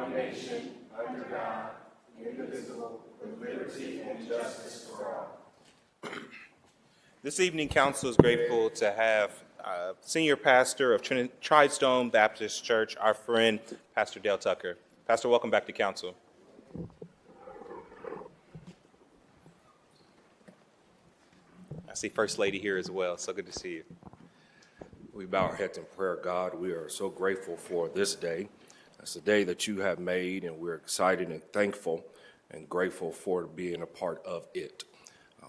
one nation, under God, indivisible, with liberty and justice for all. This evening, council is grateful to have senior pastor of Tridestone Baptist Church, our friend, Pastor Dale Tucker. Pastor, welcome back to council. I see First Lady here as well, so good to see you. We bow our heads in prayer. God, we are so grateful for this day. It's a day that you have made, and we're excited and thankful and grateful for being a part of it.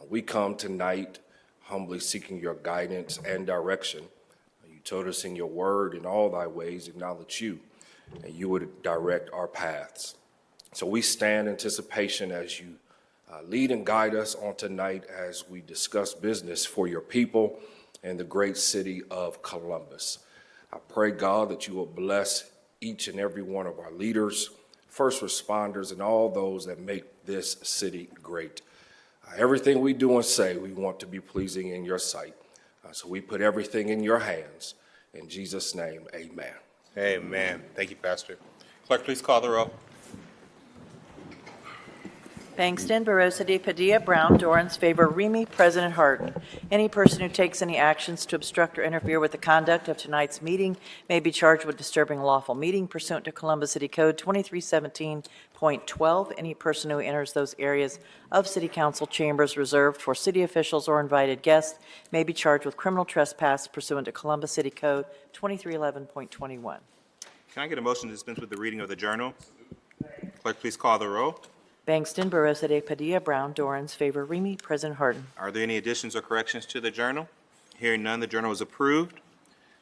We come tonight humbly seeking your guidance and direction. You told us in your word, in all thy ways, acknowledge you, and you would direct our paths. So we stand in anticipation as you lead and guide us on tonight as we discuss business for your people and the great city of Columbus. I pray, God, that you will bless each and every one of our leaders, first responders, and all those that make this city great. Everything we do and say, we want to be pleasing in your sight. So we put everything in your hands. In Jesus' name, amen. Amen. Thank you, Pastor. Clerk, please call the roll. Bangston, Barosa de Padilla, Brown, Dorans, favor Remy, President Harden. Any person who takes any actions to obstruct or interfere with the conduct of tonight's meeting may be charged with disturbing a lawful meeting pursuant to Columbus City Code 2317.12. Any person who enters those areas of City Council chambers reserved for city officials or invited guests may be charged with criminal trespass pursuant to Columbus City Code 2311.21. Can I get a motion to dispense with the reading of the journal? Clerk, please call the roll. Bangston, Barosa de Padilla, Brown, Dorans, favor Remy, President Harden. Are there any additions or corrections to the journal? Hearing none, the journal is approved.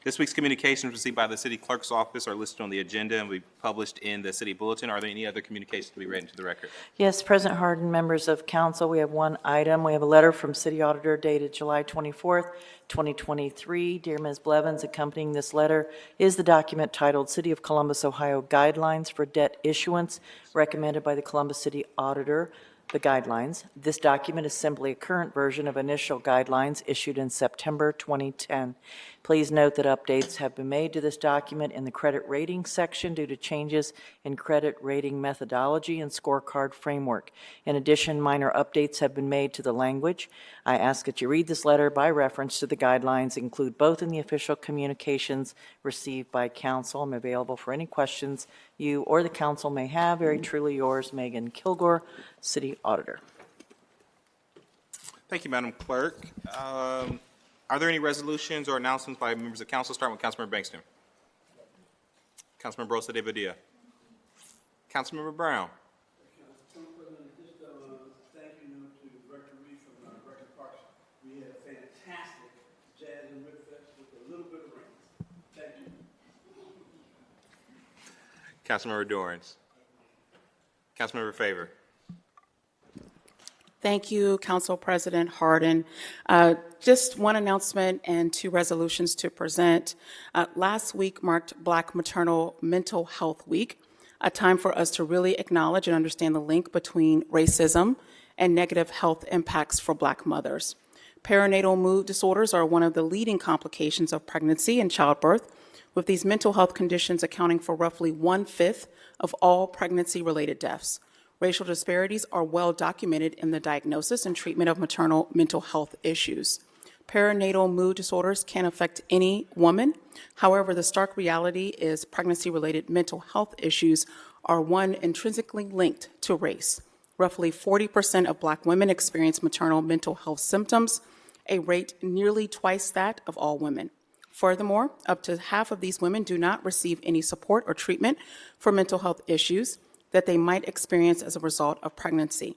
This week's communications received by the city clerk's office are listed on the agenda and will be published in the city bulletin. Are there any other communications to be read into the record? Yes, President Harden, members of council, we have one item. We have a letter from City Auditor dated July 24th, 2023. Dear Ms. Blevins, accompanying this letter is the document titled City of Columbus, Ohio Guidelines for Debt Issuance, recommended by the Columbus City Auditor. The guidelines. This document is simply a current version of initial guidelines issued in September 2010. Please note that updates have been made to this document in the credit rating section due to changes in credit rating methodology and scorecard framework. In addition, minor updates have been made to the language. I ask that you read this letter by reference to the guidelines, include both in the official communications received by council. I'm available for any questions you or the council may have. Very truly yours, Megan Kilgore, City Auditor. Thank you, Madam Clerk. Are there any resolutions or announcements by members of council? Starting with Councilmember Bangston. Councilmember Barosa de Padilla. Councilmember Brown. Council President, just thank you to Director Reed from Record Parks. We had a fantastic jazz and riff fest with a little bit of rain. Thank you. Councilmember Dorans. Councilmember Favor. Thank you, Council President Harden. Just one announcement and two resolutions to present. Last week marked Black Maternal Mental Health Week, a time for us to really acknowledge and understand the link between racism and negative health impacts for Black mothers. Perinatal mood disorders are one of the leading complications of pregnancy and childbirth, with these mental health conditions accounting for roughly 1/5 of all pregnancy-related deaths. Racial disparities are well documented in the diagnosis and treatment of maternal mental health issues. Perinatal mood disorders can affect any woman. However, the stark reality is pregnancy-related mental health issues are one intrinsically linked to race. Roughly 40% of Black women experience maternal mental health symptoms, a rate nearly twice that of all women. Furthermore, up to half of these women do not receive any support or treatment for mental health issues that they might experience as a result of pregnancy.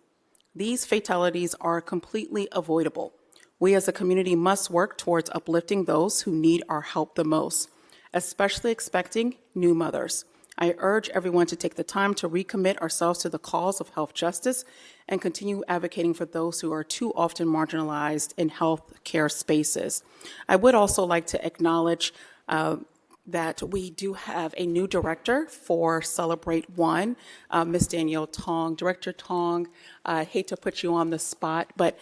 These fatalities are completely avoidable. We as a community must work towards uplifting those who need our help the most, especially expecting new mothers. I urge everyone to take the time to recommit ourselves to the cause of health justice and continue advocating for those who are too often marginalized in health care spaces. I would also like to acknowledge that we do have a new director for Celebrate One, Ms. Danielle Tong. Director Tong, I hate to put you on the spot, but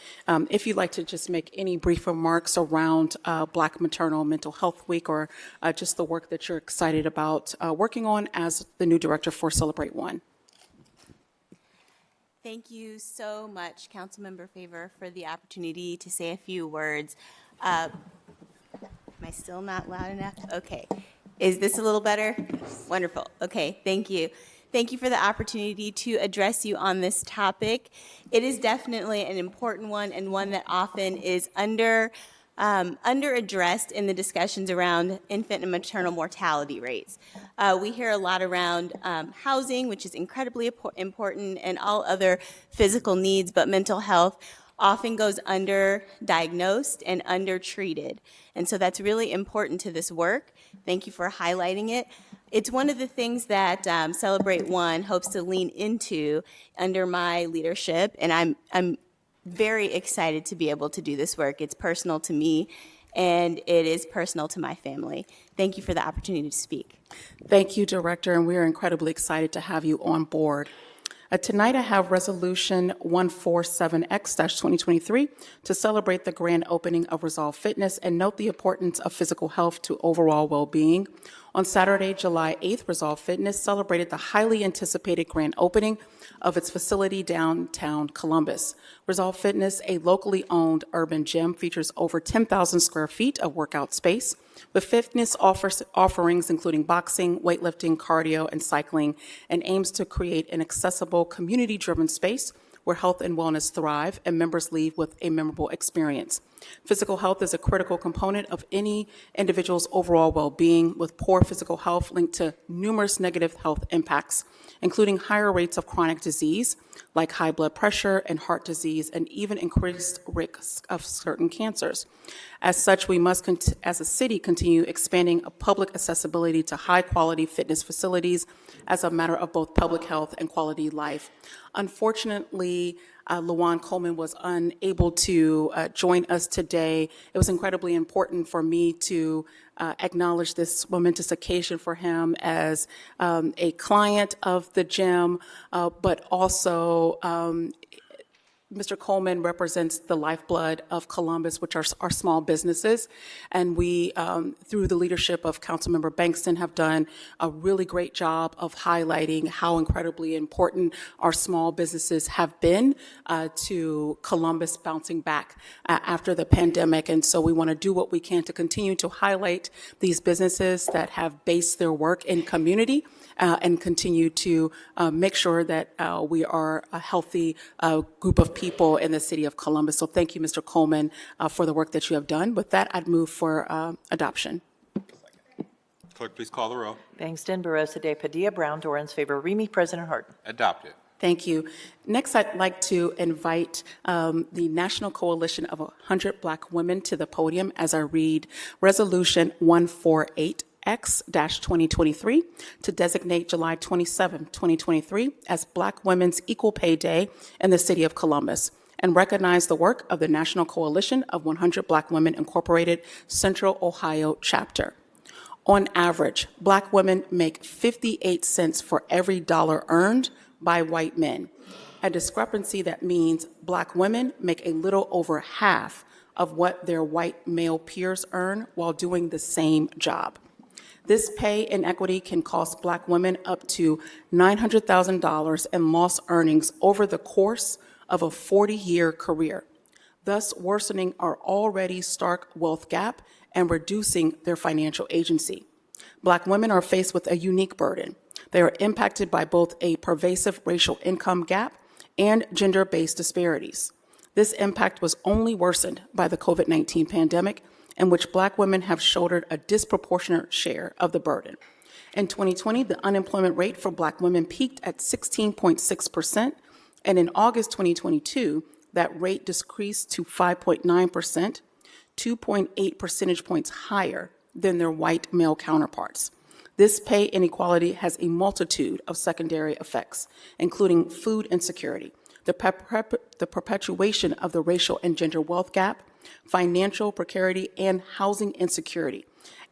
if you'd like to just make any brief remarks around Black Maternal Mental Health Week, or just the work that you're excited about working on as the new director for Celebrate One. Thank you so much, Councilmember Favor, for the opportunity to say a few words. Am I still not loud enough? Okay. Is this a little better? Wonderful. Okay, thank you. Thank you for the opportunity to address you on this topic. It is definitely an important one, and one that often is under-addressed in the discussions around infant and maternal mortality rates. We hear a lot around housing, which is incredibly important, and all other physical needs, but mental health often goes under-diagnosed and under-treated. And so that's really important to this work. Thank you for highlighting it. It's one of the things that Celebrate One hopes to lean into under my leadership, and I'm very excited to be able to do this work. It's personal to me, and it is personal to my family. Thank you for the opportunity to speak. Thank you, Director, and we are incredibly excited to have you on board. Tonight, I have Resolution 147X-2023 to celebrate the grand opening of Resolve Fitness and note the importance of physical health to overall well-being. On Saturday, July 8th, Resolve Fitness celebrated the highly anticipated grand opening of its facility downtown Columbus. Resolve Fitness, a locally owned urban gym, features over 10,000 square feet of workout space, with fitness offerings including boxing, weightlifting, cardio, and cycling, and aims to create an accessible, community-driven space where health and wellness thrive and members leave with a memorable experience. Physical health is a critical component of any individual's overall well-being, with poor physical health linked to numerous negative health impacts, including higher rates of chronic disease like high blood pressure and heart disease, and even increased risks of certain cancers. As such, we must, as a city, continue expanding public accessibility to high-quality fitness facilities as a matter of both public health and quality life. Unfortunately, Luwan Coleman was unable to join us today. It was incredibly important for me to acknowledge this momentous occasion for him as a client of the gym, but also Mr. Coleman represents the lifeblood of Columbus, which are our small businesses. And we, through the leadership of Councilmember Bankston, have done a really great job of highlighting how incredibly important our small businesses have been to Columbus bouncing back after the pandemic. And so we want to do what we can to continue to highlight these businesses that have based their work in community and continue to make sure that we are a healthy group of people in the city of Columbus. So thank you, Mr. Coleman, for the work that you have done. With that, I'd move for adoption. Clerk, please call the roll. Bangston, Barosa de Padilla, Brown, Dorans, favor, Remy, President Harden. Adopted. Thank you. Next, I'd like to invite the National Coalition of 100 Black Women to the podium as I read Resolution 148X-2023 to designate July 27, 2023 as Black Women's Equal Pay Day in the city of Columbus, and recognize the work of the National Coalition of 100 Black Women Incorporated Central Ohio chapter. On average, Black women make 58 cents for every dollar earned by white men, a discrepancy that means Black women make a little over half of what their white male peers earn while doing the same job. This pay inequity can cost Black women up to $900,000 in lost earnings over the course of a 40-year career, thus worsening our already stark wealth gap and reducing their financial agency. Black women are faced with a unique burden. They are impacted by both a pervasive racial income gap and gender-based disparities. This impact was only worsened by the COVID-19 pandemic, in which Black women have shouldered a disproportionate share of the burden. In 2020, the unemployment rate for Black women peaked at 16.6%, and in August 2022, that rate decreased to 5.9%, 2.8 percentage points higher than their white male counterparts. This pay inequality has a multitude of secondary effects, including food insecurity, the perpetuation of the racial and gender wealth gap, financial precarity, and housing insecurity,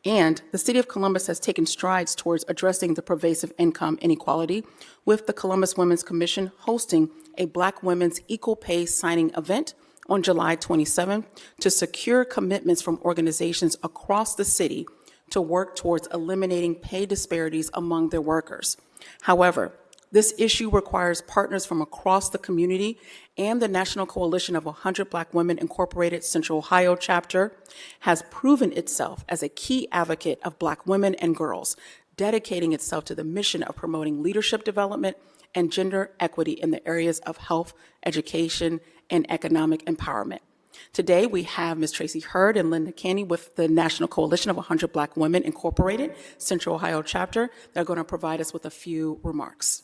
And the City of Columbus has taken strides towards addressing the pervasive income inequality, with the Columbus Women's Commission hosting a Black Women's Equal Pay signing event on July 27th to secure commitments from organizations across the city to work towards eliminating pay disparities among their workers. However, this issue requires partners from across the community, and the National Coalition of 100 Black Women Incorporated Central Ohio chapter has proven itself as a key advocate of Black women and girls, dedicating itself to the mission of promoting leadership development and gender equity in the areas of health, education, and economic empowerment. Today, we have Ms. Tracy Hurd and Linda Caney with the National Coalition of 100 Black Women Incorporated Central Ohio chapter. They're going to provide us with a few remarks.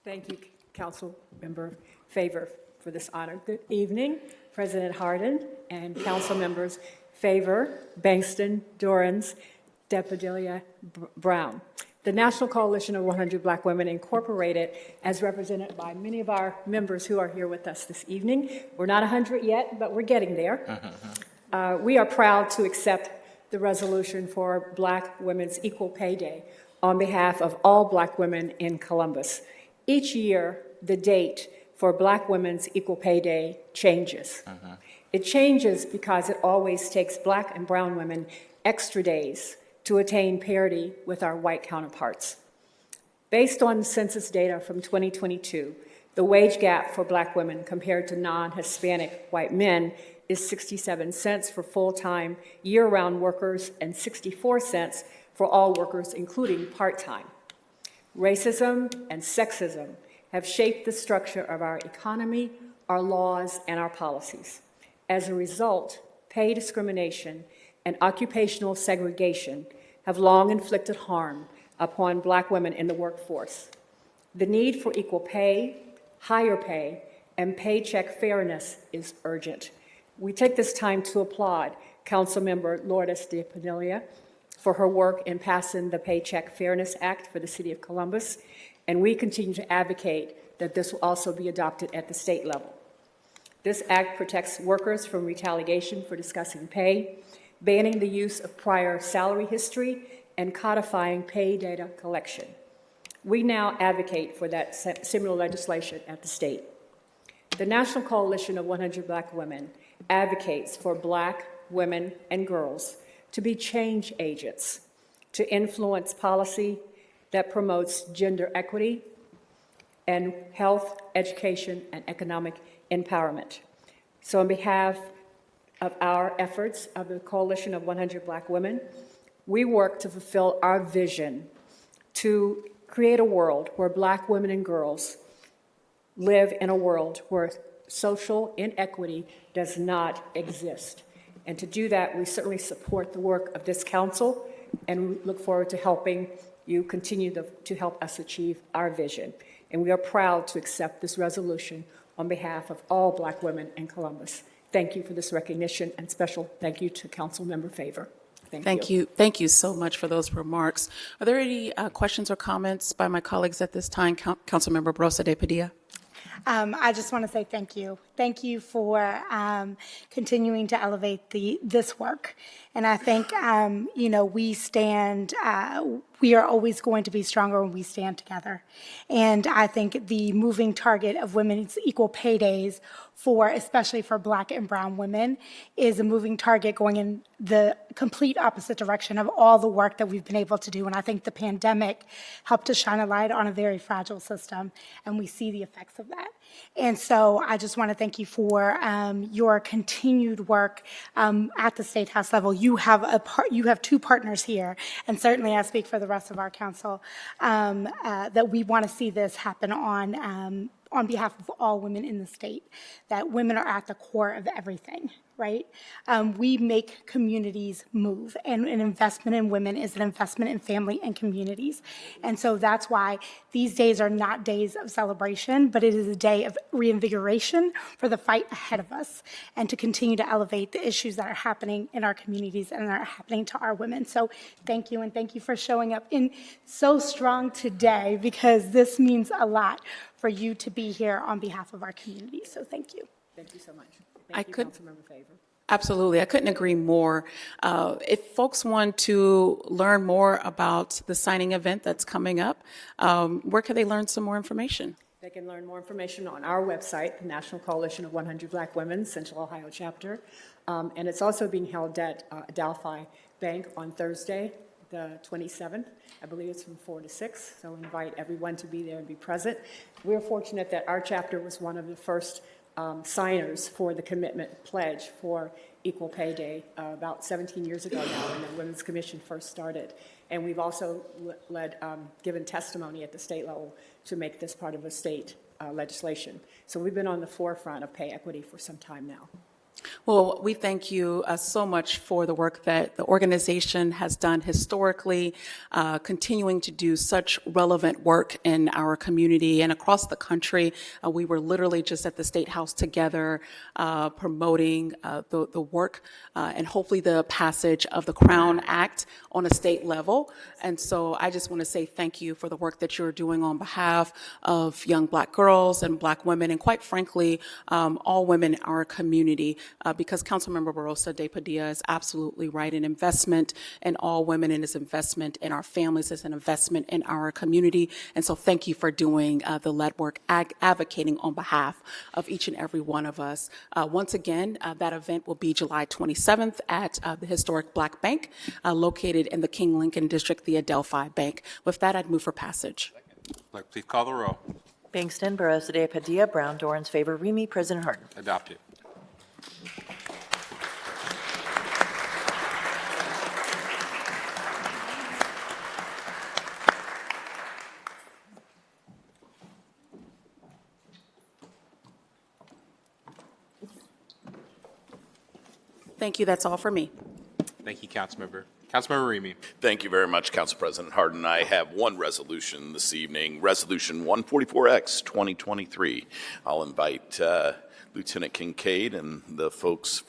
Thank you, Council Member Favor, for this honor. Good evening, President Hardin and Council Members Favor, Bankston, Dorans, DePadilla, Brown. The National Coalition of 100 Black Women Incorporated, as represented by many of our members who are here with us this evening. We're not 100 yet, but we're getting there. We are proud to accept the resolution for Black Women's Equal Pay Day on behalf of all Black women in Columbus. Each year, the date for Black Women's Equal Pay Day changes. It changes because it always takes Black and brown women extra days to attain parity with our white counterparts. Based on census data from 2022, the wage gap for Black women compared to non-Hispanic white men is 67 cents for full-time, year-round workers and 64 cents for all workers, including part-time. Racism and sexism have shaped the structure of our economy, our laws, and our policies. As a result, pay discrimination and occupational segregation have long inflicted harm upon Black women in the workforce. The need for equal pay, higher pay, and paycheck fairness is urgent. We take this time to applaud Councilmember Lourdes DePadilla for her work in passing the Paycheck Fairness Act for the City of Columbus, and we continue to advocate that this will also be adopted at the state level. This act protects workers from retaliation for discussing pay, banning the use of prior salary history, and codifying pay data collection. We now advocate for that similar legislation at the state. The National Coalition of 100 Black Women advocates for Black women and girls to be change agents, to influence policy that promotes gender equity and health, education, and economic empowerment. So on behalf of our efforts of the Coalition of 100 Black Women, we work to fulfill our vision to create a world where Black women and girls live in a world where social inequity does not exist. And to do that, we certainly support the work of this council, and we look forward to helping you continue to help us achieve our vision. And we are proud to accept this resolution on behalf of all Black women in Columbus. Thank you for this recognition, and special thank you to Councilmember Favor. Thank you. Thank you so much for those remarks. Are there any questions or comments by my colleagues at this time? Councilmember Brosa de Padilla. I just want to say thank you. Thank you for continuing to elevate this work. And I think, we are always going to be stronger when we stand together. And I think the moving target of women's equal pay days especially for Black and brown women, is a moving target going in the complete opposite direction of all the work that we've been able to do. And I think the pandemic helped to shine a light on a very fragile system, and we see the effects of that. And so I just want to thank you for your continued work at the State House level. You have two partners here, and certainly I speak for the rest of our council, that we want to see this happen on behalf of all women in the state, that women are at the core of everything, right? We make communities move, and an investment in women is an investment in family and communities. And so that's why these days are not days of celebration, but it is a day of reinvigoration for the fight ahead of us, and to continue to elevate the issues that are happening in our communities and that are happening to our women. So thank you, and thank you for showing up so strong today, because this means a lot for you to be here on behalf of our community. So thank you. Thank you so much. I Thank you, could- Councilmember Favor. Absolutely. I couldn't agree more. If folks want to learn more about the signing event that's coming up, where can they learn some more information? They can learn more information on our website, the National Coalition of 100 Black Women, Central Ohio Chapter. And it's also being held at Adelphi Bank on Thursday, the 27th. I believe it's from 4 to 6, so invite everyone to be there and be present. We're fortunate that our chapter was one of the first signers for the commitment pledge for Equal Pay Day about 17 years ago now when the Women's Commission first started. And we've also given testimony at the state level to make this part of a state legislation. So we've been on the forefront of pay equity for some time now. Well, we thank you so much for the work that the organization has done historically, continuing to do such relevant work in our community and across the country. We were literally just at the State House together promoting the work and hopefully the passage of the Crown Act on a state level. And so I just want to say thank you for the work that you're doing on behalf of young Black girls and Black women, and quite frankly, all women in our community. Because Councilmember Barosa de Padilla is absolutely right. An investment in all women and is investment in our families, is an investment in our community. And so thank you for doing the lead work, advocating on behalf of each and every one of us. Once again, that event will be July 27th at the historic Black Bank, located in the King Lincoln District, the Adelphi Bank. With that, I'd move for passage. Clerk, please call the roll. Bangston, Barosa de Padilla, Brown, Dorans, favor, Remy. President Harden. Adopted. Thank you. That's all for me. Thank you, Councilmember. Councilmember Remy. Thank you very much, Council President Harden. I have one resolution this evening, Resolution 144X 2023. I'll invite Lieutenant Kincaid and the folks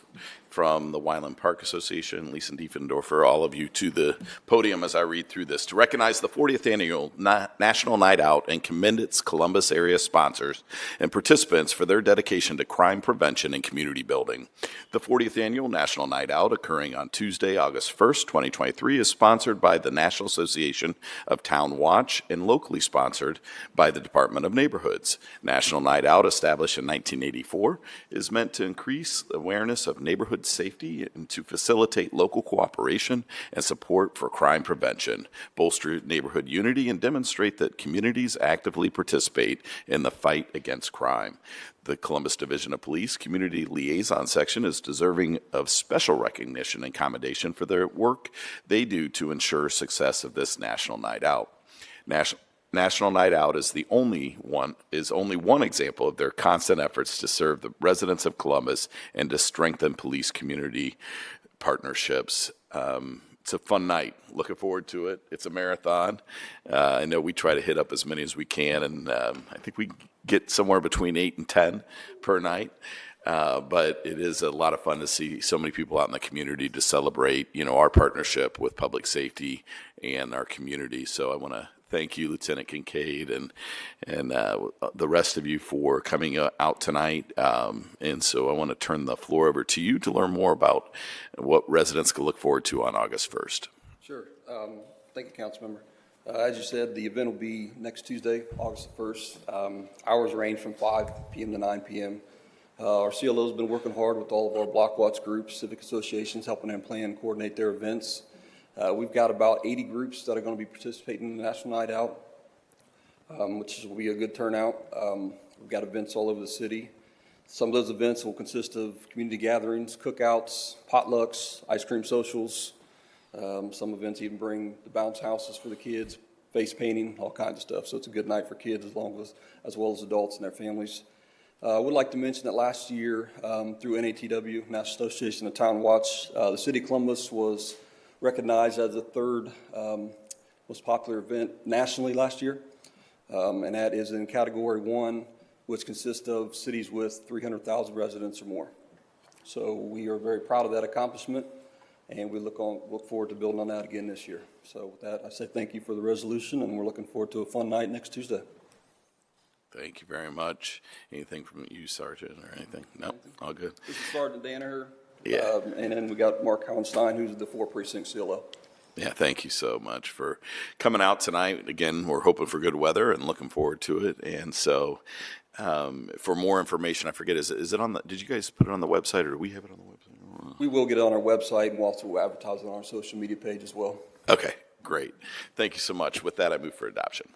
from the Wyland Park Association, Lisa Diefendorfer, all of you to the podium as I read through this. To recognize the 40th Annual National Night Out and commend its Columbus area sponsors and participants for their dedication to crime prevention and community building. The 40th Annual National Night Out, occurring on Tuesday, August 1st, 2023, is sponsored by the National Association of Town Watch and locally sponsored by the Department of Neighborhoods. National Night Out, established in 1984, is meant to increase awareness of neighborhood safety and to facilitate local cooperation and support for crime prevention, bolster neighborhood unity, and demonstrate that communities actively participate in the fight against crime. The Columbus Division of Police Community Liaison Section is deserving of special recognition and commendation for their work they do to ensure success of this National Night Out. National Night Out is only one example of their constant efforts to serve the residents of Columbus and to strengthen police community partnerships. It's a fun night. Looking forward to it. It's a marathon. I know we try to hit up as many as we can, and I think we get somewhere between 8 and 10 per night. But it is a lot of fun to see so many people out in the community to celebrate, our partnership with public safety and our community. So I want to thank you, Lieutenant Kincaid, and the rest of you for coming out tonight. And so I want to turn the floor over to you to learn more about what residents can look forward to on August 1st. Sure. Thank you, Councilmember. As you said, the event will be next Tuesday, August 1st. Hours range from 5 p.m. to 9 p.m. Our CLO has been working hard with all of our Block Watch groups, civic associations, helping them plan and coordinate their events. We've got about 80 groups that are going to be participating in the National Night Out, which will be a good turnout. We've got events all over the city. Some of those events will consist of community gatherings, cookouts, potlucks, ice cream socials. Some events even bring the bounce houses for the kids, face painting, all kinds of stuff. So it's a good night for kids as well as adults and their families. I would like to mention that last year, through NATW, National Association of Town Watch, the City of Columbus was recognized as the third most popular event nationally last year, and that is in Category 1, which consists of cities with 300,000 residents or more. So we are very proud of that accomplishment, and we look forward to building on that again this year. So with that, I say thank you for the resolution, and we're looking forward to a fun night next Tuesday. Thank you very much. Anything from you, Sergeant, or anything? No, all good. This is Sergeant Danaher, Yeah. And then we got Mark Hallenstein, who's the 4 precinct CLO. Yeah, thank you so much for coming out tonight. Again, we're hoping for good weather and looking forward to it. And so, for more information, I forget, is it on the, did you guys put it on the website or do we have it on the website? We will get it on our website, and we'll also advertise it on our social media page as well. Okay, great. Thank you so much. With that, I move for adoption.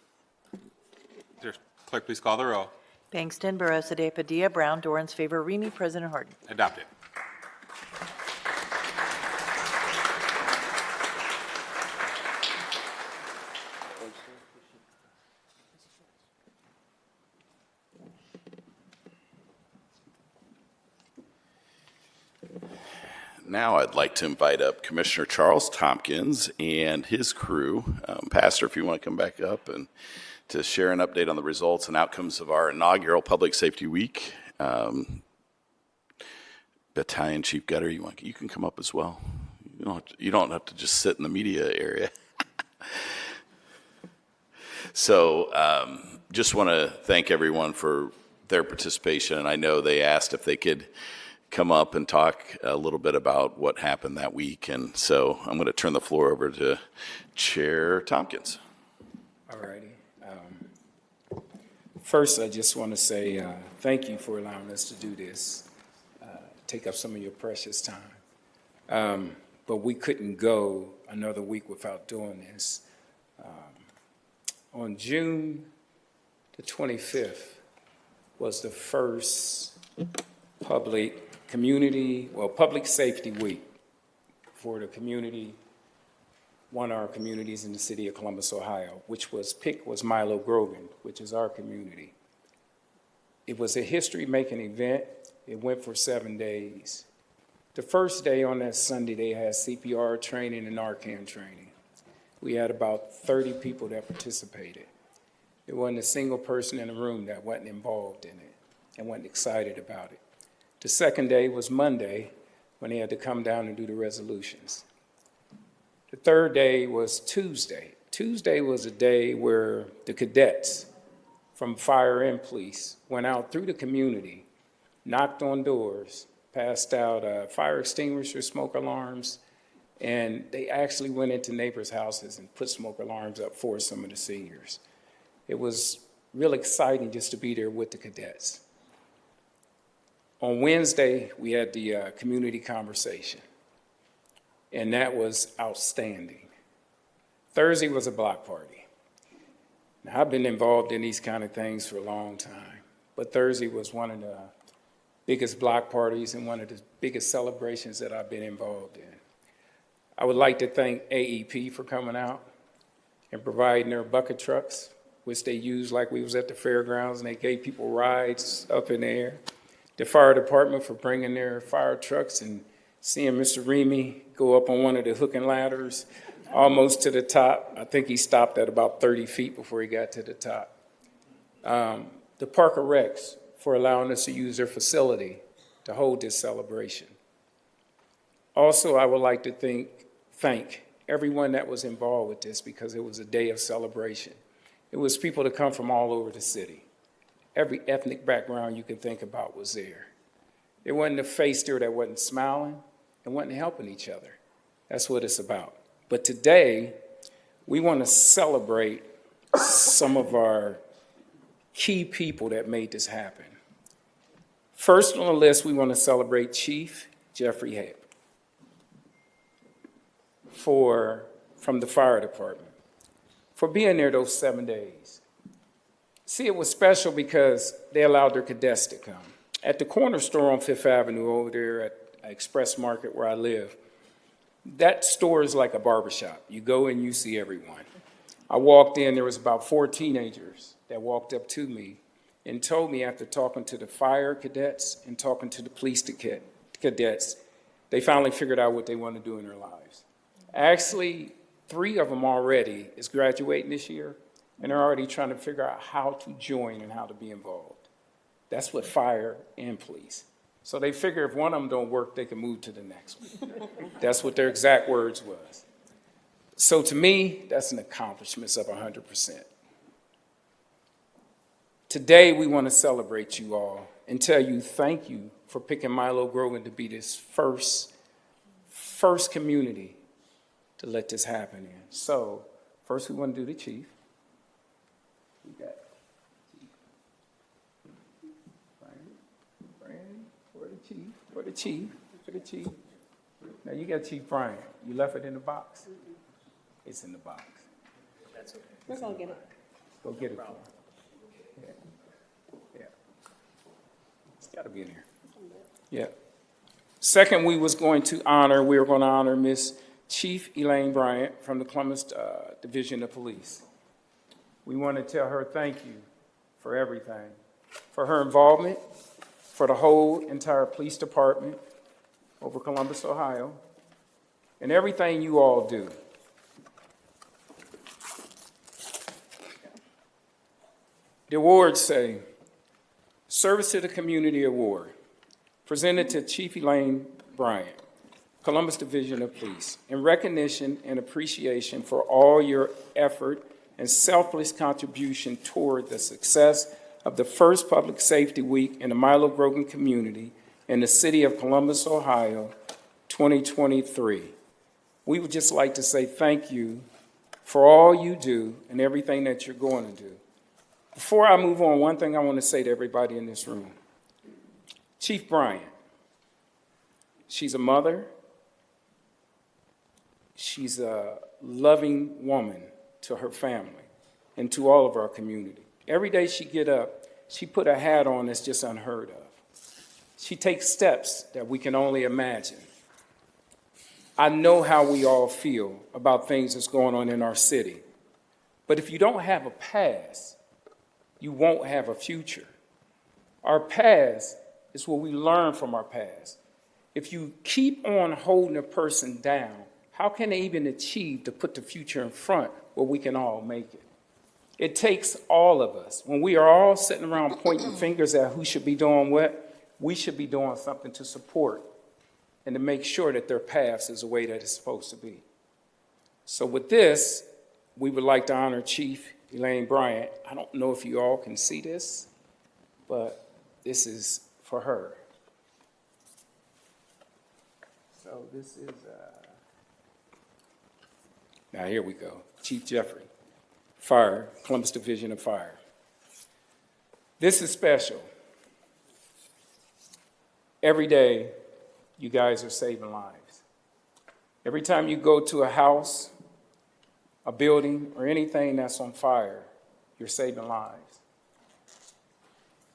Clerk, please call the roll. Bangston, Barosa de Padilla, Brown, Dorans, favor, Remy, President Harden. Adopted. Now I'd like to invite up Commissioner Charles Tompkins and his crew. Pastor, if you want to come back up and to share an update on the results and outcomes of our inaugural Public Safety Week. Battalion Chief Gutter, you can come up as well. You don't have to just sit in the media area. So just want to thank everyone for their participation. And I know they asked if they could come up and talk a little bit about what happened that week. And so I'm going to turn the floor over to Chair Tompkins. All righty. First, I just want to say thank you for allowing us to do this, take up some of your precious time. But we couldn't go another week without doing this. On June the 25th was the first public safety week for the community, one of our communities in the city of Columbus, Ohio, which was picked was Milo Grogan, which is our community. It was a history-making event. It went for 7 days. The first day on that Sunday, they had CPR training and Narcan training. We had about 30 people that participated. There wasn't a single person in the room that wasn't involved in it and wasn't excited about it. The second day was Monday, when they had to come down and do the resolutions. The third day was Tuesday. Tuesday was a day where the cadets from fire and police went out through the community, knocked on doors, passed out fire extinguishers, smoke alarms, and they actually went into neighbors' houses and put smoke alarms up for some of the seniors. It was real exciting just to be there with the cadets. On Wednesday, we had the community conversation, and that was outstanding. Thursday was a block party. Now, I've been involved in these kind of things for a long time, but Thursday was one of the biggest block parties and one of the biggest celebrations that I've been involved in. I would like to thank AEP for coming out and providing their bucket trucks, which they used like we was at the fairgrounds, and they gave people rides up in the air. The fire department for bringing their fire trucks and seeing Mr. Remy go up on one of the hook and ladders almost to the top. I think he stopped at about 30 feet before he got to the top. The Parker Recs for allowing us to use their facility to hold this celebration. Also, I would like to thank everyone that was involved with this because it was a day of celebration. It was people that come from all over the city. Every ethnic background you can think about was there. There wasn't a face there that wasn't smiling and wasn't helping each other. That's what it's about. But today, we want to celebrate some of our key people that made this happen. First on the list, we want to celebrate Chief Jeffrey Hebb from the fire department for being there those 7 days. See, it was special because they allowed their cadets to come. At the corner store on Fifth Avenue over there at Express Market where I live, that store is like a barbershop. You go and you see everyone. I walked in, there was about 4 teenagers that walked up to me and told me after talking to the fire cadets and talking to the police cadets, they finally figured out what they want to do in their lives. Actually, 3 of them already is graduating this year, and they're already trying to figure out how to join and how to be involved. That's what fire and police. So they figure if one of them don't work, they can move to the next one. That's what their exact words was. So to me, that's an accomplishment of 100%. Today, we want to celebrate you all and tell you thank you for picking Milo Grogan to be this first community to let this happen in. So first we want to do the chief. We got Brian, for the chief. Now you got Chief Brian. You left it in the box? It's in the box. We're going to get it. Go get it for him. Yeah. It's got to be in here. Yeah. Second, we were going to honor Miss Chief Elaine Bryant from the Columbus Division of Police. We want to tell her thank you for everything, for her involvement, for the whole entire police department over Columbus, Ohio, and everything you all do. The awards say, Service to the Community Award, presented to Chief Elaine Bryant, Columbus Division of Police, in recognition and appreciation for all your effort and selfless contribution toward the success of the first Public Safety Week in the Milo Grogan community in the city of Columbus, Ohio, 2023. We would just like to say thank you for all you do and everything that you're going to do. Before I move on, one thing I want to say to everybody in this room. Chief Bryant, she's a mother. She's a loving woman to her family and to all of our community. Every day she get up, she put a hat on that's just unheard of. She takes steps that we can only imagine. I know how we all feel about things that's going on in our city. But if you don't have a past, you won't have a future. Our past is what we learn from our past. If you keep on holding a person down, how can they even achieve to put the future in front where we can all make it? It takes all of us. When we are all sitting around pointing fingers at who should be doing what, we should be doing something to support and to make sure that their paths is the way that it's supposed to be. So with this, we would like to honor Chief Elaine Bryant. I don't know if you all can see this, but this is for her. So this is, now here we go. Chief Jeffrey, Fire, Columbus Division of Fire. This is special. Every day, you guys are saving lives. Every time you go to a house, a building, or anything that's on fire, you're saving lives.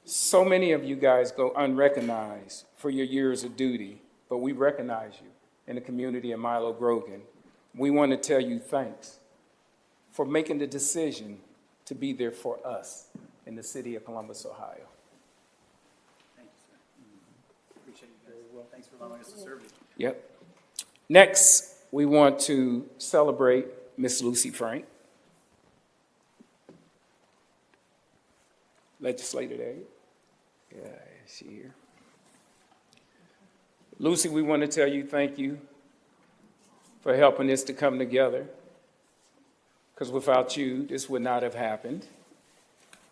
So many of you guys go unrecognized for your years of duty, but we recognize you in the community of Milo Grogan. We want to tell you thanks for making the decision to be there for us in the city of Columbus, Ohio. Thank you, sir. Appreciate you guys. Well, thanks for allowing us to serve you. Yep. Next, we want to celebrate Miss Lucy Frank, legislative aide. Yeah, is she here? Lucy, we want to tell you thank you for helping this to come together, because without you, this would not have happened,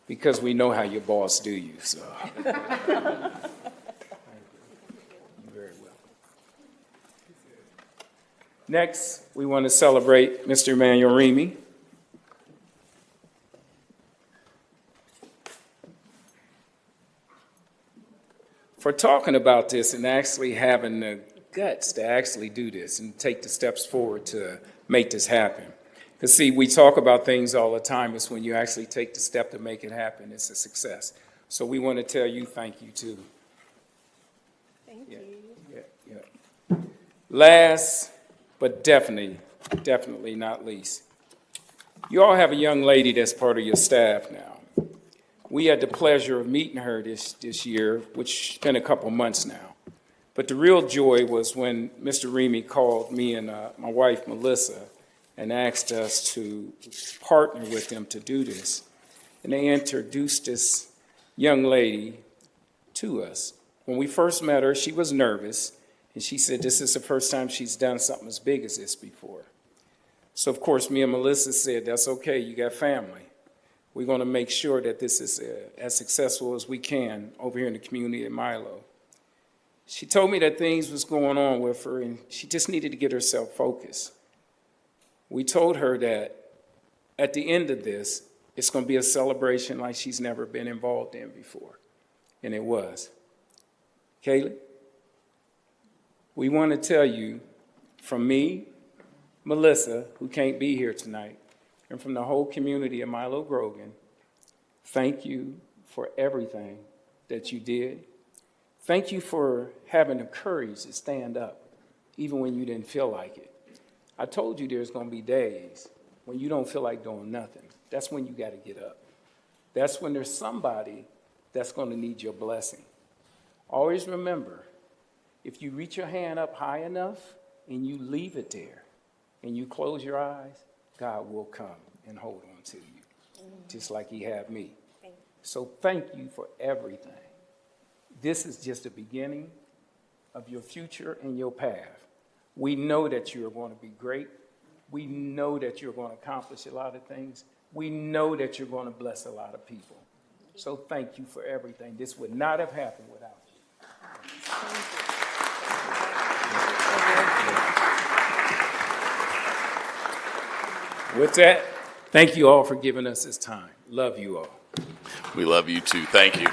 because we know how your boss do you, so. You're very well. Next, we want to celebrate Mr. Emmanuel Remy. For talking about this and actually having the guts to actually do this and take the steps forward to make this happen. Because see, we talk about things all the time. It's when you actually take the step to make it happen, it's a success. So we want to tell you thank you too. Thank Yeah, you. yeah. Last, but definitely not least, you all have a young lady that's part of your staff now. We had the pleasure of meeting her this year, which has been a couple months now. But the real joy was when Mr. Remy called me and my wife, Melissa, and asked us to partner with them to do this. And they introduced this young lady to us. When we first met her, she was nervous, and she said this is the first time she's done something as big as this before. So, of course, me and Melissa said, that's okay, you got family. We're going to make sure that this is as successful as we can over here in the community of Milo. She told me that things was going on with her and she just needed to get herself focused. We told her that at the end of this, it's going to be a celebration like she's never been involved in before. And it was. Kaylee, we want to tell you from me, Melissa, who can't be here tonight, and from the whole community of Milo Grogan, thank you for everything that you did. Thank you for having the courage to stand up, even when you didn't feel like it. I told you there's going to be days when you don't feel like doing nothing. That's when you got to get up. That's when there's somebody that's going to need your blessing. Always remember, if you reach your hand up high enough and you leave it there and you close your eyes, God will come and hold on to you, just like he had me. So thank you for everything. This is just the beginning of your future and your path. We know that you are going to be great. We know that you're going to accomplish a lot of things. We know that you're going to bless a lot of people. So thank you for everything. This would not have happened without you. With that, thank you all for giving us this time. Love you all. We love you too. Thank you.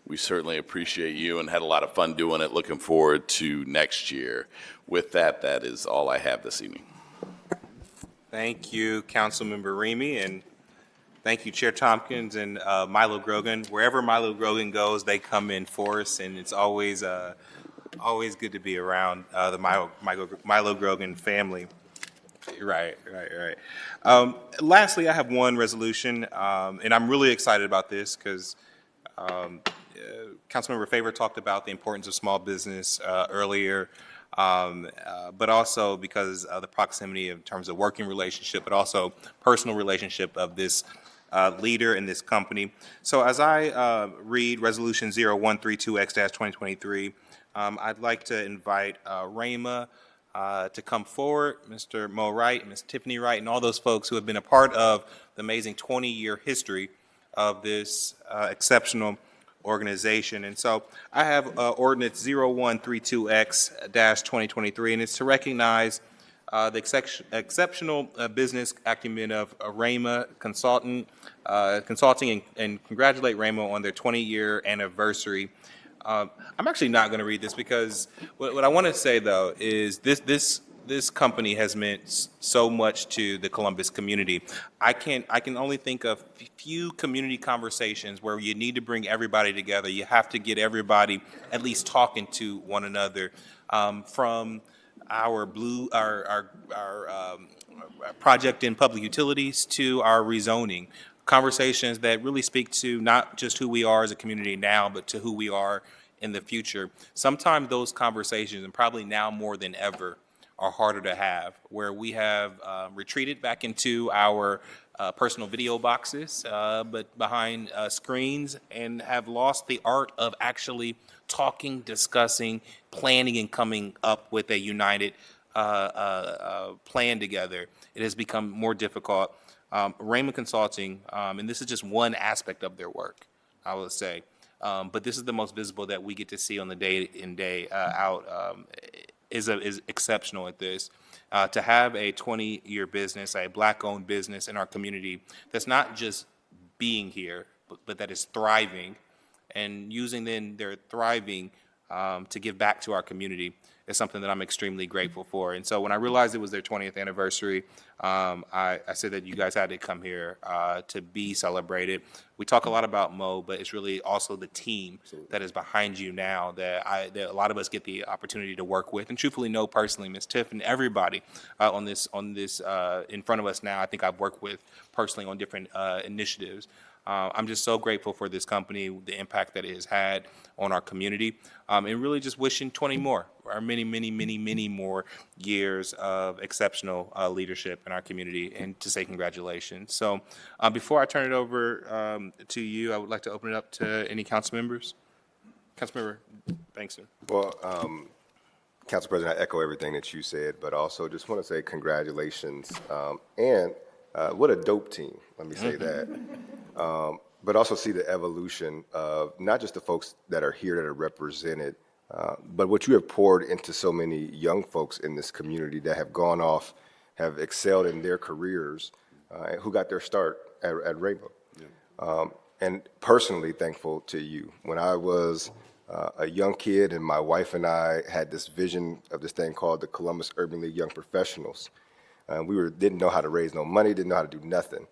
We certainly appreciate you and had a lot of fun doing it. Looking forward to next year. With that, that is all I have this evening. Thank you, Councilmember Remy, and thank you, Chair Tompkins and Milo Grogan. Wherever Milo Grogan goes, they come in force, and it's always good to be around the Milo Grogan family. Right. Lastly, I have one resolution, and I'm really excited about this because Councilmember Favor talked about the importance of small business earlier, but also because of the proximity in terms of working relationship, but also personal relationship of this leader in this company. So as I read Resolution 0132X-2023, I'd like to invite Rayma to come forward, Mr. Mo Wright, Ms. Tiffany Wright, and all those folks who have been a part of the amazing 20-year history of this exceptional organization. And so I have ordinance 0132X-2023, and it's to recognize the exceptional business acumen of Rayma Consulting and congratulate Rayma on their 20-year anniversary. I'm actually not going to read this because what I want to say, though, is this company has meant so much to the Columbus community. I can only think of few community conversations where you need to bring everybody together. You have to get everybody at least talking to one another. From our project in public utilities to our rezoning. Conversations that really speak to not just who we are as a community now, but to who we are in the future. Sometimes those conversations, and probably now more than ever, are harder to have, where we have retreated back into our personal video boxes, but behind screens, and have lost the art of actually talking, discussing, planning, and coming up with a united plan together. It has become more difficult. Rayma Consulting, and this is just one aspect of their work, I would say, but this is the most visible that we get to see on the day in, day out, is exceptional at this. To have a 20-year business, a Black-owned business in our community that's not just being here, but that is thriving, and using then their thriving to give back to our community is something that I'm extremely grateful for. And so when I realized it was their 20th anniversary, I said that you guys had to come here to be celebrated. We talk a lot about Mo, but it's really also the team that is behind you now that a lot of us get the opportunity to work with, and truthfully know personally, Ms. Tiff and everybody on this in front of us now. I think I've worked with personally on different initiatives. I'm just so grateful for this company, the impact that it has had on our community, and really just wishing 20 more, or many more years of exceptional leadership in our community, and to say congratulations. So before I turn it over to you, I would like to open it up to any council members. Councilmember Bankston. Well, Council President, I echo everything that you said, but also just want to say congratulations, and what a dope team, let me say that. but also see the evolution of not just the folks that are here that are represented, but what you have poured into so many young folks in this community that have gone off, have excelled in their careers, who got their start at Rainbow. And personally thankful to you. When I was a young kid and my wife and I had this vision of this thing called the Columbus Urban League Young Professionals, we didn't know how to raise no money, didn't know how to do nothing.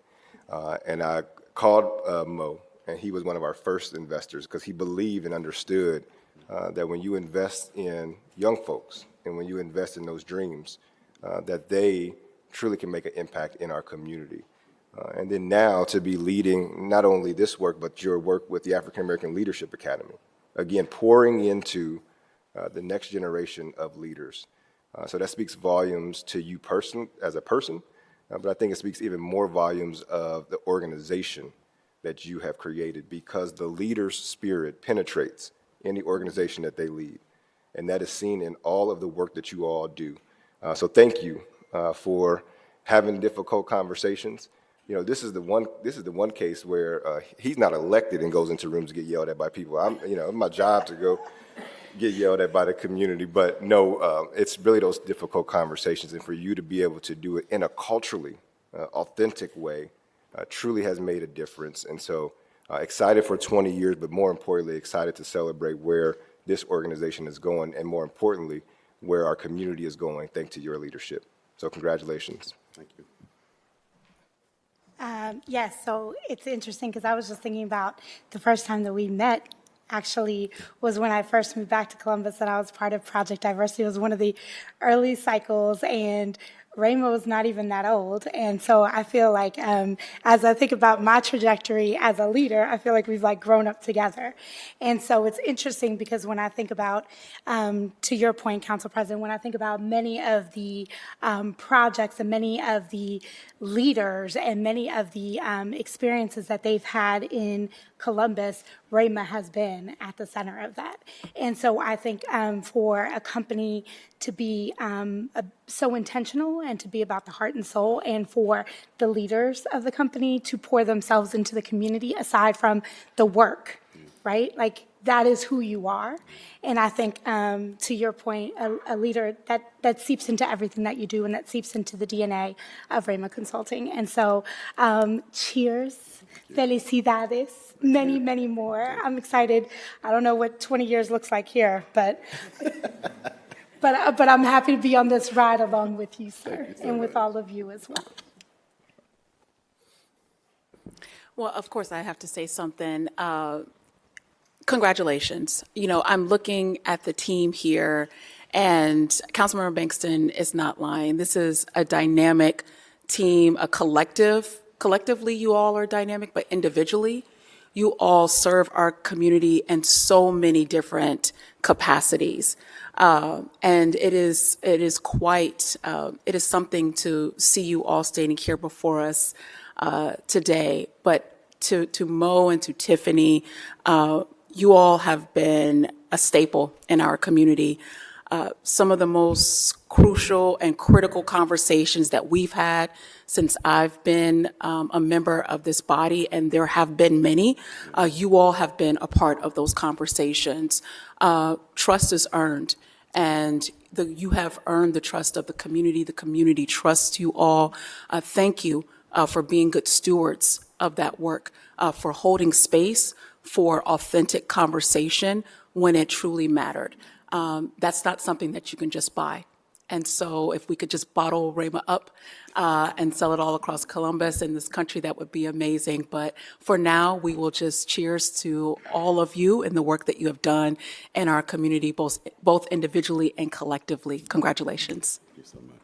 And I called Mo, and he was one of our first investors because he believed and understood that when you invest in young folks and when you invest in those dreams, that they truly can make an impact in our community. And then now to be leading not only this work, but your work with the African American Leadership Academy, again, pouring into the next generation of leaders. So that speaks volumes to you as a person, but I think it speaks even more volumes of the organization that you have created, because the leader's spirit penetrates any organization that they lead. And that is seen in all of the work that you all do. So thank you for having difficult conversations. You know, this is the one case where he's not elected and goes into rooms to get yelled at by people. It's my job to go get yelled at by the community, but no, it's really those difficult conversations, and for you to be able to do it in a culturally authentic way truly has made a difference. And so excited for 20 years, but more importantly, excited to celebrate where this organization is going, and more importantly, where our community is going, thanks to your leadership. So congratulations. Thank you. Yes, so it's interesting because I was just thinking about the first time that we met actually was when I first moved back to Columbus, and I was part of Project Diversity. It was one of the early cycles, and Rainbow is not even that old. And so I feel like as I think about my trajectory as a leader, I feel like we've grown up together. And so it's interesting because when I think about, to your point, Council President, when I think about many of the projects and many of the leaders and many of the experiences that they've had in Columbus, Rayma has been at the center of that. And so I think for a company to be so intentional and to be about the heart and soul, and for the leaders of the company to pour themselves into the community aside from the work, right? That is who you are. And I think, to your point, a leader that seeps into everything that you do, and that seeps into the DNA of Rayma Consulting. And so, cheers, felicidades, many, many more. I'm excited. I don't know what 20 years looks like here, but I'm happy to be on this ride along with you, sir, and with all of you as well. Well, of course, I have to say something. Congratulations. I'm looking at the team here, and Councilmember Bankston is not lying. This is a dynamic team, a collective. Collectively, you all are dynamic, but individually, you all serve our community in so many different capacities. And it is something to see you all standing here before us today. But to Mo and to Tiffany, you all have been a staple in our community. Some of the most crucial and critical conversations that we've had since I've been a member of this body, and there have been many, you all have been a part of those conversations. Trust is earned, and you have earned the trust of the community. The community trusts you all. Thank you for being good stewards of that work, for holding space for authentic conversation when it truly mattered. That's not something that you can just buy. And so if we could just bottle Rayma up and sell it all across Columbus and this country, that would be amazing. But for now, we will just cheers to all of you and the work that you have done in our community, both individually and collectively. Congratulations. Thank you so much.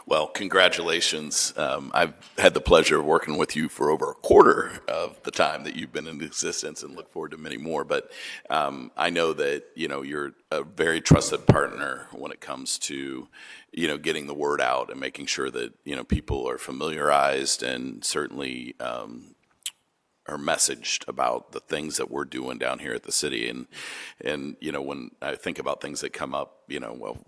Well, congratulations. I've had the pleasure of working with you for over a quarter of the time that you've been in existence, and look forward to many more. But I know that, you're a very trusted partner when it comes to, getting the word out and making sure that, people are familiarized and certainly are messaged about the things that we're doing down here at the city. And when I think about things that come up,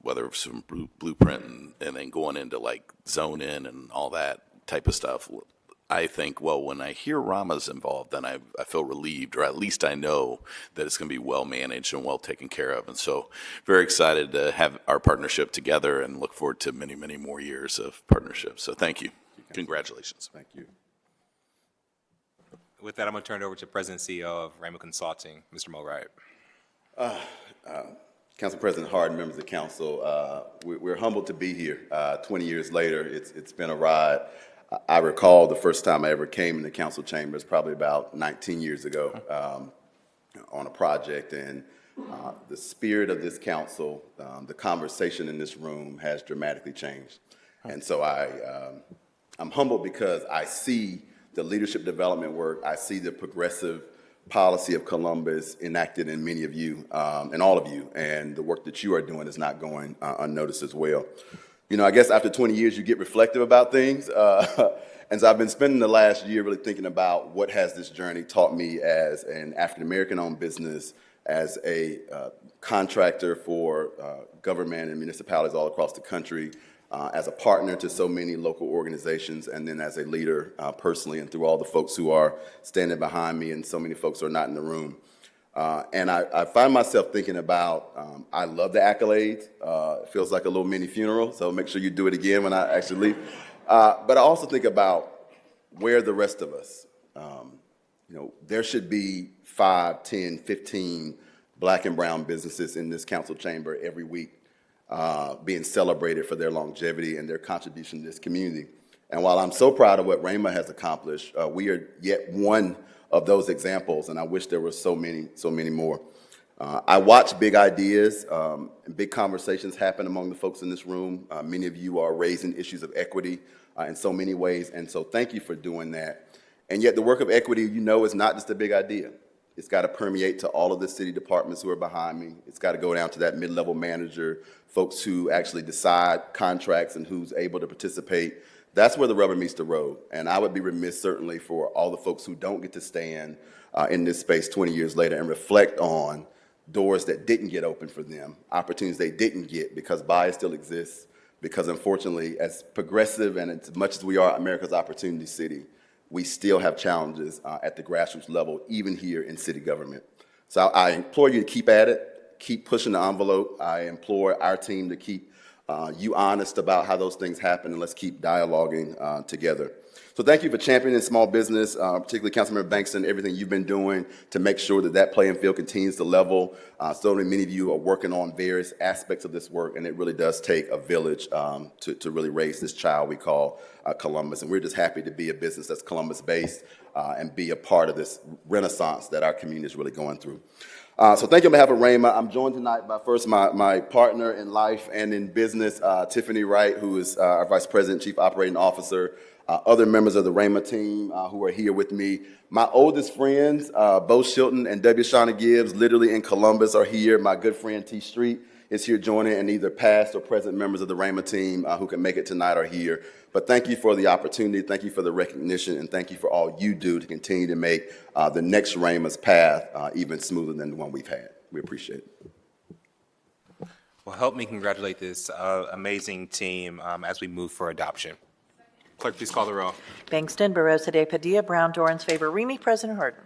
whether it's some blueprint and then going into zone in and all that type of stuff, I think, well, when I hear Rama's involved, then I feel relieved, or at least I know that it's going to be well managed and well taken care of. And so very excited to have our partnership together and look forward to many, many more years of partnership. So thank you. Congratulations. Thank you. With that, I'm going to turn it over to President and CEO of Rama Consulting, Mr. Mo Wright. Council President Hardin, members of council, we're humbled to be here. 20 years later, it's been a ride. I recall the first time I ever came in the council chambers, probably about 19 years ago, on a project, and the spirit of this council, the conversation in this room has dramatically changed. And so I'm humbled because I see the leadership development work, I see the progressive policy of Columbus enacted in many of you, and all of you, and the work that you are doing is not going unnoticed as well. You know, I guess after 20 years, you get reflective about things. And so I've been spending the last year really thinking about what has this journey taught me as an African-American-owned business, as a contractor for government and municipalities all across the country, as a partner to so many local organizations, and then as a leader personally, and through all the folks who are standing behind me and so many folks who are not in the room. And I find myself thinking about, I love the accolades. It feels like a little mini funeral, so make sure you do it again when I actually leave. But I also think about where the rest of us. You know, there should be 5, 10, 15 Black and brown businesses in this council chamber every week being celebrated for their longevity and their contribution to this community. And while I'm so proud of what Rama has accomplished, we are yet one of those examples, and I wish there were so many more. I watch big ideas and big conversations happen among the folks in this room. Many of you are raising issues of equity in so many ways, and so thank you for doing that. And yet the work of equity, you know, is not just a big idea. It's got to permeate to all of the city departments who are behind me. It's got to go down to that mid-level manager, folks who actually decide contracts and who's able to participate. That's where the rubber meets the road. And I would be remiss certainly for all the folks who don't get to stand in this space 20 years later and reflect on doors that didn't get open for them, opportunities they didn't get because bias still exists, because unfortunately, as progressive and as much as we are America's opportunity city, we still have challenges at the grassroots level, even here in city government. So I implore you to keep at it, keep pushing the envelope. I implore our team to keep you honest about how those things happen, and let's keep dialoguing together. So thank you for championing small business, particularly Councilmember Bankston, everything you've been doing to make sure that that playing field continues to level. Certainly many of you are working on various aspects of this work, and it really does take a village to really raise this child we call Columbus. And we're just happy to be a business that's Columbus-based and be a part of this renaissance that our community is really going through. So thank you on behalf of Rama. I'm joined tonight by first my partner in life and in business, Tiffany Wright, who is our Vice President, Chief Operating Officer, other members of the Rama team who are here with me. My oldest friends, Bo Shilton and W. Shauna Gibbs, literally in Columbus, are here. My good friend T Street is here joining, and either past or present members of the Rama team who can make it tonight are here. But thank you for the opportunity, thank you for the recognition, and thank you for all you do to continue to make the next Rama's path even smoother than the one we've had. We appreciate it. Well, help me congratulate this amazing team as we move for adoption. Clerk, please call the roll. Bangston, Barosa de Padilla, Brown, Dorans, favor, Remy. President Harden.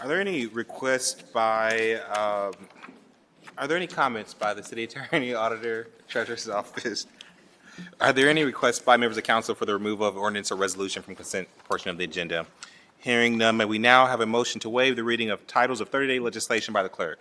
Are there any requests by, are there any comments by the city attorney, auditor, treasurer's office? Are there any requests by members of council for the removal of ordinance or resolution from consent portion of the agenda? Hearing none, may we now have a motion to waive the reading of titles of 30-day legislation by the clerk?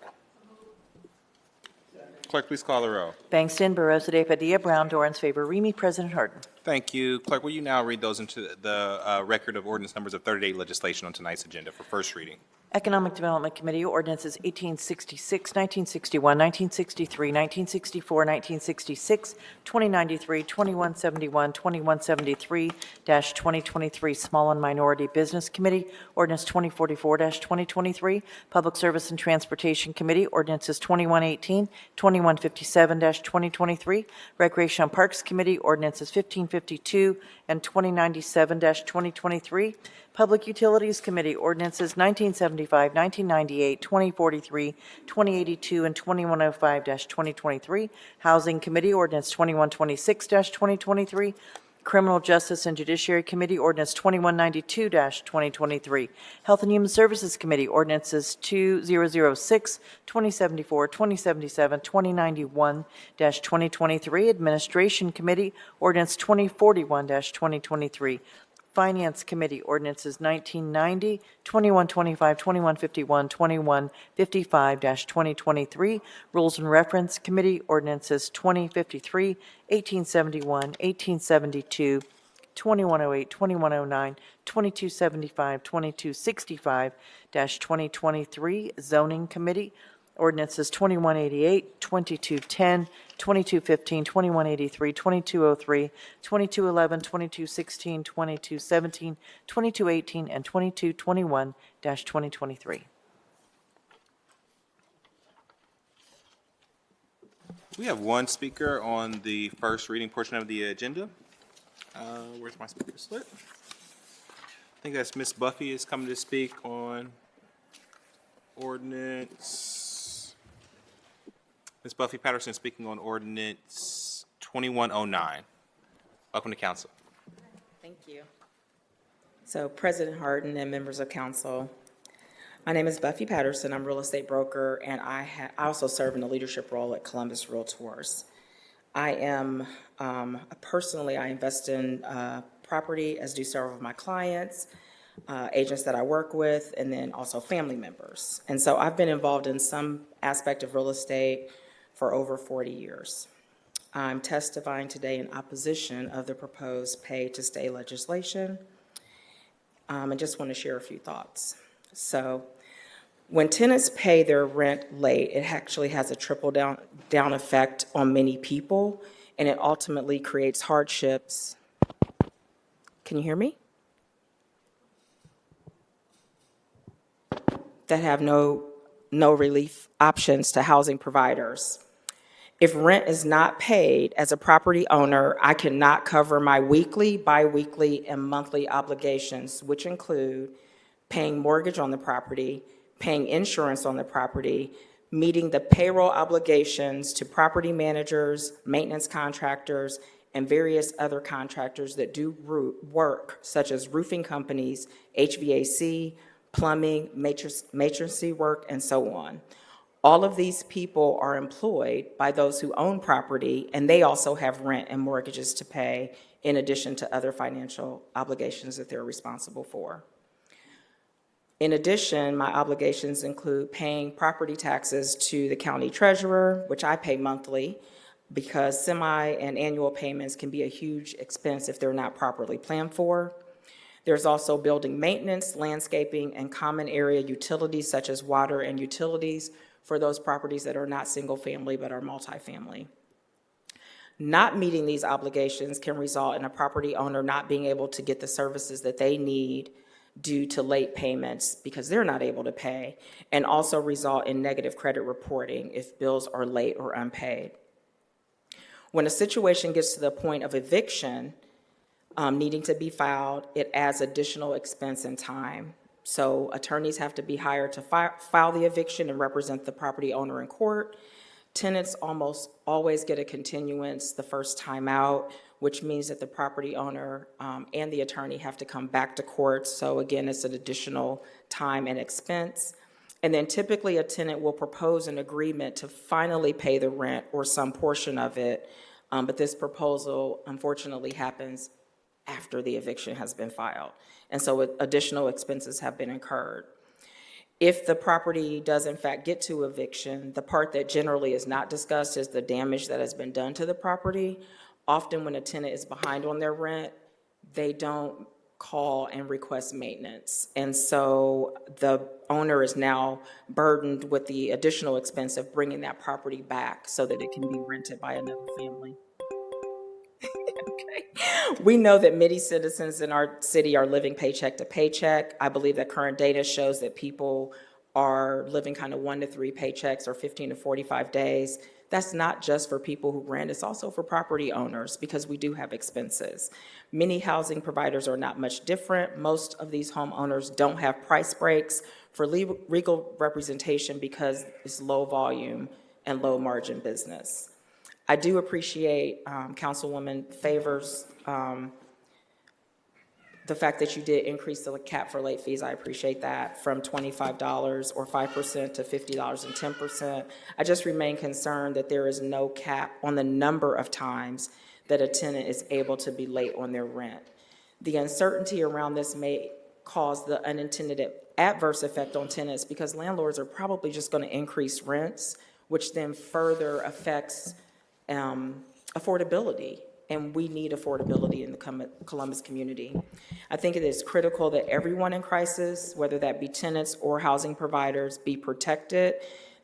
Clerk, please call the roll. Bangston, Barosa de Padilla, Brown, Dorans, favor, Remy. President Harden. Thank you. Clerk, will you now read those into the record of ordinance numbers of 30-day legislation on tonight's agenda for first reading? Economic Development Committee, ordinances 1866, 1961, 1963, 1964, 1966, 2093, 2171, 2173-2023. Small and Minority Business Committee, ordinance 2044-2023. Public Service and Transportation Committee, ordinances 2118, 2157-2023. Recreation and Parks Committee, ordinances 1552 and 2097-2023. Public Utilities Committee, ordinances 1975, 1998, 2043, 2082, and 2105-2023. Housing Committee, ordinance 2126-2023. Criminal Justice and Judiciary Committee, ordinance 2192-2023. Health and Human Services Committee, ordinances 2006, 2074, 2077, 2091-2023. Administration Committee, ordinance 2041-2023. Finance Committee, ordinances 1990, 2125, 2151, 2155-2023. Rules and Reference Committee, ordinances 2053, 1871, 1872, 2108, 2109, 2275, 2265-2023. Zoning Committee, ordinances 2188, 2210, 2215, 2183, 2203, 2211, 2216, 2217, 2218, and 2221-2023. We have one speaker on the first reading portion of the agenda. Where's my speaker slip? I think that's Ms. Buffy is coming to speak on ordinance. Ms. Buffy Patterson speaking on ordinance 2109. Welcome to council. Thank you. So President Harden and members of council, my name is Buffy Patterson. I'm a real estate broker, and I also serve in a leadership role at Columbus Realtors. I am, personally, I invest in property, as do several of my clients, agents that I work with, and then also family members. And so I've been involved in some aspect of real estate for over 40 years. I'm testifying today in opposition of the proposed pay-to-stay legislation. I just want to share a few thoughts. So when tenants pay their rent late, it actually has a trickle-down effect on many people, and it ultimately creates hardships. Can you hear me? That have no relief options to housing providers. If rent is not paid as a property owner, I cannot cover my weekly, biweekly, and monthly obligations, which include paying mortgage on the property, paying insurance on the property, meeting the payroll obligations to property managers, maintenance contractors, and various other contractors that do work, such as roofing companies, HVAC, plumbing, matroncy work, and so on. All of these people are employed by those who own property, and they also have rent and mortgages to pay, in addition to other financial obligations that they're responsible for. In addition, my obligations include paying property taxes to the county treasurer, which I pay monthly, because semi and annual payments can be a huge expense if they're not properly planned for. There's also building maintenance, landscaping, and common area utilities such as water and utilities for those properties that are not single-family but are multifamily. Not meeting these obligations can result in a property owner not being able to get the services that they need due to late payments because they're not able to pay, and also result in negative credit reporting if bills are late or unpaid. When a situation gets to the point of eviction, needing to be filed, it adds additional expense and time. So attorneys have to be hired to file the eviction and represent the property owner in court. Tenants almost always get a continuance the first time out, which means that the property owner and the attorney have to come back to court. So again, it's an additional time and expense. And then typically a tenant will propose an agreement to finally pay the rent or some portion of it. But this proposal unfortunately happens after the eviction has been filed. And so additional expenses have been incurred. If the property does in fact get to eviction, the part that generally is not discussed is the damage that has been done to the property. Often when a tenant is behind on their rent, they don't call and request maintenance. And so the owner is now burdened with the additional expense of bringing that property back so that it can be rented by another family. We know that many citizens in our city are living paycheck to paycheck. I believe that current data shows that people are living kind of 1 to 3 paychecks or 15 to 45 days. That's not just for people who rent, it's also for property owners because we do have expenses. Many housing providers are not much different. Most of these homeowners don't have price breaks for legal representation because it's low volume and low margin business. I do appreciate Councilwoman Favors, the fact that you did increase the cap for late fees. I appreciate that, from $25 or 5% to $50 and 10%. I just remain concerned that there is no cap on the number of times that a tenant is able to be late on their rent. The uncertainty around this may cause the unintended adverse effect on tenants because landlords are probably just going to increase rents, which then further affects affordability, and we need affordability in the Columbus community. I think it is critical that everyone in crisis, whether that be tenants or housing providers, be protected.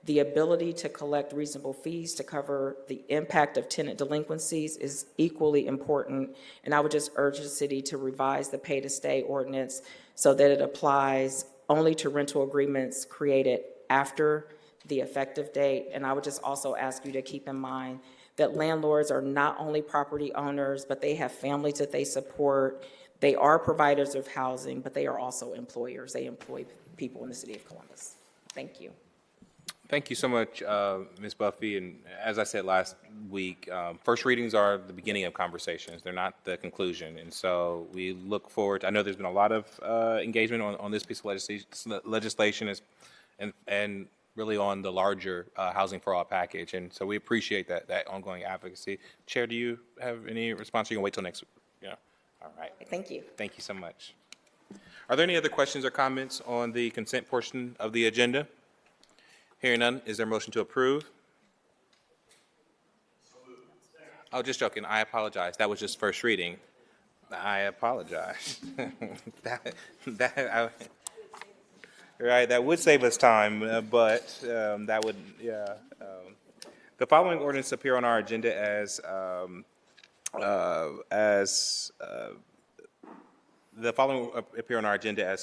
The ability to collect reasonable fees to cover the impact of tenant delinquencies is equally important, and I would just urge the city to revise the pay-to-stay ordinance so that it applies only to rental agreements created after the effective date. And I would just also ask you to keep in mind that landlords are not only property owners, but they have families that they support. They are providers of housing, but they are also employers. They employ people in the city of Columbus. Thank you. Thank you so much, Ms. Buffy. And as I said last week, first readings are the beginning of conversations. They're not the conclusion. And so we look forward I know there's been a lot of engagement on this piece of legislation and really on the larger Housing for All package. And so we appreciate that ongoing advocacy. Chair, do you have any response? Or you can wait till next week? Yeah. All right. Thank you. Thank you so much. Are there any other questions or comments on the consent portion of the agenda? Hearing none, is there a motion to approve? Oh, just joking. I apologize. That was just first reading. I apologize. Right, that would save us time, but that would, yeah. The following ordinance appear on our agenda as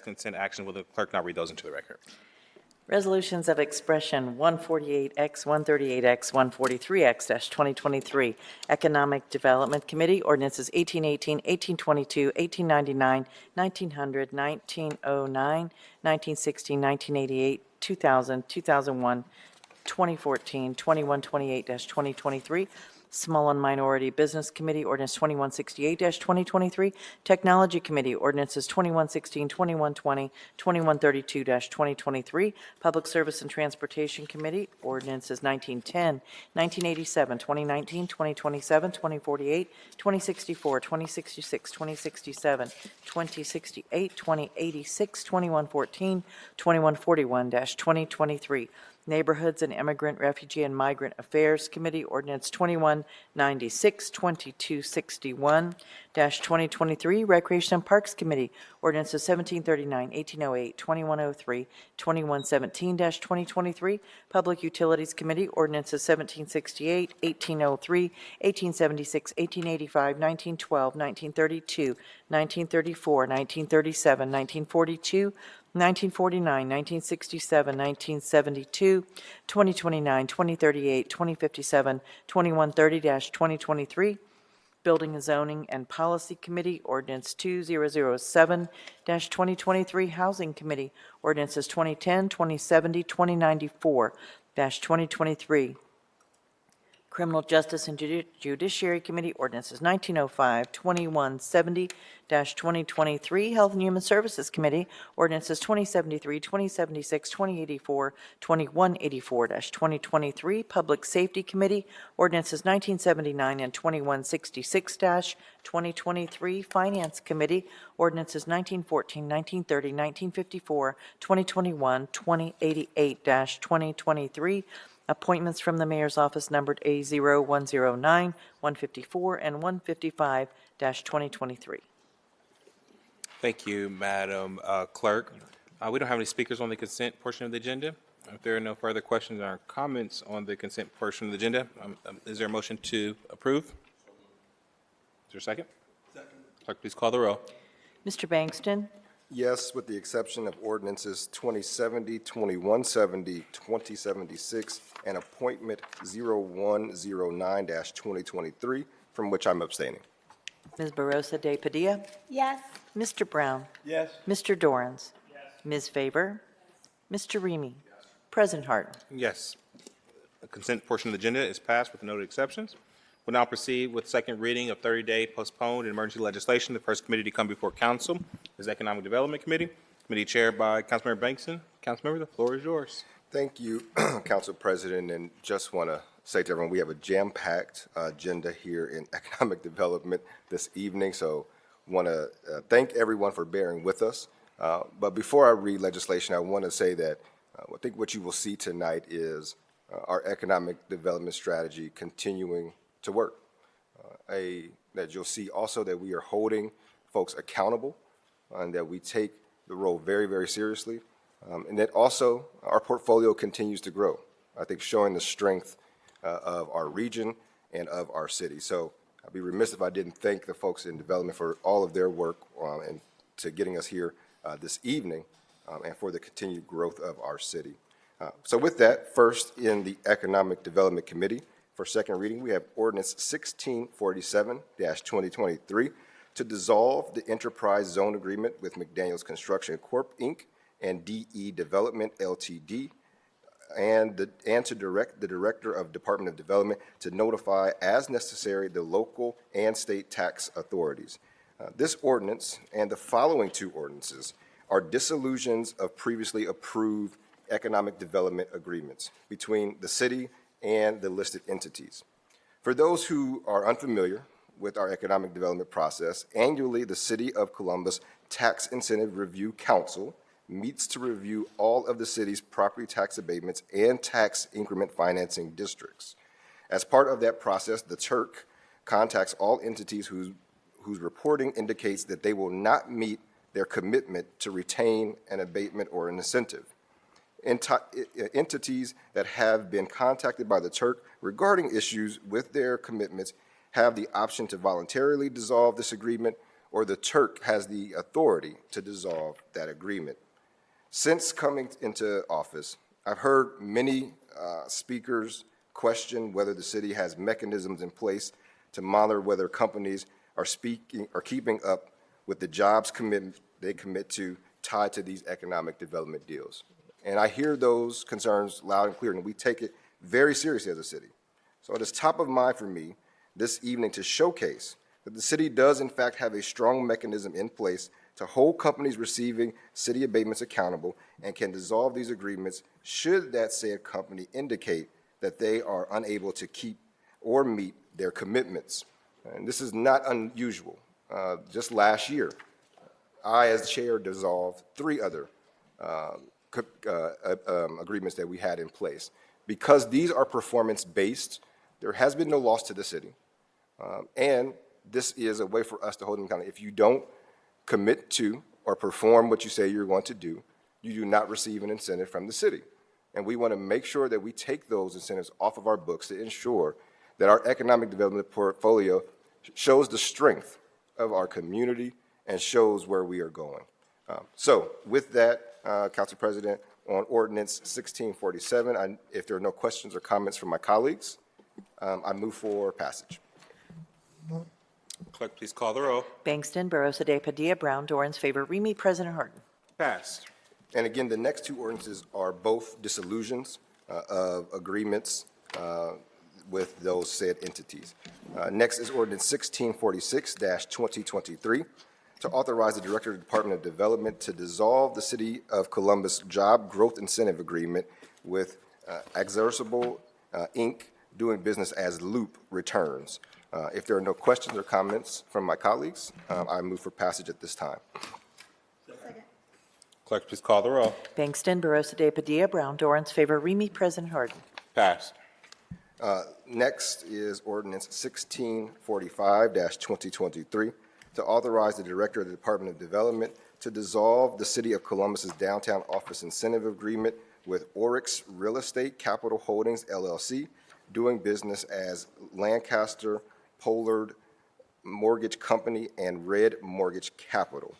consent action. Will the clerk now read those into the record? Resolutions of expression 148X, 138X, 143X-2023. Economic Development Committee, ordinances 1818, 1822, 1899, 1900, 1909, 1916, 1988, 2000, 2001, 2014, 2128-2023. Small and Minority Business Committee, ordinance 2168-2023. Technology Committee, ordinances 2116, 2120, 2132-2023. Public Service and Transportation Committee, ordinances 1910, 1987, 2019, 2027, 2048, 2064, 2066, 2067, 2068, 2086, 2114, 2141-2023. Neighborhoods and Immigrant, Refugee, and Migrant Affairs Committee, ordinance 2196, 2261-2023. Recreation and Parks Committee, ordinances 1739, 1808, 2103, 2117-2023. Public Utilities Committee, ordinances 1768, 1803, 1876, 1885, 1912, 1932, 1934, 1937, 1942, 1949, 1967, 1972, 2029, 2038, 2057, 2130-2023. Building and Zoning and Policy Committee, ordinance 2007-2023. Housing Committee, ordinances 2010, 2070, 2094-2023. Criminal Justice and Judiciary Committee, ordinances 1905, 2170-2023. Health and Human Services Committee, ordinances 2073, 2076, 2084, 2184-2023. Public Safety Committee, ordinances 1979 and 2166-2023. Finance Committee, ordinances 1914, 1930, 1954, 2021, 2088-2023. Appointments from the Mayor's Office numbered A0, 109, 154, and 155-2023. Thank you, Madam Clerk. We don't have any speakers on the consent portion of the agenda. If there are no further questions or comments on the consent portion of the agenda, is there a motion to approve? Is there a second? Second. Clerk, please call the roll. Mr. Bangston? Yes, with the exception of ordinances 2070, 2170, 2076, and appointment 0109-2023, from which I'm abstaining. Ms. Barosa de Padilla? Yes. Mr. Brown? Yes. Mr. Dorans? Ms. Favor? Mr. Remy? President Harden? Yes. The consent portion of the agenda is passed with noted exceptions. We'll now proceed with second reading of 30-day postponed and emergency legislation. The first committee to come before council is Economic Development Committee. Committee chaired by Councilmember Bankston. Councilmember, the floor is yours. Thank you, Council President, and just want to say to everyone, we have a jam-packed agenda here in economic development this evening, so want to thank everyone for bearing with us. But before I read legislation, I want to say that I think what you will see tonight is our economic development strategy continuing to work. That you'll see also that we are holding folks accountable and that we take the role very, very seriously. And that also our portfolio continues to grow, I think showing the strength of our region and of our city. So I'd be remiss if I didn't thank the folks in development for all of their work and to getting us here this evening and for the continued growth of our city. So with that, first in the Economic Development Committee, for second reading, we have ordinance 1647-2023 to dissolve the enterprise zone agreement with McDaniels Construction Corp., Inc. and DE Development, Ltd., and to direct the Director of Department of Development to notify as necessary the local and state tax authorities. This ordinance and the following two ordinances are dissolutions of previously approved economic development agreements between the city and the listed entities. For those who are unfamiliar with our economic development process, annually the City of Columbus Tax Incentive Review Council meets to review all of the city's property tax abatements and tax increment financing districts. As part of that process, the TURC contacts all entities whose reporting indicates that they will not meet their commitment to retain an abatement or an incentive. Entities that have been contacted by the TURC regarding issues with their commitments have the option to voluntarily dissolve this agreement, or the TURC has the authority to dissolve that agreement. Since coming into office, I've heard many speakers question whether the city has mechanisms in place to monitor whether companies are keeping up with the jobs they commit to tied to these economic development deals. And I hear those concerns loud and clear, and we take it very seriously as a city. So it is top of mind for me this evening to showcase that the city does in fact have a strong mechanism in place to hold companies receiving city abatements accountable and can dissolve these agreements should that said company indicate that they are unable to keep or meet their commitments. And this is not unusual. Just last year, I, as chair, dissolved 3 other agreements that we had in place. Because these are performance-based, there has been no loss to the city. And this is a way for us to hold them accountable. If you don't commit to or perform what you say you're going to do, you do not receive an incentive from the city. And we want to make sure that we take those incentives off of our books to ensure that our economic development portfolio shows the strength of our community and shows where we are going. So with that, Council President, on ordinance 1647, if there are no questions or comments from my colleagues, I move for passage. Clerk, please call the roll. Bangston, Barosa de Padilla, Brown, Dorans, Favor, Remy, President Harden. Passed. And again, the next 2 ordinances are both dissolutions of agreements with those said entities. Next is ordinance 1646-2023 to authorize the Director of the Department of Development to dissolve the City of Columbus Job Growth Incentive Agreement with Exercible Inc., doing business as Loop Returns. If there are no questions or comments from my colleagues, I move for passage at this time. Clerk, please call the roll. Bangston, Barosa de Padilla, Brown, Dorans, Favor, Remy, President Harden. Passed. Next is ordinance 1645-2023 to authorize the Director of the Department of Development to dissolve the City of Columbus's downtown office incentive agreement with Oryx Real Estate Capital Holdings, LLC, doing business as Lancaster Pollard Mortgage Company and Red Mortgage Capital.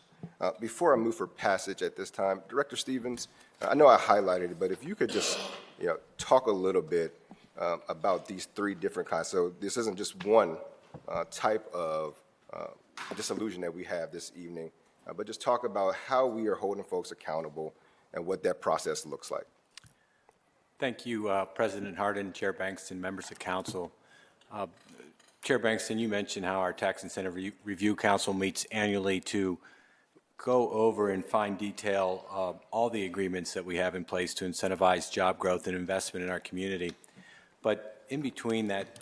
Before I move for passage at this time, Director Stevens, I know I highlighted it, but if you could just, talk a little bit about these three different kinds. So this isn't just one type of disillusion that we have this evening, but just talk about how we are holding folks accountable and what that process looks like. Thank you, President Hardin, Chair Bankston, members of council. Chair Bankston, you mentioned how our Tax Incentive Review Council meets annually to go over in fine detail all the agreements that we have in place to incentivize job growth and investment in our community. But in between that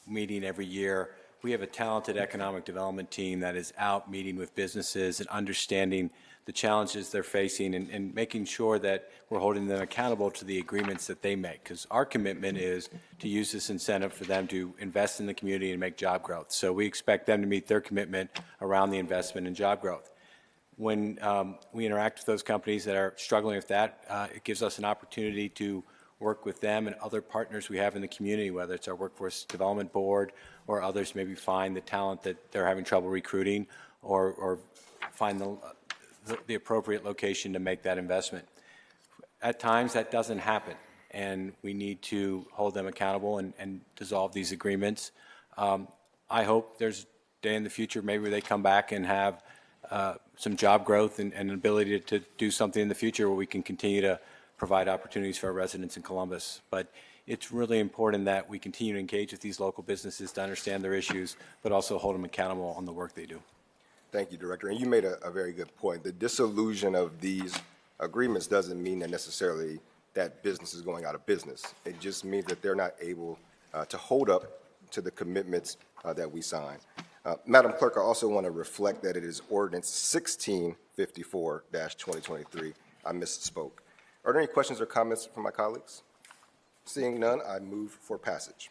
meeting every year, we have a talented economic development team that is out meeting with businesses and understanding the challenges they're facing and making sure that we're holding them accountable to the agreements that they make. Because our commitment is to use this incentive for them to invest in the community and make job growth. So we expect them to meet their commitment around the investment and job growth. When we interact with those companies that are struggling with that, it gives us an opportunity to work with them and other partners we have in the community, whether it's our Workforce Development Board or others, maybe find the talent that they're having trouble recruiting or find the appropriate location to make that investment. At times, that doesn't happen, and we need to hold them accountable and dissolve these agreements. I hope there's a day in the future maybe where they come back and have some job growth and an ability to do something in the future where we can continue to provide opportunities for our residents in Columbus. But it's really important that we continue to engage with these local businesses to understand their issues, but also hold them accountable on the work they do. Thank you, Director. And you made a very good point. The dissolution of these agreements doesn't mean that necessarily that business is going out of business. It just means that they're not able to hold up to the commitments that we sign. Madam Clerk, I also want to reflect that it is Ordinance 1654-2023. I misspoke. Are there any questions or comments from my colleagues? Seeing none, I move for passage.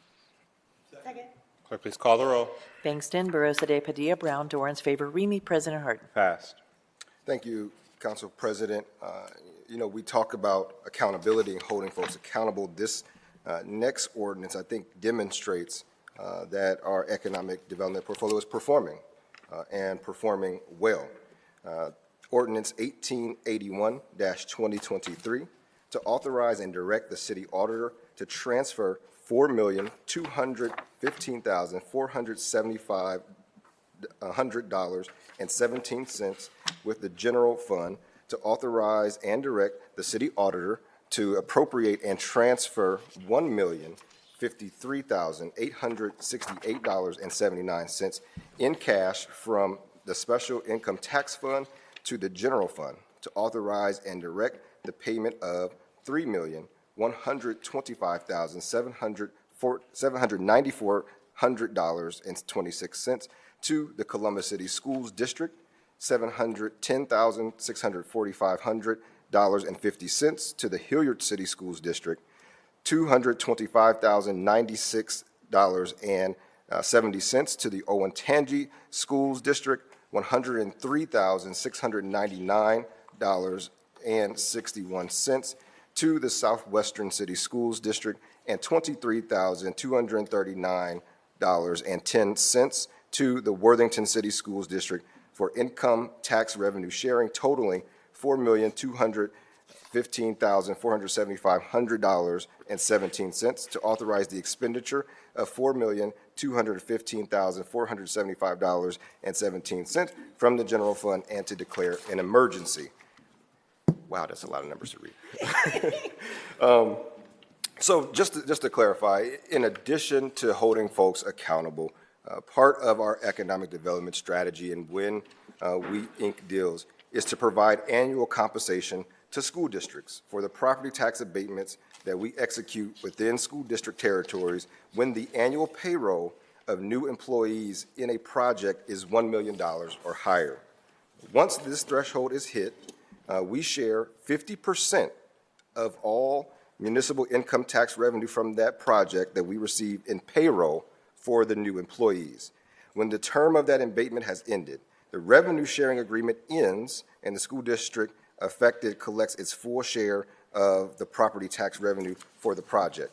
Second. Clerk, please call the roll. Bangston, Barosa de Padilla, Brown, Dorans, favor, Remy, President Harden. Passed. Thank you, Council President. We talk about accountability and holding folks accountable. This next ordinance, I think, demonstrates that our economic development portfolio is performing and performing well. Ordinance 1881-2023 to authorize and direct the city auditor to transfer $4,215,475.17 with the general fund to authorize and direct the city auditor to appropriate and transfer $1,053,868.79 in cash from the special income tax fund to the general fund to authorize and direct the payment of $3,125,794.26 to the Columbus City Schools District, $710,645.50 to the Hilliard City Schools District, $225,096.70 to the Olentangy Schools District, $103,699.61 to the Southwestern City Schools District, and $23,239.10 to the Worthington City Schools District for income tax revenue sharing totaling $4,215,475.17 to authorize the expenditure of $4,215,475.17 from the general fund and to declare an emergency. Wow, that's a lot of numbers to read. So just to clarify, in addition to holding folks accountable, part of our economic development strategy and when we ink deals is to provide annual compensation to school districts for the property tax abatements that we execute within school district territories when the annual payroll of new employees in a project is $1 million or higher. Once this threshold is hit, we share 50% of all municipal income tax revenue from that project that we receive in payroll for the new employees. When the term of that abatement has ended, The revenue sharing agreement ends and the school district affected collects its full share of the property tax revenue for the project.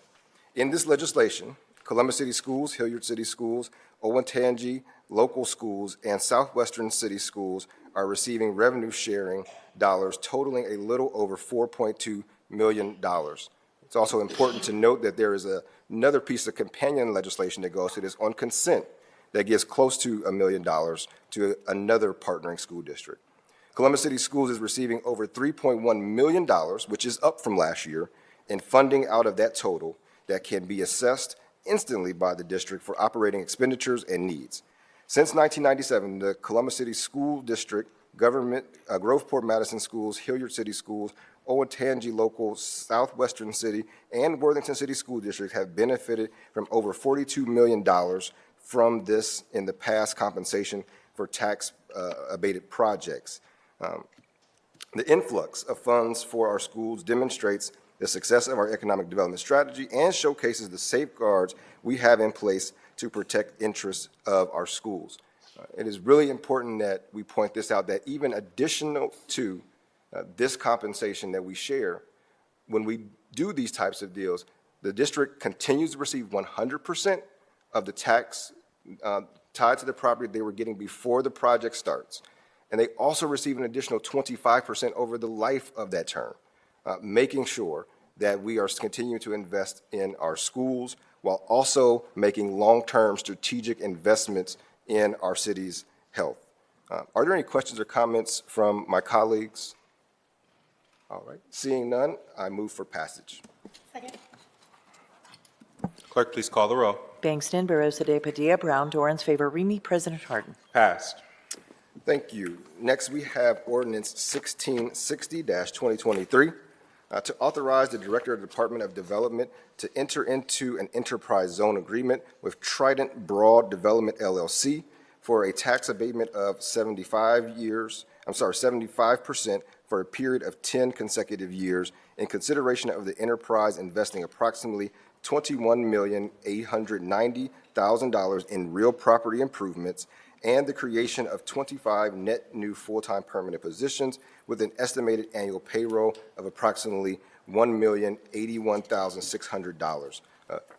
In this legislation, Columbus City Schools, Hilliard City Schools, Olentangy local schools, and Southwestern City Schools are receiving revenue sharing dollars totaling a little over $4.2 million. It's also important to note that there is another piece of companion legislation that goes to this on consent that gives close to $1 million to another partnering school district. Columbus City Schools is receiving over $3.1 million, which is up from last year, in funding out of that total that can be assessed instantly by the district for operating expenditures and needs. Since 1997, the Columbus City School District, Government, Groveport Madison Schools, Hilliard City Schools, Olentangy Local, Southwestern City, and Worthington City School District have benefited from over $42 million from this in the past compensation for tax abated projects. The influx of funds for our schools demonstrates the success of our economic development strategy and showcases the safeguards we have in place to protect interests of our schools. It is really important that we point this out, that even additional to this compensation that we share, when we do these types of deals, the district continues to receive 100% of the tax tied to the property they were getting before the project starts. And they also receive an additional 25% over the life of that term, making sure that we are continuing to invest in our schools while also making long-term strategic investments in our city's health. Are there any questions or comments from my colleagues? All right, seeing none, I move for passage. Second. Clerk, please call the row. Bangston, Barosa de Padilla, Brown, Dorans, favor, Remy, President Harden. Passed. Thank you. Next, we have ordinance 1660-2023 to authorize the Director of the Department of Development to enter into an enterprise zone agreement with Trident Broad Development LLC for a tax abatement of 75% for a period of 10 consecutive years in consideration of the enterprise investing approximately $21,890,000 in real property improvements and the creation of 25 net new full-time permanent positions with an estimated annual payroll of approximately $1,081,600.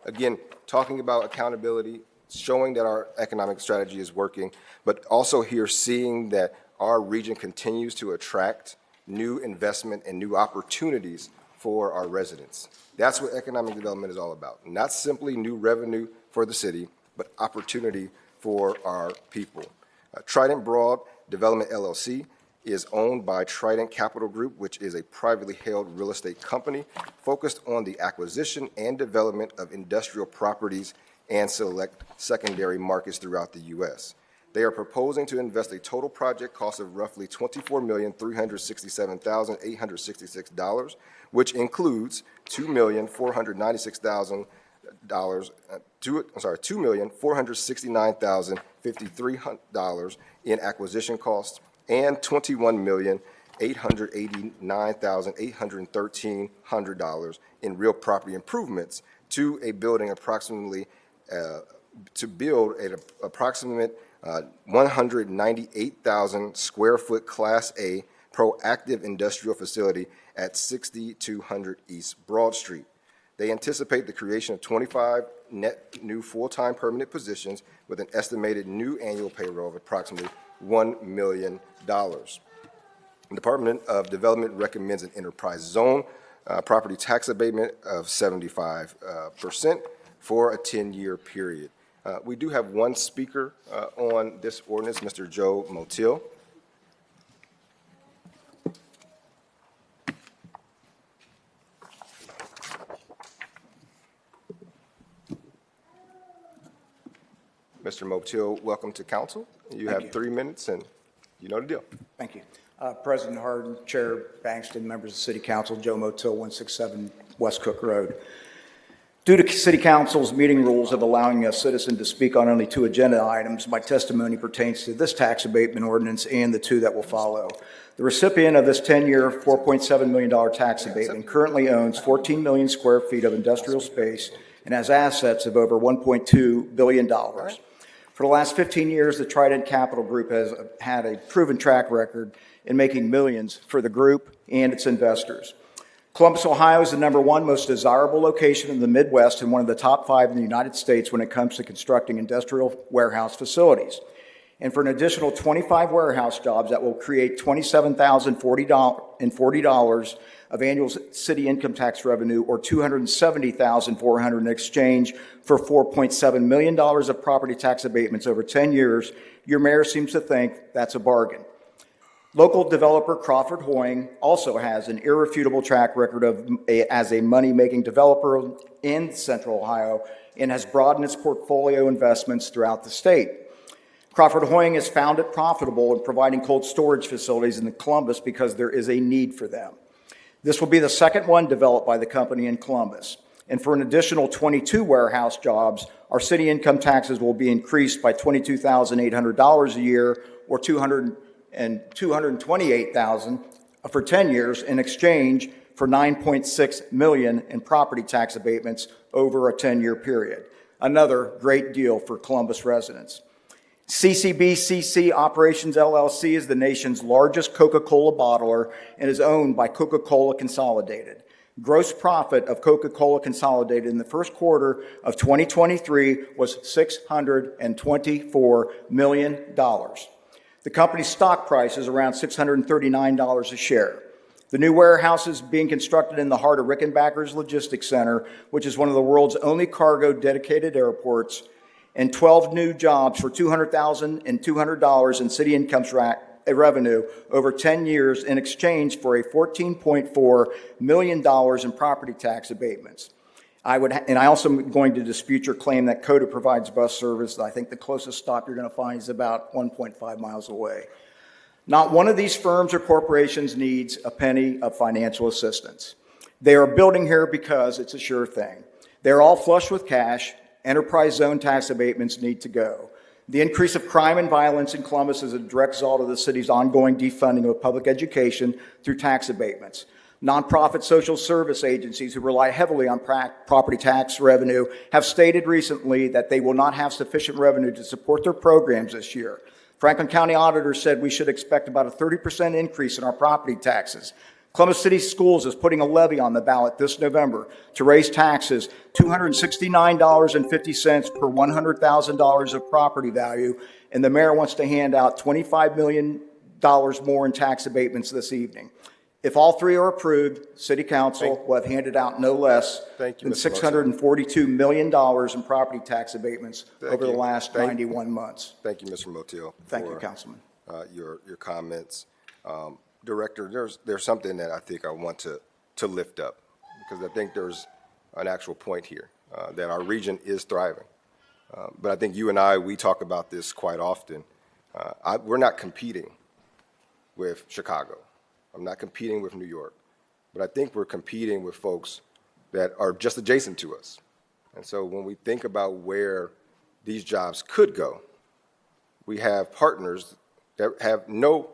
Again, talking about accountability, showing that our economic strategy is working, but also here seeing that our region continues to attract new investment and new opportunities for our residents. That's what economic development is all about. Not simply new revenue for the city, but opportunity for our people. Trident Broad Development LLC is owned by Trident Capital Group, which is a privately held real estate company focused on the acquisition and development of industrial properties and select secondary markets throughout the U.S. They are proposing to invest a total project cost of roughly $24,367,866, which includes $2,469,053 in acquisition costs and $21,889,813 in real property improvements to a building to build an approximate 198,000 square foot Class A proactive industrial facility at 6200 East Broad Street. They anticipate the creation of 25 net new full-time permanent positions with an estimated new annual payroll of approximately $1 million. The Department of Development recommends an enterprise zone property tax abatement of 75% for a 10-year period. We do have one speaker on this ordinance, Mr. Joe Motil. Mr. Motil, welcome to council. You have 3 minutes, and you know the deal. Thank you. President Harden, Chair Bangston, members of the City Council, Joe Motil, 167 West Cook Road. Due to City Council's meeting rules of allowing a citizen to speak on only 2 agenda items, my testimony pertains to this tax abatement ordinance and the 2 that will follow. The recipient of this 10-year, $4.7 million tax abatement currently owns 14 million square feet of industrial space and has assets of over $1.2 billion. For the last 15 years, the Trident Capital Group has had a proven track record in making millions for the group and its investors. Columbus, Ohio is the #1 most desirable location in the Midwest and one of the top 5 in the United States when it comes to constructing industrial warehouse facilities. And for an additional 25 warehouse jobs that will create $27,040 of annual city income tax revenue, or $270,400 in exchange for $4.7 million of property tax abatements over 10 years, your mayor seems to think that's a bargain. Local developer Crawford Hoying also has an irrefutable track record as a money-making developer in Central Ohio and has broadened its portfolio investments throughout the state. Crawford Hoying has found it profitable in providing cold storage facilities in Columbus because there is a need for them. This will be the second one developed by the company in Columbus. And for an additional 22 warehouse jobs, our city income taxes will be increased by $22,800 a year, or $228,000 for 10 years in exchange for $9.6 million in property tax abatements over a 10-year period. Another great deal for Columbus residents. CCBCC Operations LLC is the nation's largest Coca-Cola bottler and is owned by Coca-Cola Consolidated. Gross profit of Coca-Cola Consolidated in the first quarter of 2023 was $624 million. The company's stock price is around $639 a share. The new warehouse is being constructed in the heart of Rickenbacker's Logistics Center, which is one of the world's only cargo-dedicated airports, and 12 new jobs for $200,200 in city income revenue over 10 years in exchange for a $14.4 million in property tax abatements. I also am going to dispute your claim that COTA provides bus service. I think the closest stop you're going to find is about 1.5 miles away. Not one of these firms or corporations needs a penny of financial assistance. They are building here because it's a sure thing. They're all flush with cash. Enterprise zone tax abatements need to go. The increase of crime and violence in Columbus is a direct result of the city's ongoing defunding of public education through tax abatements. Nonprofit social service agencies who rely heavily on property tax revenue have stated recently that they will not have sufficient revenue to support their programs this year. Franklin County Auditor said we should expect about a 30% increase in our property taxes. Columbus City Schools is putting a levy on the ballot this November to raise taxes $269.50 per $100,000 of property value, and the mayor wants to hand out $25 million more in tax abatements this evening. If all three are approved, City Council will have handed out no less than $642 million in property tax abatements over the last 91 months. Thank you, Mr. Motil. Thank you, Councilman. Your comments. Director, there's something that I think I want to lift up, because I think there's an actual point here, that our region is thriving. But I think you and we talk about this quite often. We're not competing with Chicago. I'm not competing with New York. But I think we're competing with folks that are just adjacent to us. And so when we think about where these jobs could go, we have partners that have no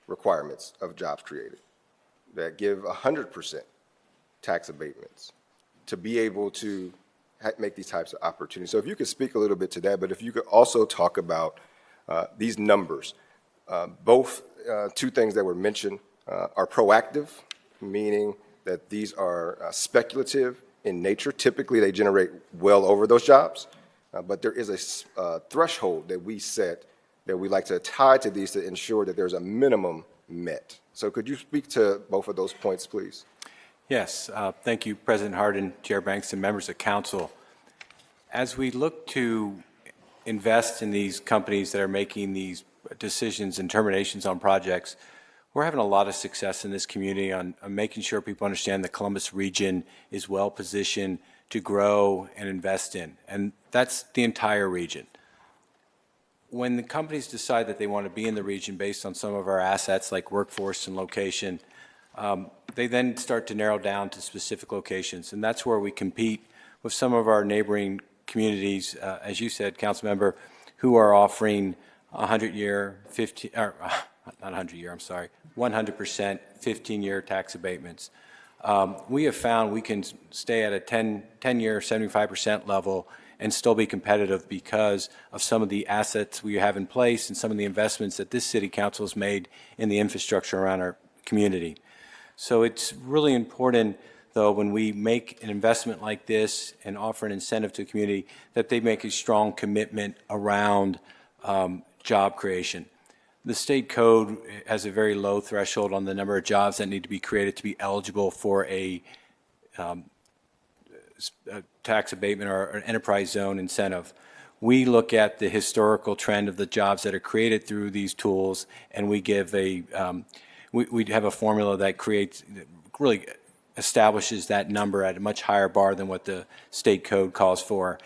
requirements of jobs created, that give 100% tax abatements to be able to make these types of opportunities. So if you could speak a little bit to that, but if you could also talk about these numbers. Both two things that were mentioned are proactive, meaning that these are speculative in nature. Typically, they generate well over those jobs, but there is a threshold that we set that we like to tie to these to ensure that there's a minimum met. So could you speak to both of those points, please? Yes, thank you, President Hardin, Chair Banks, and members of council. As we look to invest in these companies that are making these decisions and terminations on projects, we're having a lot of success in this community on making sure people understand the Columbus region is well positioned to grow and invest in, and that's the entire region. When the companies decide that they want to be in the region based on some of our assets like workforce and location, they then start to narrow down to specific locations, and that's where we compete with some of our neighboring communities, as you said, Councilmember, who are offering 100-year, 100% 15-year tax abatements. We have found we can stay at a 10-year, 75% level and still be competitive because of some of the assets we have in place and some of the investments that this city council has made in the infrastructure around our community. So it's really important, though, when we make an investment like this and offer an incentive to the community, that they make a strong commitment around job creation. The state code has a very low threshold on the number of jobs that need to be created to be eligible for a tax abatement or an enterprise zone incentive. We look at the historical trend of the jobs that are created through these tools, and we give we have a formula that really establishes that number at a much higher bar than what the state code calls for.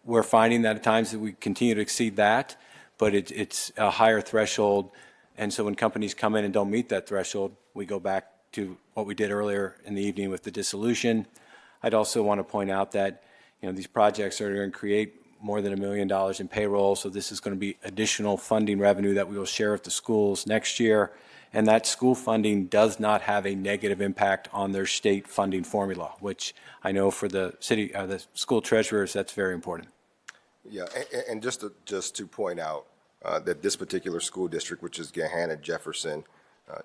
We're finding that at times that we continue to exceed that, but it's a higher threshold. And so when companies come in and don't meet that threshold, we go back to what we did earlier in the evening with the dissolution. I'd also want to point out that, these projects are going to create more than $1 million in payroll, so this is going to be additional funding revenue that we will share with the schools next year. And that school funding does not have a negative impact on their state funding formula, which I know for the school treasurers, that's very important. Yeah, and just to point out that this particular school district, which is Gahanna Jefferson,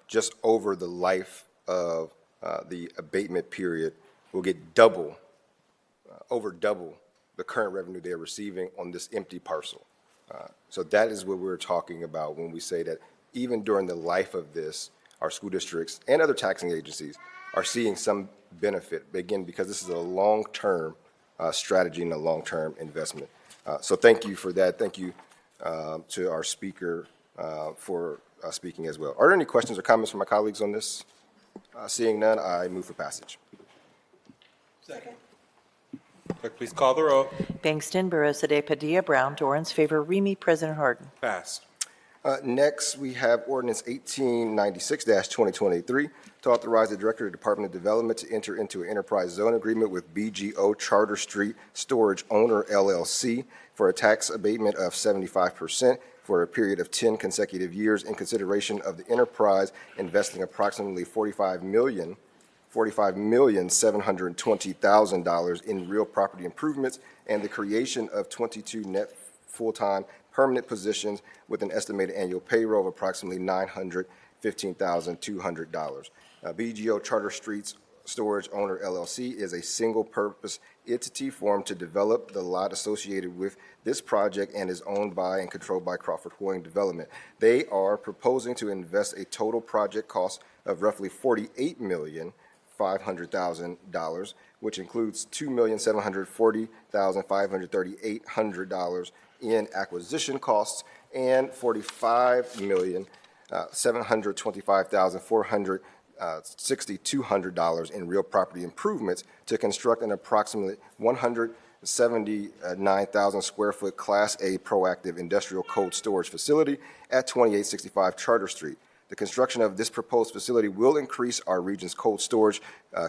just over the life of the abatement period, will get over double the current revenue they're receiving on this empty parcel. So that is what we're talking about when we say that even during the life of this, our school districts and other taxing agencies are seeing some benefit, again, because this is a long-term strategy and a long-term investment. So thank you for that. Thank you to our speaker for speaking as well. Are there any questions or comments from my colleagues on this? Seeing none, I move for passage. Second. Clerk, please call the roll. Bangston, Barosa de Padilla, Brown, Dorans, favor, Remy, President Harden. Passed. Next, we have ordinance 1896-2023 to authorize the Director of the Department of Development to enter into an enterprise zone agreement with BGO Charter Street Storage Owner LLC for a tax abatement of 75% for a period of 10 consecutive years in consideration of the enterprise investing approximately $45,720,000 in real property improvements and the creation of 22 net full-time permanent positions with an estimated annual payroll of approximately $915,200. BGO Charter Streets Storage Owner LLC is a single-purpose entity formed to develop the lot associated with this project and is owned by and controlled by Crawford Hoying Development. They are proposing to invest a total project cost of roughly $48,500,000, which includes $2,740,538 in acquisition costs and $45,725,462 in real property improvements to construct an approximately 179,000 square foot Class A proactive industrial cold storage facility at 2865 Charter Street. The construction of this proposed facility will increase our region's cold storage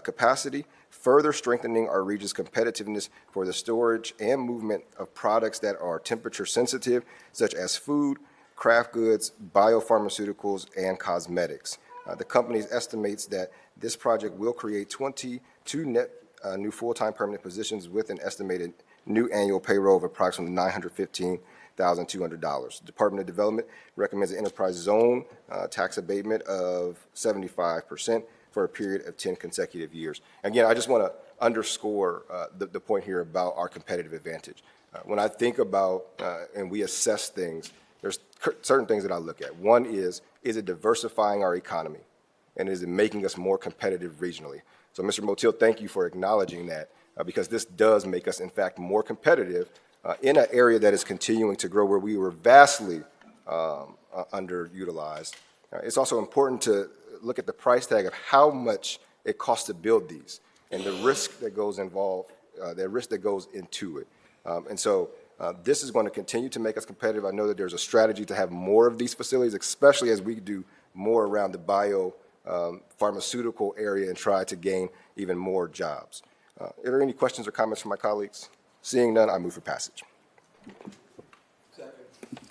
capacity, further strengthening our region's competitiveness for the storage and movement of products that are temperature sensitive, such as food, craft goods, biopharmaceuticals, and cosmetics. The company estimates that this project will create 22 net new full-time permanent positions with an estimated new annual payroll of approximately $915,200. The Department of Development recommends an enterprise zone tax abatement of 75% for a period of 10 consecutive years. Again, I just want to underscore the point here about our competitive advantage. When I think about and we assess things, there's certain things that I look at. One is it diversifying our economy? And is it making us more competitive regionally? So, Mr. Motil, thank you for acknowledging that because this does make us, in fact, more competitive in an area that is continuing to grow where we were vastly underutilized. It's also important to look at the price tag of how much it costs to build these and the risk that goes involved, the risk that goes into it. And so this is going to continue to make us competitive. I know that there's a strategy to have more of these facilities, especially as we do more around the pharmaceutical area and try to gain even more jobs. Are there any questions or comments from my colleagues? Seeing none, I move for passage. Second.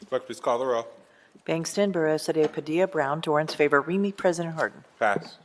Clerk, please call the roll. Bangston, Barosa de Padilla, Brown, Dorans, favor, Remy, President Harden. Passed.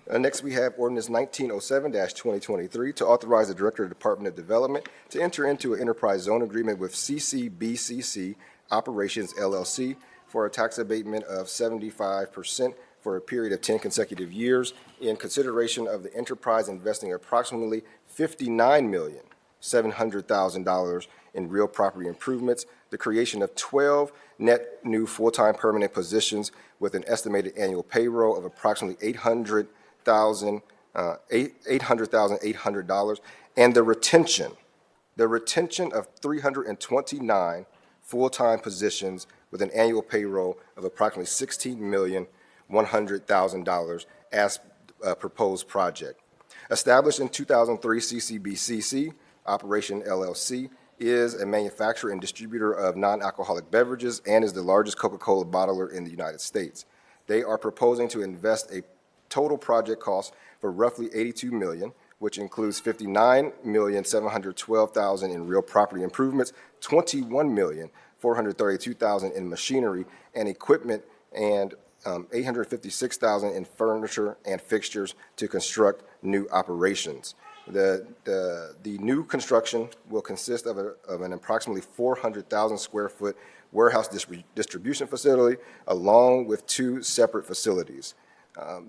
Next, we have ordinance 1907-2023 to authorize the Director of the Department of Development to enter into an enterprise zone agreement with CCBCC Operations LLC for a tax abatement of 75% for a period of 10 consecutive years in consideration of the enterprise investing approximately $59,700,000 in real property improvements, the creation of 12 net new full-time permanent positions with an estimated annual payroll of approximately $800,800, and the retention of 329 full-time positions with an annual payroll of approximately $16,100,000 as a proposed project. Established in 2003, CCBCC Operation LLC is a manufacturer and distributor of non-alcoholic beverages and is the largest Coca-Cola bottler in the United States. They are proposing to invest a total project cost for roughly $82 million, which includes $59,712,000 in real property improvements, $21,432,000 in machinery and equipment, and $856,000 in furniture and fixtures to construct new operations. The new construction will consist of an approximately 400,000 square foot warehouse distribution facility, along with 2 separate facilities.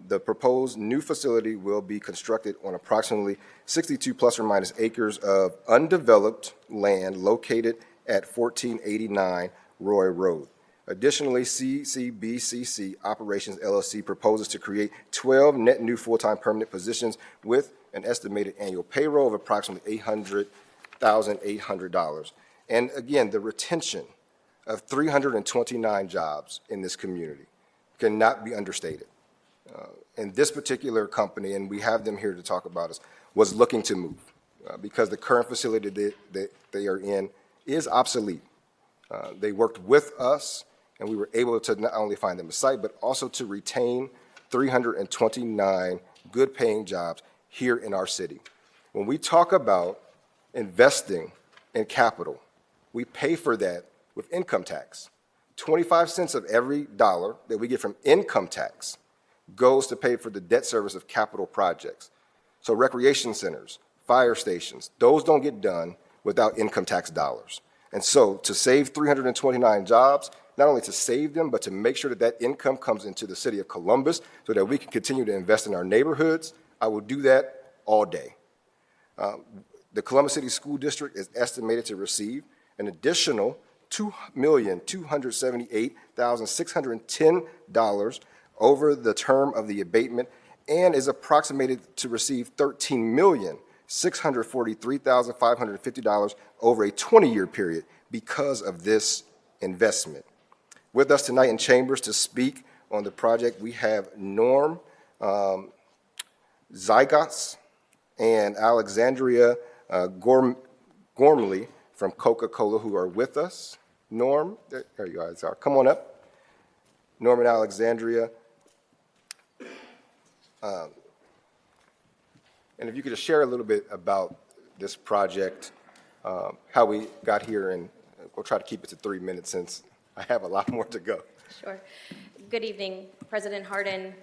The proposed new facility will be constructed on approximately 62 plus or minus acres of undeveloped land located at 1489 Roy Road. Additionally, CCBCC Operations LLC proposes to create 12 net new full-time permanent positions with an estimated annual payroll of approximately $800,800. And again, the retention of 329 jobs in this community cannot be understated. And this particular company, and we have them here to talk about us, was looking to move because the current facility that they are in is obsolete. They worked with us, and we were able to not only find them a site, but also to retain 329 good-paying jobs here in our city. When we talk about investing in capital, we pay for that with income tax. 25 cents of every dollar that we get from income tax goes to pay for the debt service of capital projects. So recreation centers, fire stations, those don't get done without income tax dollars. And so to save 329 jobs, not only to save them, but to make sure that that income comes into the city of Columbus so that we can continue to invest in our neighborhoods, I will do that all day. The Columbus City School District is estimated to receive an additional $2,278,610 over the term of the abatement and is approximated to receive $13,643,550 over a 20-year period because of this investment. With us tonight in chambers to speak on the project, we have Norm Zygots and Alexandria Gormley from Coca-Cola who are with us. Norm, there you guys are. Come on up. Norm and Alexandria. And if you could just share a little bit about this project, how we got here, and we'll try to keep it to 3 minutes since I have a lot more to go. Sure. Good evening, President Hardin,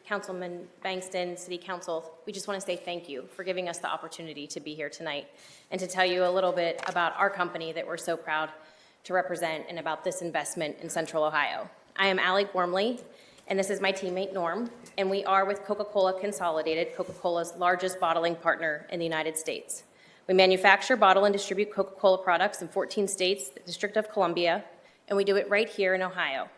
Councilman Bankston, City Council. We just want to say thank you for giving us the opportunity to be here tonight and to tell you a little bit about our company that we're so proud to represent and about this investment in Central Ohio. I am Allie Gormley, and this is my teammate Norm, and we are with Coca-Cola Consolidated, Coca-Cola's largest bottling partner in the United States. We manufacture, bottle, and distribute Coca-Cola products in 14 states, the District of Columbia, and we do it right here in Ohio.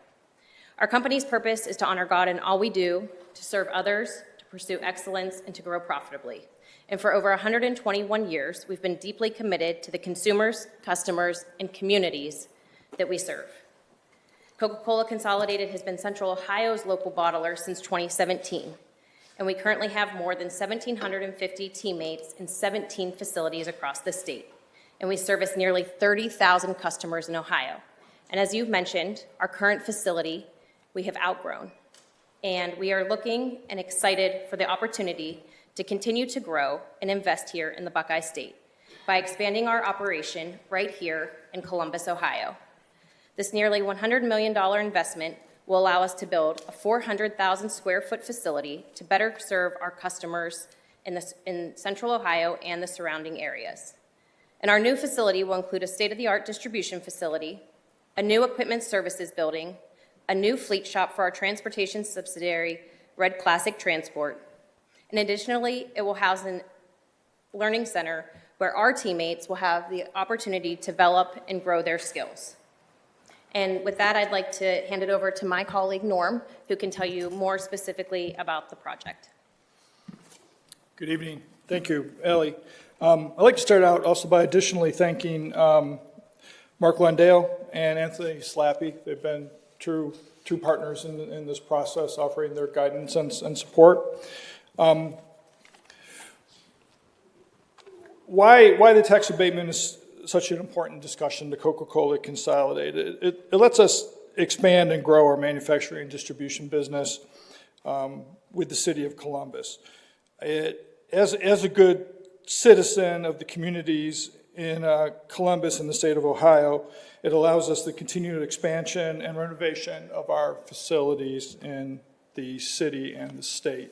Our company's purpose is to honor God in all we do, to serve others, to pursue excellence, and to grow profitably. And for over 121 years, we've been deeply committed to the consumers, customers, and communities that we serve. Coca-Cola Consolidated has been Central Ohio's local bottler since 2017, and we currently have more than 1,750 teammates in 17 facilities across the state, and we service nearly 30,000 customers in Ohio. And as you've mentioned, our current facility we have outgrown, and we are looking and excited for the opportunity to continue to grow and invest here in the Buckeye State by expanding our operation right here in Columbus, Ohio. This nearly $100 million investment will allow us to build a 400,000 square foot facility to better serve our customers in Central Ohio and the surrounding areas. And our new facility will include a state-of-the-art distribution facility, a new equipment services building, a new fleet shop for our transportation subsidiary, Red Classic Transport. And additionally, it will house a learning center where our teammates will have the opportunity to develop and grow their skills. And with that, I'd like to hand it over to my colleague, Norm, who can tell you more specifically about the project. Good evening. Thank you, Ellie. I'd like to start out also by additionally thanking Mark Lundale and Anthony Slappy. They've been true partners in this process, offering their guidance and support. Why the tax abatement is such an important discussion to Coca-Cola Consolidated. It lets us expand and grow our manufacturing and distribution business with the city of Columbus. As a good citizen of the communities in Columbus and the state of Ohio, it allows us the continued expansion and renovation of our facilities in the city and the state.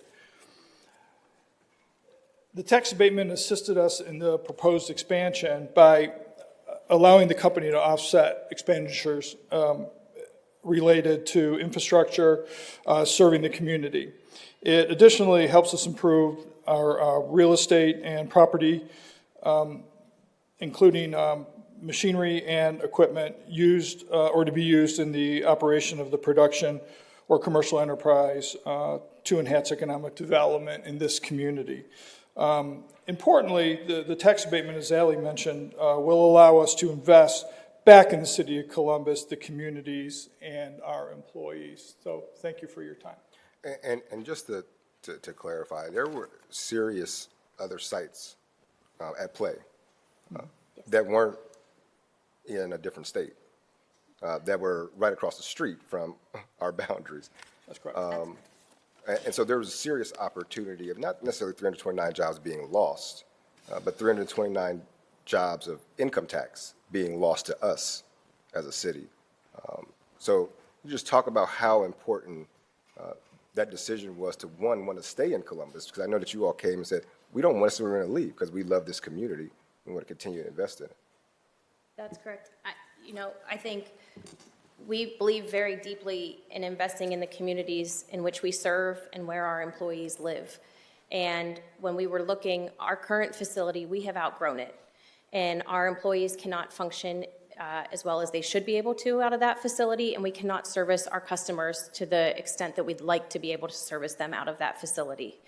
The tax abatement assisted us in the proposed expansion by allowing the company to offset expenditures related to infrastructure serving the community. It additionally helps us improve our real estate and property, including machinery and equipment used or to be used in the operation of the production or commercial enterprise to enhance economic development in this community. Importantly, the tax abatement, as Ali mentioned, will allow us to invest back in the city of Columbus, the communities, and our employees. So thank you for your time. And just to clarify, there were serious other sites at play that weren't in a different state, that were right across the street from our boundaries. That's correct. And so there was a serious opportunity of not necessarily 329 jobs being lost, but 329 jobs of income tax being lost to us as a city. So you just talk about how important that decision was to, one, want to stay in Columbus, because I know that you all came and said, we don't want to going to leave because we love this community. We want to continue to invest in it. That's correct. I think we believe very deeply in investing in the communities in which we serve and where our employees live. And when we were looking, our current facility, we have outgrown it. And our employees cannot function as well as they should be able to out of that facility, and we cannot service our customers to the extent that we'd like to be able to service them out of that facility.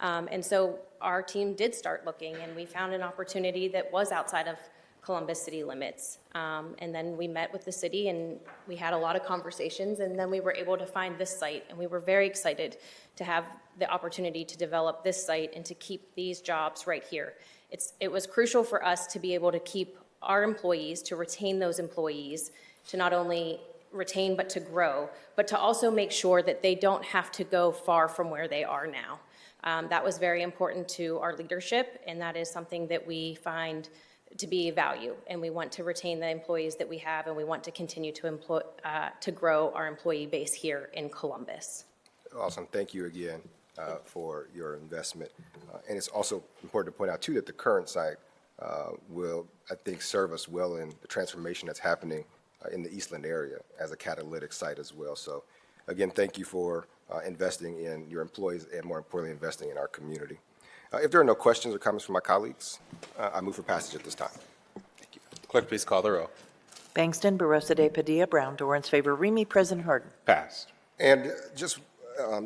And so our team did start looking, and we found an opportunity that was outside of Columbus city limits. And then we met with the city, and we had a lot of conversations, and then we were able to find this site, and we were very excited to have the opportunity to develop this site and to keep these jobs right here. It was crucial for us to be able to keep our employees, to retain those employees, to not only retain but to grow, but to also make sure that they don't have to go far from where they are now. That was very important to our leadership, and that is something that we find to be a value, and we want to retain the employees that we have, and we want to continue to grow our employee base here in Columbus. Awesome. Thank you again for your investment. And it's also important to point out, too, that the current site will, I think, serve us well in the transformation that's happening in the Eastland area as a catalytic site as well. So, again, thank you for investing in your employees and, more importantly, investing in our community. If there are no questions or comments from my colleagues, I move for passage at this time. Thank you. Clerk, please call the row. Bangston, Barosa de Padilla, Brown, Dorans, favor, Remy, President Harden. Passed. And just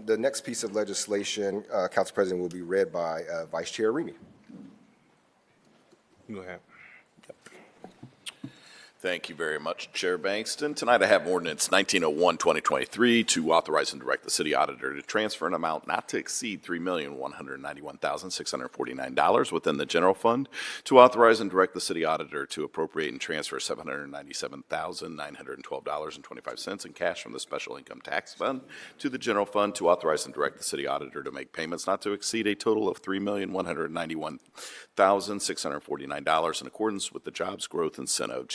the next piece of legislation, Council President, will be read by Vice Chair Remy. Go ahead. Thank you very much, Chair Bankston. Tonight I have ordinance 1901-2023 to authorize and direct the city auditor to transfer an amount not to exceed $3,191,649 within the general fund, to authorize and direct the city auditor to appropriate and transfer $797,912.25 in cash from the special income tax fund to the general fund, to authorize and direct the city auditor to make payments not to exceed a total of $3,191,649 in accordance with the Jobs Growth Incentive,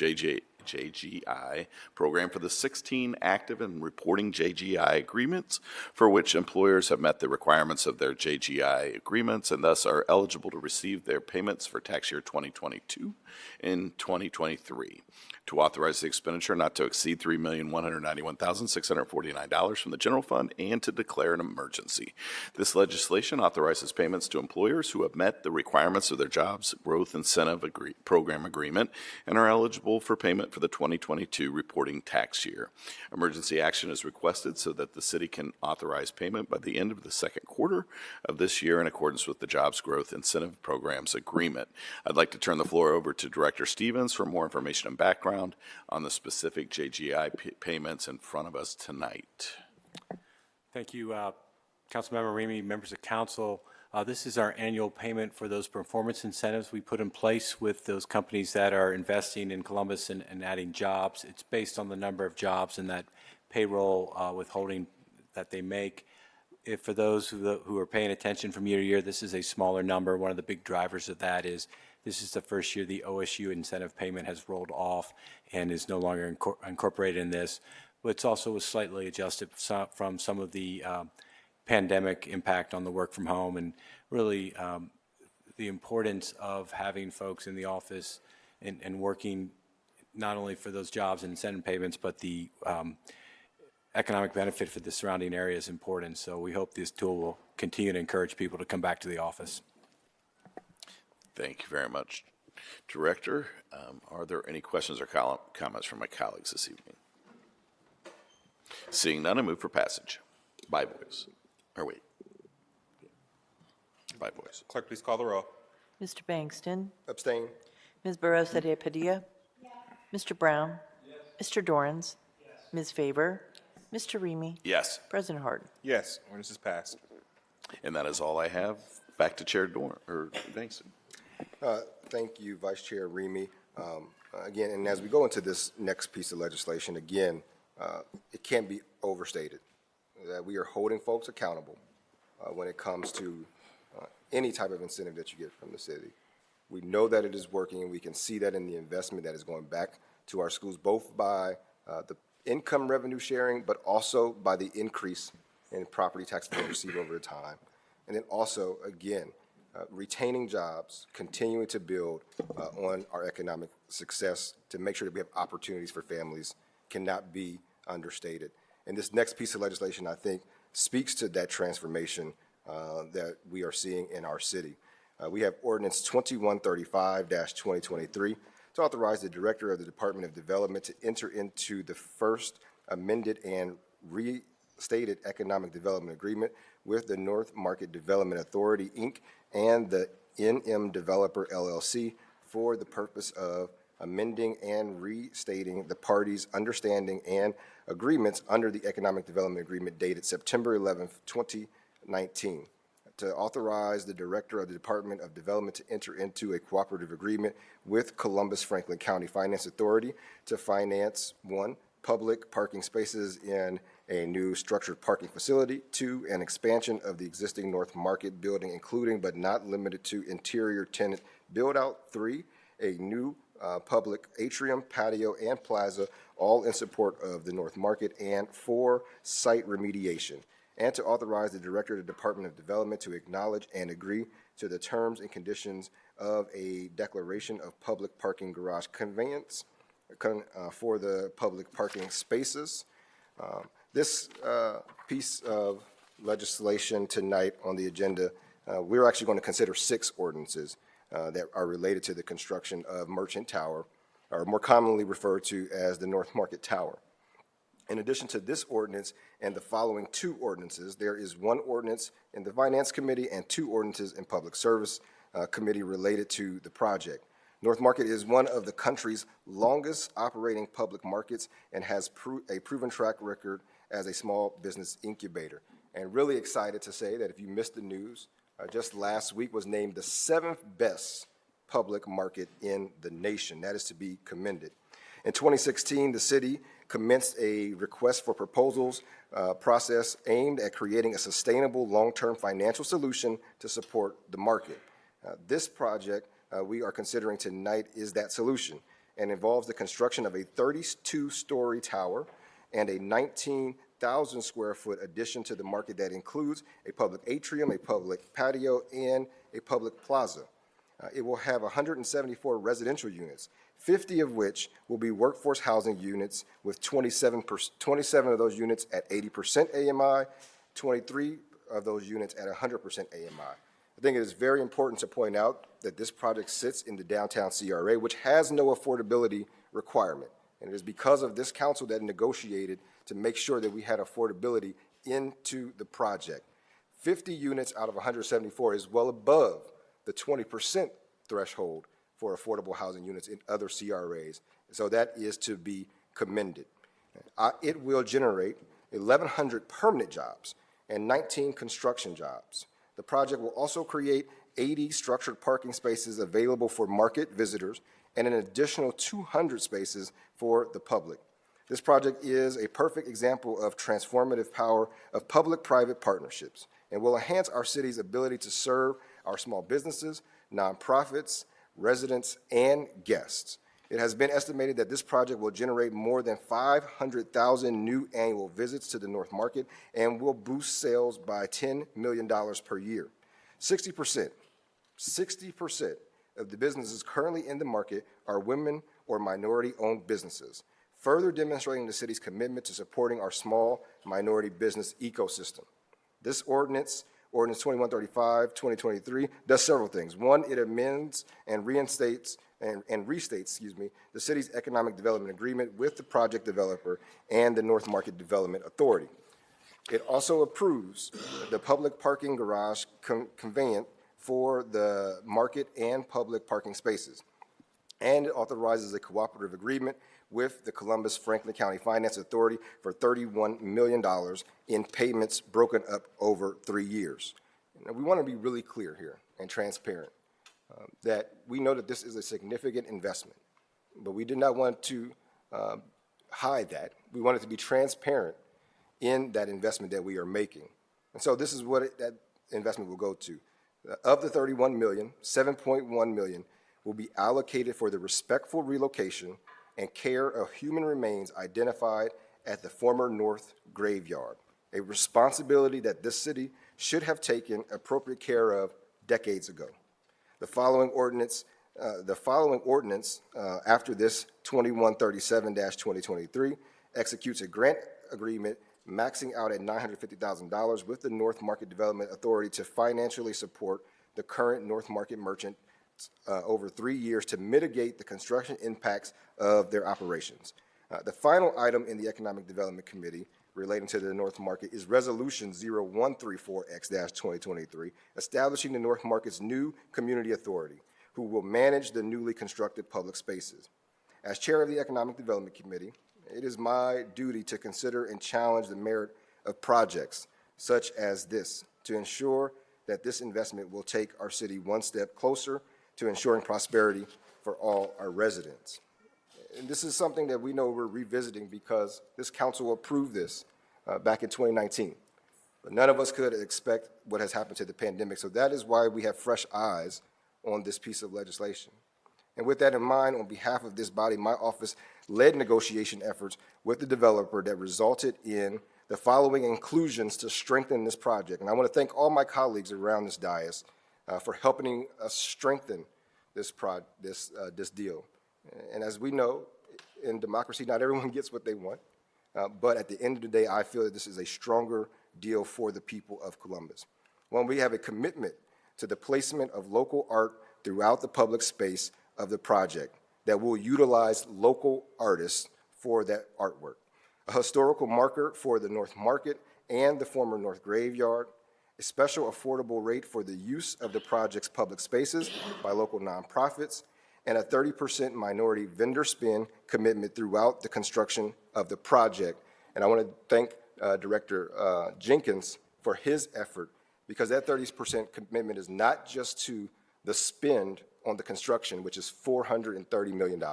JGI program for the 16 active and reporting JGI agreements for which employers have met the requirements of their JGI agreements and thus are eligible to receive their payments for tax year 2022 and 2023. To authorize the expenditure not to exceed $3,191,649 from the general fund and to declare an emergency. This legislation authorizes payments to employers who have met the requirements of their Jobs Growth Incentive Program agreement and are eligible for payment for the 2022 reporting tax year. Emergency action is requested so that the city can authorize payment by the end of the second quarter of this year in accordance with the Jobs Growth Incentive Programs agreement. I'd like to turn the floor over to Director Stevens for more information and background on the specific JGI payments in front of us tonight. Thank you, Councilmember Remy, members of council. This is our annual payment for those performance incentives we put in place with those companies that are investing in Columbus and adding jobs. It's based on the number of jobs and that payroll withholding that they make. If for those who are paying attention from year to year, this is a smaller number. One of the big drivers of that is this is the first year the OSU incentive payment has rolled off and is no longer incorporated in this. But it's also slightly adjusted from some of the pandemic impact on the work from home and really the importance of having folks in the office and working not only for those jobs and incentive payments, but the economic benefit for the surrounding area is important. So we hope this tool will continue to encourage people to come back to the office. Thank you very much, Director. Are there any questions or comments from my colleagues this evening? Seeing none, I move for passage by voice. Or wait. By voice. Clerk, please call the roll. Mr. Bangston? Abstain. Ms. Barosa de Padilla? Mr. Brown? Mr. Dorans? Ms. Favor? Mr. Remy? Yes. President Harden? Yes, ordinance is passed. And that is all I have. Back to Chair Bangston. Thank you, Vice Chair Remy. Again, and as we go into this next piece of legislation, again, it can't be overstated that we are holding folks accountable when it comes to any type of incentive that you get from the city. We know that it is working, and we can see that in the investment that is going back to our schools, both by the income revenue sharing, but also by the increase in property tax that we receive over time. And then also, again, retaining jobs, continuing to build on our economic success to make sure that we have opportunities for families cannot be understated. And this next piece of legislation, I think, speaks to that transformation that we are seeing in our city. We have Ordinance 2135-2023 to authorize the Director of the Department of Development to enter into the first amended and restated economic development agreement with the North Market Development Authority, Inc., and the NM Developer, LLC, for the purpose of amending and restating the parties' understanding and agreements under the Economic Development Agreement dated September 11th, 2019, to authorize the Director of the Department of Development to enter into a cooperative agreement with Columbus Franklin County Finance Authority to finance, 1, public parking spaces in a new structured parking facility, 2, an expansion of the existing North Market building, including but not limited to interior tenant build-out, 3, a new public atrium, patio, and plaza, all in support of the North Market, and 4, site remediation, and to authorize the Director of the Department of Development to acknowledge and agree to the terms and conditions of a declaration of public parking garage conveyance for the public parking spaces. This piece of legislation tonight on the agenda, we're actually going to consider 6 ordinances that are related to the construction of Merchant Tower, or more commonly referred to as the North Market Tower. In addition to this ordinance and the following 2 ordinances, there is 1 ordinance in the Finance Committee and 2 ordinances in Public Service Committee related to the project. North Market is one of the country's longest operating public markets and has a proven track record as a small business incubator. And really excited to say that if you missed the news, just last week was named the 7th best public market in the nation. That is to be commended. In 2016, the city commenced a request for proposals process aimed at creating a sustainable long-term financial solution to support the market. This project we are considering tonight is that solution. and involves the construction of a 32-story tower and a 19,000 square foot addition to the market that includes a public atrium, a public patio, and a public plaza. It will have 174 residential units, 50 of which will be workforce housing units, with 27 of those units at 80% AMI, 23 of those units at 100% AMI. I think it is very important to point out that this project sits in the downtown CRA, which has no affordability requirement. And it is because of this council that negotiated to make sure that we had affordability into the project. 50 units out of 174 is well above the 20% threshold for affordable housing units in other CRAs. So that is to be commended. It will generate 1,100 permanent jobs and 19 construction jobs. The project will also create 80 structured parking spaces available for market visitors and an additional 200 spaces for the public. This project is a perfect example of transformative power of public-private partnerships and will enhance our city's ability to serve our small businesses, nonprofits, residents, and guests. It has been estimated that this project will generate more than 500,000 new annual visits to the North Market and will boost sales by $10 million per year. 60% of the businesses currently in the market are women or minority-owned businesses, further demonstrating the city's commitment to supporting our small minority business ecosystem. This Ordinance 2135, 2023, does several things. One, it amends and restates the city's economic development agreement with the project developer and the North Market Development Authority. It also approves the public parking garage conveyance for the market and public parking spaces. And it authorizes a cooperative agreement with the Columbus-Franklin County Finance Authority for $31 million in payments broken up over 3 years. Now, we want to be really clear here and transparent that we know that this is a significant investment, but we did not want to hide that. We wanted to be transparent in that investment that we are making. And so this is what that investment will go to. Of the $31 million, $7.1 million will be allocated for the respectful relocation and care of human remains identified at the former North Graveyard, a responsibility that this city should have taken appropriate care of decades ago. The following ordinance after this 2137-2023 executes a grant agreement maxing out at $950,000 with the North Market Development Authority to financially support the current North Market merchant over 3 years to mitigate the construction impacts of their operations. The final item in the Economic Development Committee relating to the North Market is Resolution 0134X-2023, establishing the North Market's new community authority, who will manage the newly constructed public spaces. As chair of the Economic Development Committee, it is my duty to consider and challenge the merit of projects such as this to ensure that this investment will take our city one step closer to ensuring prosperity for all our residents. And this is something that we know we're revisiting because this council approved this back in 2019. But none of us could expect what has happened to the pandemic. So that is why we have fresh eyes on this piece of legislation. And with that in mind, on behalf of this body, my office led negotiation efforts with the developer that resulted in the following inclusions to strengthen this project. And I want to thank all my colleagues around this dais for helping us strengthen this deal. And as we know, in democracy, not everyone gets what they want. But at the end of the day, I feel that this is a stronger deal for the people of Columbus. When we have a commitment to the placement of local art throughout the public space of the project that will utilize local artists for that artwork. A historical marker for the North Market and the former North Graveyard, a special affordable rate for the use of the project's public spaces by local nonprofits, and a 30% minority vendor spend commitment throughout the construction of the project. And I want to thank Director Jenkins for his effort, because that 30% commitment is not just to the spend on the construction, which is $430 million.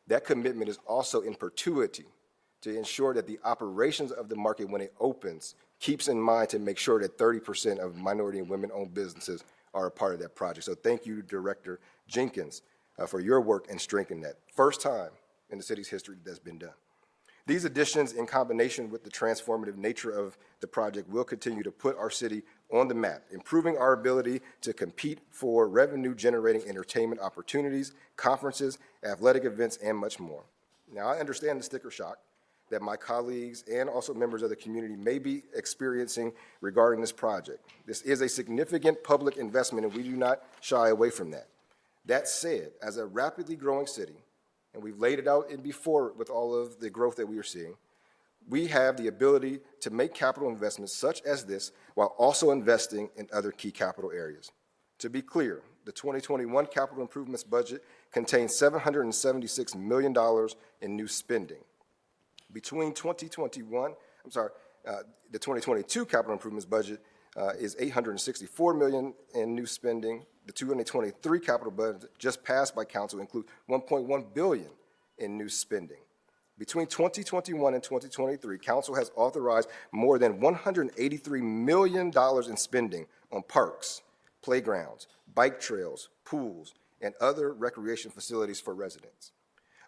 That commitment is also in perpetuity to ensure that the operations of the market when it opens keeps in mind to make sure that 30% of minority and women-owned businesses are a part of that project. So thank you, Director Jenkins. for your work in strengthening that. First time in the city's history that's been done. These additions, in combination with the transformative nature of the project, will continue to put our city on the map, improving our ability to compete for revenue-generating entertainment opportunities, conferences, athletic events, and much more. Now, I understand the sticker shock that my colleagues and also members of the community may be experiencing regarding this project. This is a significant public investment, and we do not shy away from that. That said, as a rapidly growing city, and we've laid it out in before with all of the growth that we are seeing, we have the ability to make capital investments such as this while also investing in other key capital areas. To be clear, the 2021 capital improvements budget contains $776 million in new spending. Between the 2022 capital improvements budget is $864 million in new spending. The 2023 capital budget just passed by council includes $1.1 billion in new spending. Between 2021 and 2023, council has authorized more than $183 million in spending on parks, playgrounds, bike trails, pools, and other recreation facilities for residents.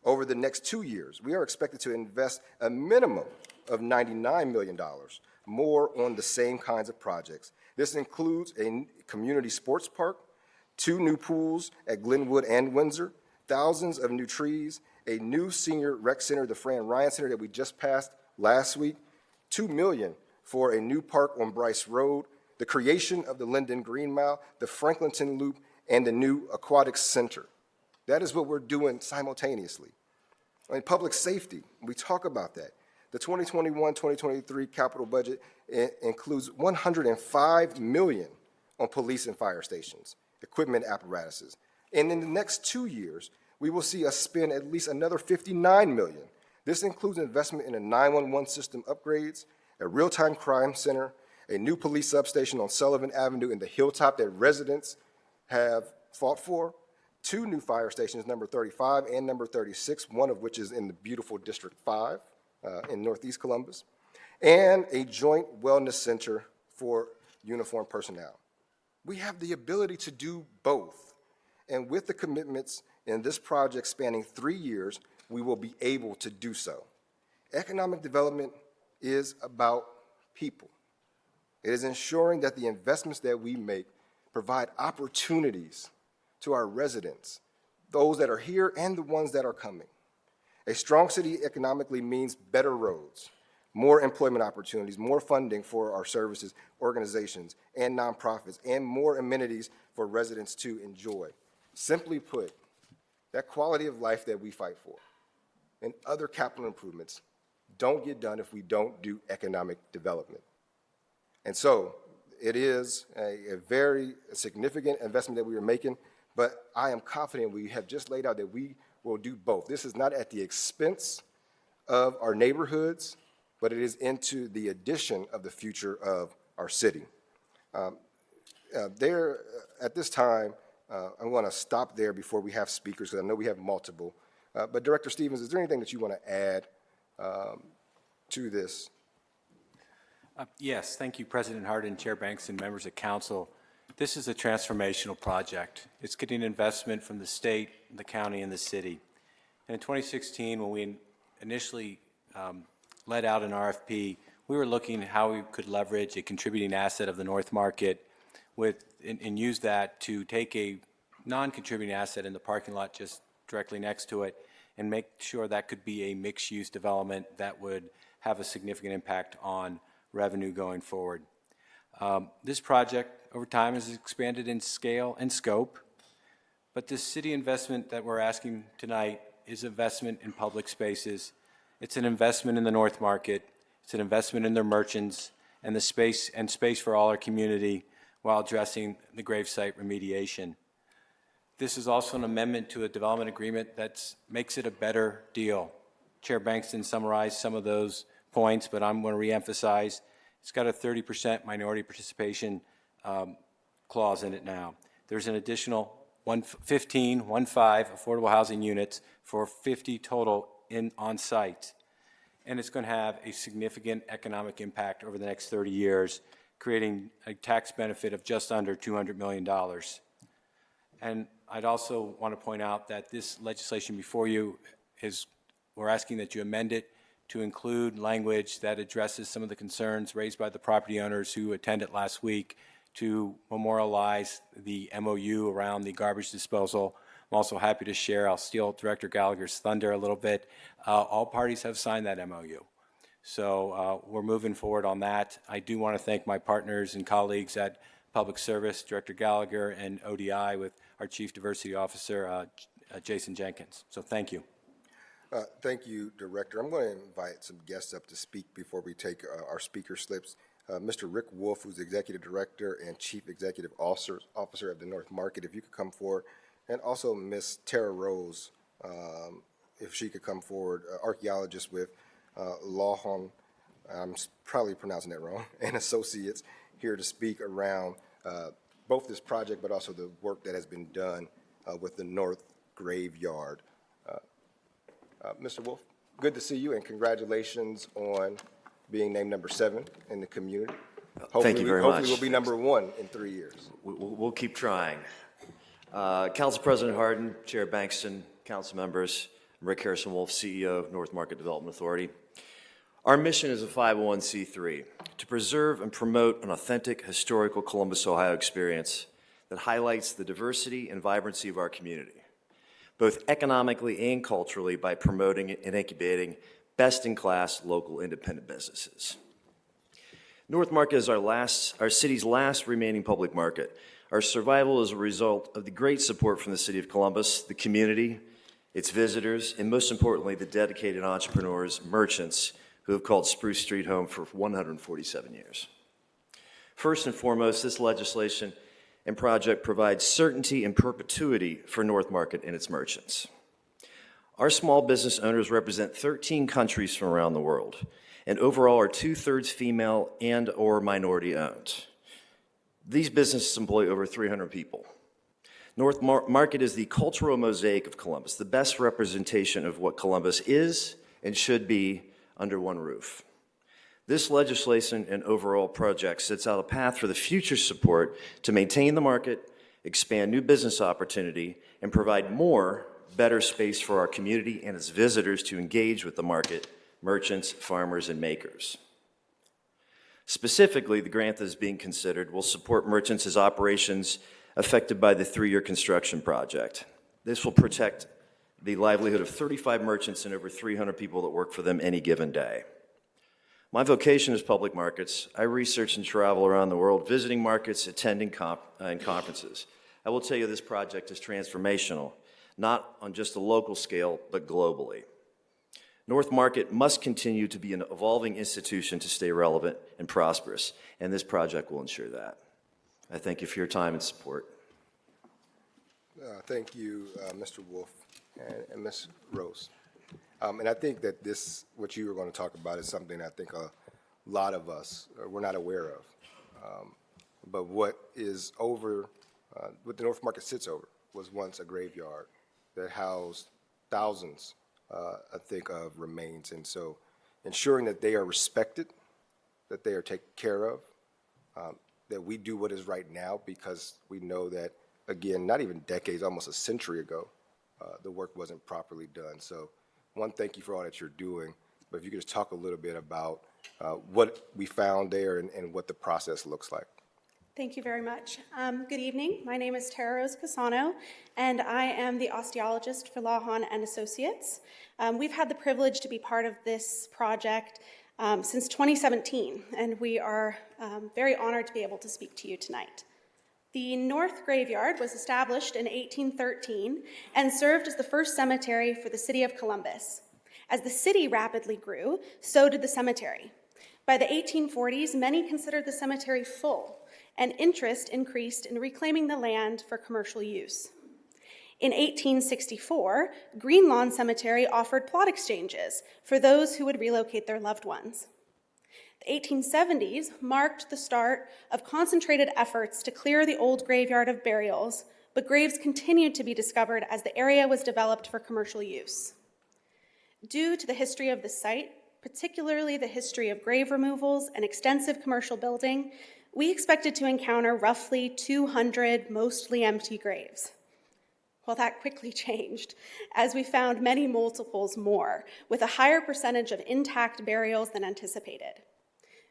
Over the next 2 years, we are expected to invest a minimum of $99 million more on the same kinds of projects. This includes a community sports park, 2 new pools at Glenwood and Windsor, thousands of new trees, a new senior rec center, the Fran Ryan Center that we just passed last week, $2 million for a new park on Bryce Road, the creation of the Linden Green Mile, the Franklinton Loop, and the new aquatics center. That is what we're doing simultaneously. In public safety, we talk about that. The 2021-2023 capital budget includes $105 million on police and fire stations, equipment apparatuses. And in the next 2 years, we will see us spend at least another $59 million. This includes investment in a 911 system upgrades, a real-time crime center, a new police substation on Sullivan Avenue in the Hilltop that residents have fought for, 2 new fire stations, number 35 and number 36, one of which is in the beautiful District 5 in Northeast Columbus, and a joint wellness center for uniformed personnel. We have the ability to do both, and with the commitments in this project spanning 3 years, we will be able to do so. Economic development is about people. It is ensuring that the investments that we make provide opportunities to our residents, those that are here and the ones that are coming. A strong city economically means better roads, more employment opportunities, more funding for our services, organizations, and nonprofits, and more amenities for residents to enjoy. Simply put, that quality of life that we fight for and other capital improvements don't get done if we don't do economic development. And so it is a very significant investment that we are making, but I am confident we have just laid out that we will do both. This is not at the expense of our neighborhoods, but it is into the addition of the future of our city. At this time, I want to stop there before we have speakers, because I know we have multiple. But Director Stevens, is there anything that you want to add to this? Yes, thank you, President Hardin, Chair Banks, and members of council. This is a transformational project. It's getting investment from the state, the county, and the city. And in 2016, when we initially let out an RFP, we were looking at how we could leverage a contributing asset of the North Market and use that to take a non-contributing asset in the parking lot just directly next to it and make sure that could be a mixed-use development that would have a significant impact on revenue going forward. This project over time has expanded in scale and scope, but this city investment that we're asking tonight is investment in public spaces. It's an investment in the North Market. It's an investment in their merchants and the space for all our community while addressing the gravesite remediation. This is also an amendment to a development agreement that makes it a better deal. Chair Bankston summarized some of those points, but I'm going to reemphasize. It's got a 30% minority participation clause in it now. There's an additional 15 affordable housing units for 50 total on site. And it's going to have a significant economic impact over the next 30 years, creating a tax benefit of just under $200 million. And I'd also want to point out that this legislation before you we're asking that you amend it to include language that addresses some of the concerns raised by the property owners who attended last week to memorialize the MOU around the garbage disposal. I'm also happy to share, I'll steal Director Gallagher's thunder a little bit. All parties have signed that MOU. So we're moving forward on that. I do want to thank my partners and colleagues at Public Service, Director Gallagher, and ODI with our Chief Diversity Officer, Jason Jenkins. So thank you. Thank you, Director. I'm going to invite some guests up to speak before we take our speaker slips. Mr. Rick Wolf, who's the Executive Director and Chief Executive Officer of the North Market, if you could come forward. And also Ms. Tara Rose, if she could come forward, archaeologist with Lawhon, I'm probably pronouncing that wrong, and Associates, here to speak around both this project but also the work that has been done with the North Graveyard. Mr. Wolf, good to see you, and congratulations on being named number 7 in the community. Thank you very Hopefully much. we'll be number 1 in 3 years. We'll keep trying. Council President Hardin, Chair Bankston, council members, I'm Rick Harrison Wolf, CEO of North Market Development Authority. Our mission as a 501c3 to preserve and promote an authentic historical Columbus, Ohio experience that highlights the diversity and vibrancy of our community, both economically and culturally, by promoting and incubating best-in-class local independent businesses. North Market is our city's last remaining public market. Our survival is a result of the great support from the City of Columbus, the community, its visitors, and most importantly, the dedicated entrepreneurs, merchants who have called Spruce Street home for 147 years. First and foremost, this legislation and project provides certainty and perpetuity for North Market and its merchants. Our small business owners represent 13 countries from around the world, and overall are 2/3 female and or minority owned. These businesses employ over 300 people. North Market is the cultural mosaic of Columbus, the best representation of what Columbus is and should be under one roof. This legislation and overall project sets out a path for the future support to maintain the market, expand new business opportunity, and provide more, better space for our community and its visitors to engage with the market, merchants, farmers, and makers. Specifically, the grant that is being considered will support merchants' operations affected by the 3-year construction project. This will protect the livelihood of 35 merchants and over 300 people that work for them any given day. My vocation is public markets. I research and travel around the world, visiting markets, attending conferences. I will tell you this project is transformational, not on just a local scale, but globally. North Market must continue to be an evolving institution to stay relevant and prosperous, and this project will ensure that. I thank you for your time and support. Thank you, Mr. Wolf and Ms. Rose. And I think that what you were going to talk about is something I think a lot of us were not aware of. But what the North Market sits over was once a graveyard that housed thousands, I think, of remains. And so ensuring that they are respected, that they are taken care of, that we do what is right now, because we know that, again, not even decades, almost a century ago, the work wasn't properly done. So one, thank you for all that you're doing, but if you could just talk a little bit about what we found there and what the process looks like. Thank you very much. Good evening. My name is Tara Rose Casano, and I am the osteologist for Lawhon and Associates. We've had the privilege to be part of this project since 2017, and we are very honored to be able to speak to you tonight. The North Graveyard was established in 1813 and served as the first cemetery for the city of Columbus. As the city rapidly grew, so did the cemetery. By the 1840s, many considered the cemetery full, and interest increased in reclaiming the land for commercial use. In 1864, Green Lawn Cemetery offered plot exchanges for those who would relocate their loved ones. The 1870s marked the start of concentrated efforts to clear the old graveyard of burials, but graves continued to be discovered as the area was developed for commercial use. Due to the history of the site, particularly the history of grave removals and extensive commercial building, we expected to encounter roughly 200 mostly empty graves. Well, that quickly changed as we found many multiples more, with a higher percentage of intact burials than anticipated.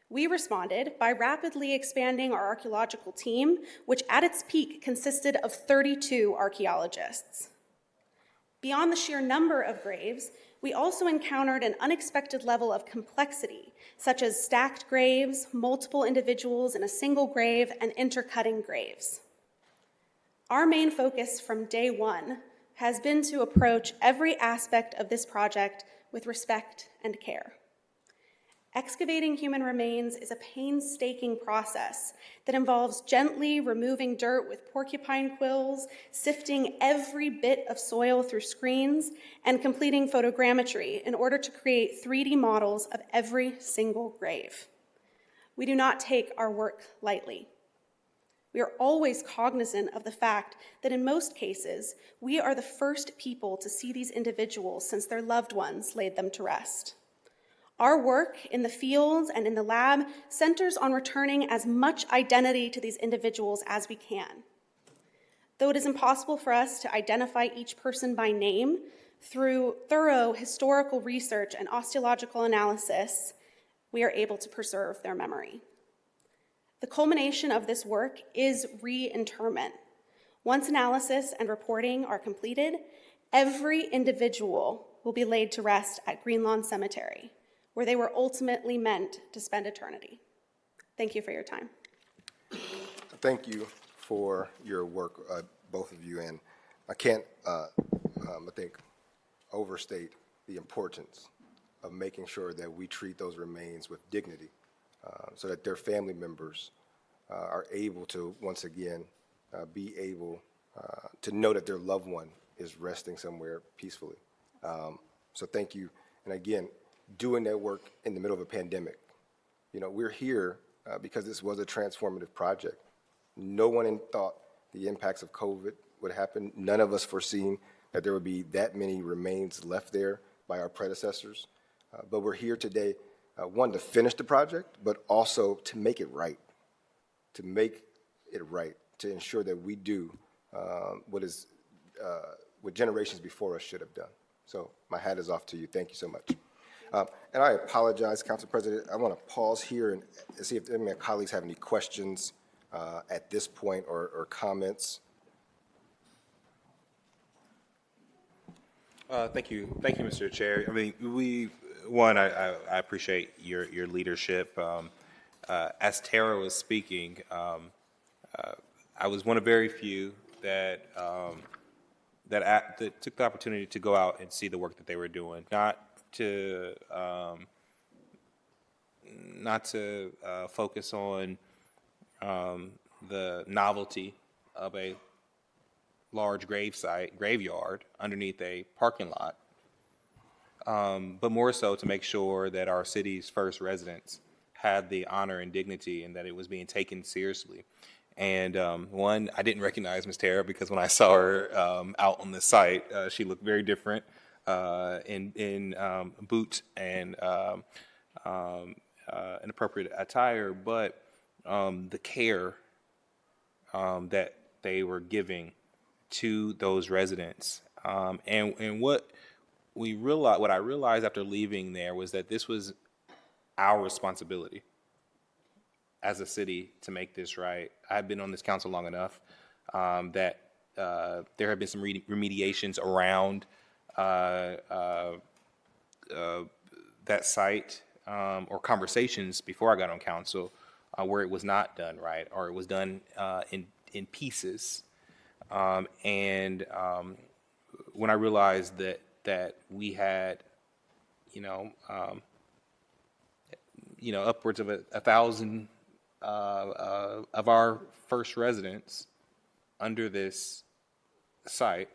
We responded by rapidly expanding our archaeological team, which at its peak consisted of 32 archaeologists. Beyond the sheer number of graves, we also encountered an unexpected level of complexity, such as stacked graves, multiple individuals in a single grave, and intercutting graves. Our main focus from day one has been to approach every aspect of this project with respect and care. Excavating human remains is a painstaking process that involves gently removing dirt with porcupine quills, sifting every bit of soil through screens, and completing photogrammetry in order to create 3D models of every single grave. We do not take our work lightly. We are always cognizant of the fact that in most cases, we are the first people to see these individuals since their loved ones laid them to rest. Our work in the fields and in the lab centers on returning as much identity to these individuals as we can. Though it is impossible for us to identify each person by name, through thorough historical research and osteological analysis, we are able to preserve their memory. The culmination of this work is reinterment. Once analysis and reporting are completed, every individual will be laid to rest at Greenlawn Cemetery, where they were ultimately meant to spend eternity. Thank you for your time. Thank you for your work, both of you, and I can't, I think, overstate the importance of making sure that we treat those remains with dignity so that their family members are able to, once again, be able to know that their loved one is resting somewhere peacefully. So thank you. And again, doing that work in the middle of a pandemic. You know, we're here because this was a transformative project. No one thought the impacts of COVID would happen. None of us foreseen that there would be that many remains left there by our predecessors. But we're here today, one, to finish the project, but also to make it right, to ensure that we do what generations before us should have done. So my hat is off to you. Thank you so much. And I apologize, Council President. I want to pause here and see if any of my colleagues have any questions at this point or comments. Thank you, Mr. Chair. I mean, I appreciate your leadership. As Tara was speaking, I was one of very few that took the opportunity to go out and see the work that they were doing, not to focus on the novelty of a large graveyard underneath a parking lot, but more so to make sure that our city's first residents had the honor and dignity and that it was being taken seriously. And one, I didn't recognize Ms. Tara because when I saw her out on the site, she looked very different in boots and an appropriate attire, but the care that they were giving to those residents. And what I realized after leaving there was that this was our responsibility as a city to make this right. I've been on this council long enough that there have been some remediations around that site or conversations before I got on council where it was not done right or it was done in pieces. And when I realized that we had, upwards of 1,000 of our first residents under this site,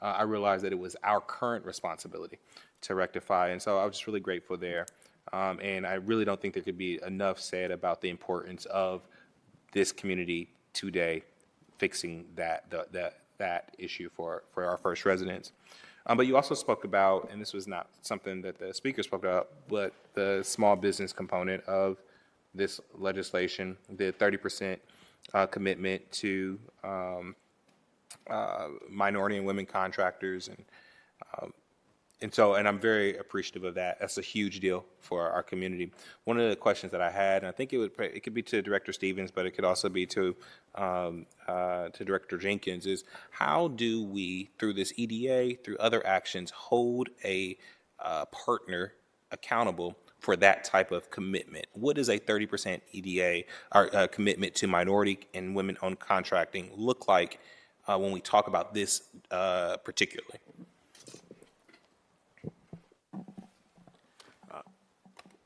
I realized that it was our current responsibility to rectify. And so I was just really grateful there. And I really don't think there could be enough said about the importance of this community today fixing that issue for our first residents. But you also spoke about, and this was not something that the speaker spoke about, but the small business component of this legislation, the 30% commitment to minority and women contractors, and I'm very appreciative of that. That's a huge deal for our community. One of the questions that I had, and I think it could be to Director Stevens, but it could also be to Director Jenkins, is how do we, through this EDA, through other actions, hold a partner accountable for that type of commitment? What does a 30% EDA or commitment to minority and women-owned contracting look like when we talk about this particularly?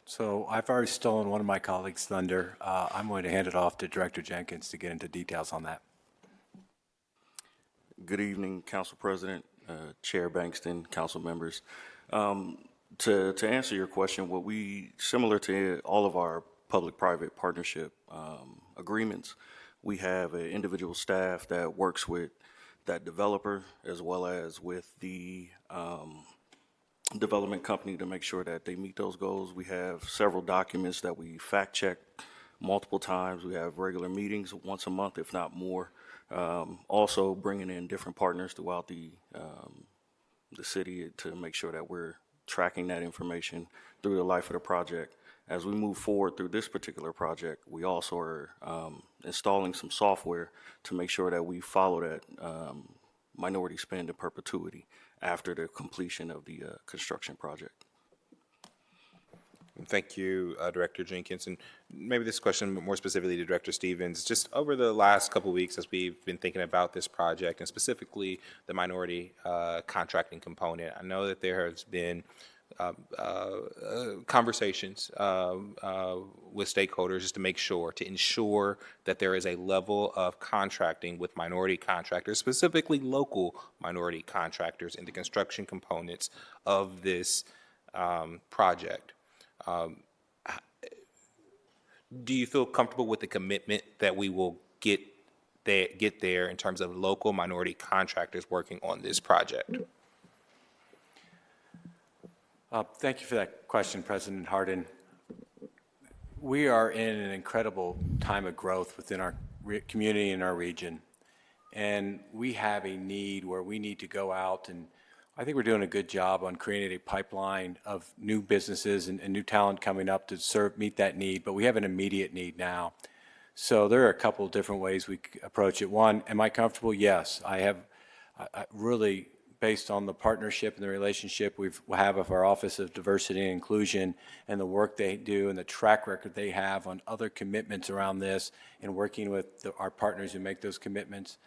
So I've already stolen one of my colleagues' thunder. I'm going to hand it off to Director Jenkins to get into details on that. Good evening, Council President, Chair Bankston, council members. To answer your question, similar to all of our public-private partnership agreements, we have an individual staff that works with that developer as well as with the development company to make sure that they meet those goals. We have several documents that we fact check multiple times. We have regular meetings once a month, if not more. Also bringing in different partners throughout the city to make sure that we're tracking that information through the life of the project. As we move forward through this particular project, we also are installing some software to make sure that we follow that minority spend in perpetuity after the completion of the construction project. Thank you, Director Jenkins. And maybe this question more specifically to Director Stevens. Just over the last couple of weeks as we've been thinking about this project and specifically the minority contracting component, I know that there has been conversations with stakeholders just to ensure that there is a level of contracting with minority contractors, specifically local minority contractors in the construction components of this project. Do you feel comfortable with the commitment that we will get there in terms of local minority contractors working on this project? Thank you for that question, President Hardin. We are in an incredible time of growth within our community and our region, and we have a need where we need to go out, and I think we're doing a good job on creating a pipeline of new businesses and new talent coming up to meet that need, but we have an immediate need now. So there are a couple of different ways we approach it. One, am I comfortable? Yes. I really, based on the partnership and the relationship we have with our Office of Diversity and Inclusion and the work they do and the track record they have on other commitments around this and working with our partners who make those commitments,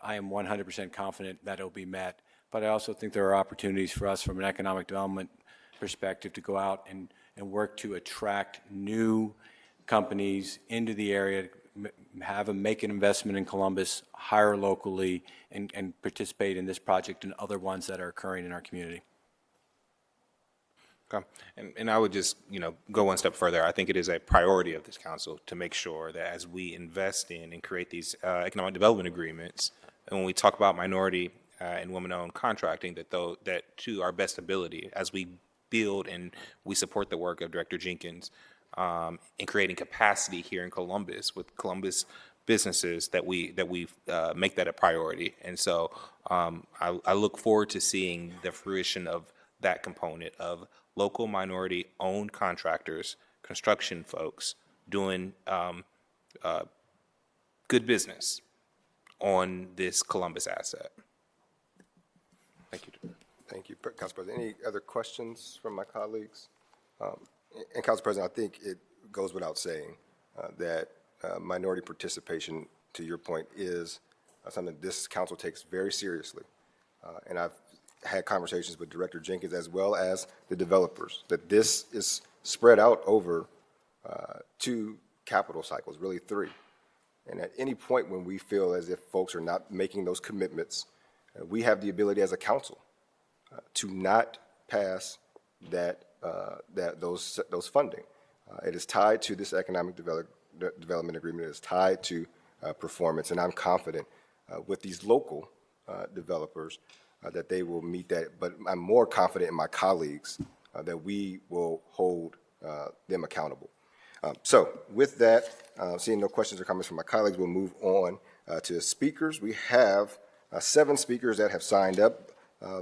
I am 100% confident that it'll be met. But I also think there are opportunities for us from an economic development perspective to go out and work to attract new companies into the area, have them make an investment in Columbus, hire locally, and participate in this project and other ones that are occurring in our community. Okay. And I would just, go one step further. I think it is a priority of this council to make sure that as we invest in and create these economic development agreements, and when we talk about minority and women-owned contracting, that to our best ability as we build and we support the work of Director Jenkins in creating capacity here in Columbus with Columbus businesses, that we make that a priority. And so I look forward to seeing the fruition of that component of local minority-owned contractors, construction folks doing good business on this Columbus asset. Thank you. Thank you, Council President. Any other questions from my colleagues? And Council President, I think it goes without saying that minority participation, to your point, is something this council takes very seriously. And I've had conversations with Director Jenkins as well as the developers, that this is spread out over 2 capital cycles, really 3. And at any point when we feel as if folks are not making those commitments, we have the ability as a council to not pass those funding. It is tied to this economic development agreement. It is tied to performance, and I'm confident with these local developers that they will meet that. But I'm more confident in my colleagues that we will hold them accountable. So with that, seeing no questions or comments from my colleagues, we'll move on to speakers. We have 7 speakers that have signed up,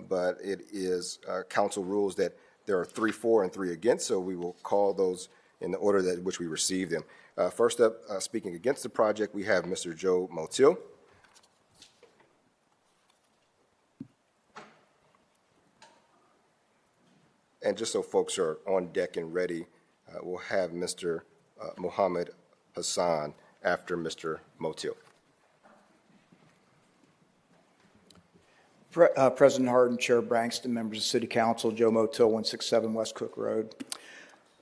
but it is council rules that there are 3 for and 3 against, so we will call those in the order that which we received them. First up, speaking against the project, we have Mr. Joe Motil. And just so folks are on deck and ready, we'll have Mr. Mohammed Hassan after Mr. Motil. President Harden, Chair Brankston, members of City Council, Joe Motil, 167 West Cook Road.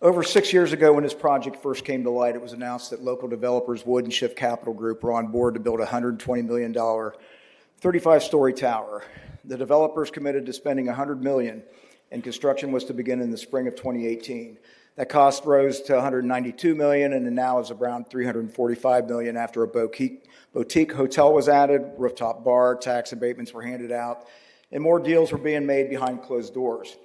Over 6 years ago, when this project first came to light, it was announced that local developers Wood and Shift Capital Group were on board to build a $120 million 35-story tower. The developers committed to spending $100 million, and construction was to begin in the spring of 2018. That cost rose to $192 million, and now is around $345 million after a boutique hotel was added, rooftop bar, tax abatements were handed out, and more deals were being made behind closed doors.